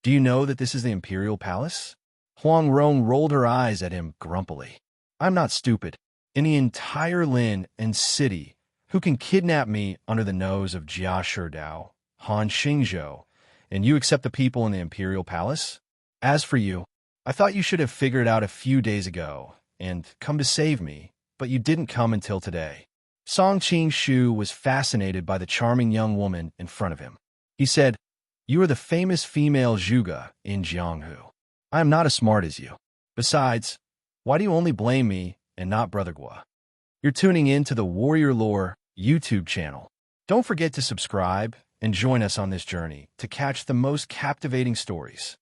Do you know that this is the imperial palace? Huang Rong rolled her eyes at him grumpily. I'm not stupid. In the entire Lin and city, who can kidnap me under the nose of Jia Sherdao, Han Xingzhou, and you accept the people in the imperial palace? As for you, I thought you should have figured out a few days ago and come to save me, but you didn't come until today. Song Qing-shu was fascinated by the charming young woman in front of him. He said, You are the famous female Zhuge in Jianghu. I am not as smart as you. Besides, why do you only blame me and not Brother Gua? You're tuning in to the Warrior Lore YouTube channel. Don't forget to subscribe and join us on this journey to catch the most captivating stories.